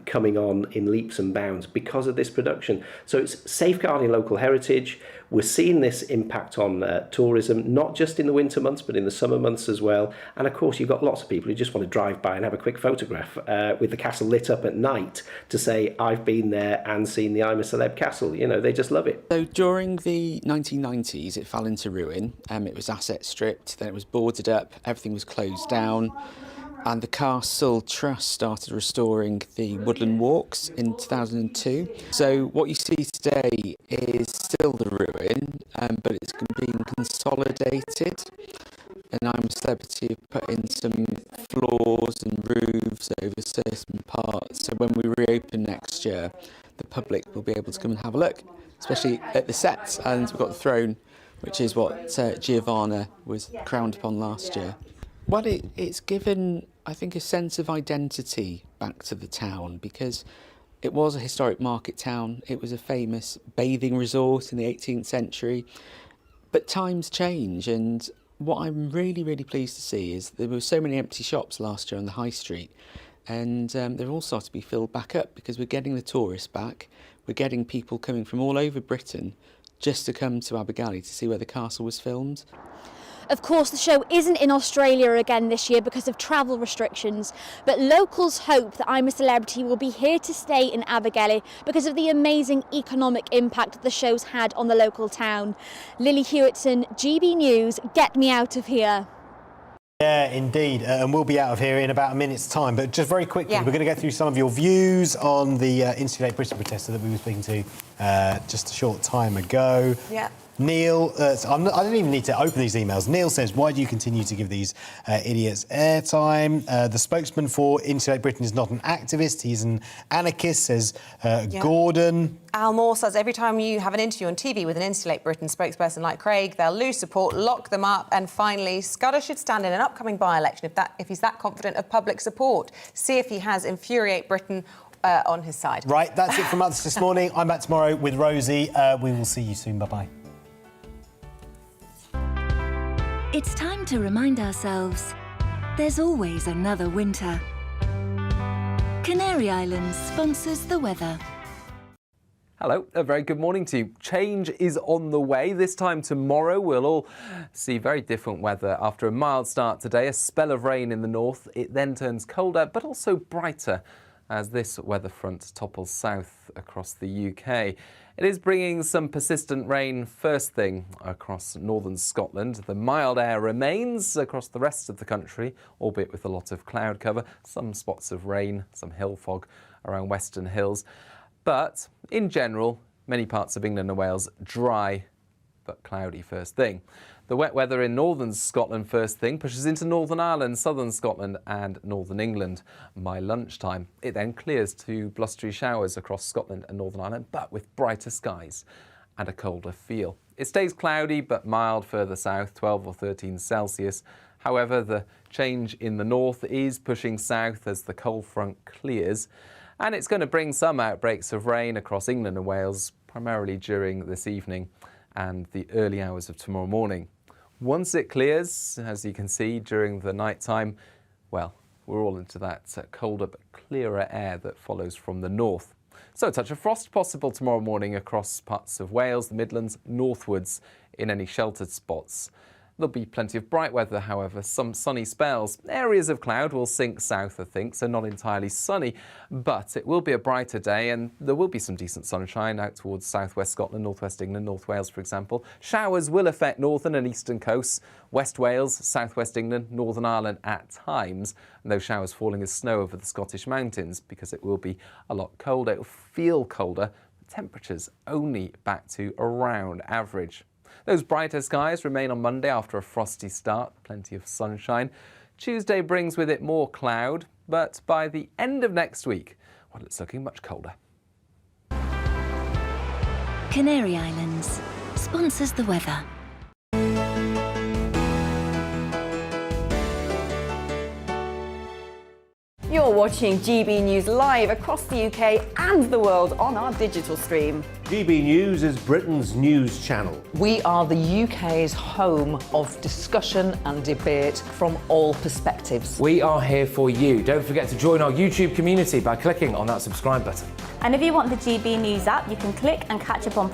coming on in leaps and bounds because of this production. So it's safeguarding local heritage. We're seeing this impact on tourism, not just in the winter months, but in the summer months as well. And of course, you've got lots of people who just want to drive by and have a quick photograph with the castle lit up at night to say, I've been there and seen the I'm a Celeb castle. They just love it. So during the 1990s, it fell into ruin. It was asset stripped, then it was boarded up, everything was closed down. And the Castle Trust started restoring the woodland walks in 2002. So what you see today is still the ruin, but it's being consolidated. And I'm a Celebrity put in some floors and roofs over certain parts. So when we reopen next year, the public will be able to come and have a look, especially at the sets. And we've got the throne, which is what Giovanna was crowned upon last year. Well, it's given, I think, a sense of identity back to the town, because it was a historic market town. It was a famous bathing resort in the 18th century. But times change, and what I'm really, really pleased to see is there were so many empty shops last year on the high street, and they've all started to be filled back up because we're getting the tourists back. we're getting people coming from all over Britain just to come to Abergele to see where the castle was filmed. Of course, the show isn't in Australia again this year because of travel restrictions, but locals hope that I'm a Celebrity will be here to stay in Abergele because of the amazing economic impact the show's had on the local town. Lily Hewitson, GB News, get me out of here. Yeah, indeed, and we'll be out of here in about a minute's time. But just very quickly, we're going to go through some of your views on the Insulate Britain protester that we were speaking to just a short time ago. Yeah. Neil, I don't even need to open these emails. Neil says, why do you continue to give these idiots airtime? The spokesman for Insulate Britain is not an activist, he's an anarchist, says Gordon. Al Moore says every time you have an interview on TV with an Insulate Britain spokesperson like Craig, they'll lose support, lock them up. And finally, Scudder should stand in an upcoming by-election if he's that confident of public support. See if he has Infuriate Britain on his side. Right, that's it from us this morning. I'm back tomorrow with Rosie. We will see you soon. Bye-bye. It's time to remind ourselves there's always another winter. Canary Islands sponsors the weather. Hello, a very good morning to you. Change is on the way. This time tomorrow we'll all see very different weather. After a mild start today, a spell of rain in the north. It then turns colder but also brighter as this weather front topples south across the UK. It is bringing some persistent rain first thing across northern Scotland. The mild air remains across the rest of the country, albeit with a lot of cloud cover, some spots of rain, some hill fog around Western Hills. But in general, many parts of England and Wales dry but cloudy first thing. The wet weather in northern Scotland first thing pushes into Northern Ireland, southern Scotland and northern England by lunchtime. It then clears to blustery showers across Scotland and Northern Ireland, but with brighter skies and a colder feel. It stays cloudy but mild further south, 12 or 13 Celsius. However, the change in the north is pushing south as the cold front clears, and it's going to bring some outbreaks of rain across England and Wales, primarily during this evening and the early hours of tomorrow morning. Once it clears, as you can see, during the night time, well, we're all into that colder but clearer air that follows from the north. So a touch of frost possible tomorrow morning across parts of Wales, the Midlands, northwards in any sheltered spots. There'll be plenty of bright weather, however, some sunny spells. Areas of cloud will sink south, I think, so not entirely sunny, but it will be a brighter day and there will be some decent sunshine out towards southwest Scotland, northwest England, North Wales, for example. Showers will affect northern and eastern coasts, West Wales, southwest England, Northern Ireland at times, and those showers falling as snow over the Scottish mountains because it will be a lot colder. It will feel colder, but temperatures only back to around average. Those brighter skies remain on Monday after a frosty start, plenty of sunshine. Tuesday brings with it more cloud, but by the end of next week, well, it's looking much colder. Canary Islands sponsors the weather. You're watching GB News live across the UK and the world on our digital stream. GB News is Britain's news channel. We are the UK's home of discussion and debate from all perspectives. We are here for you. Don't forget to join our YouTube community by clicking on that subscribe button. And if you want the GB News app, you can click and catch up on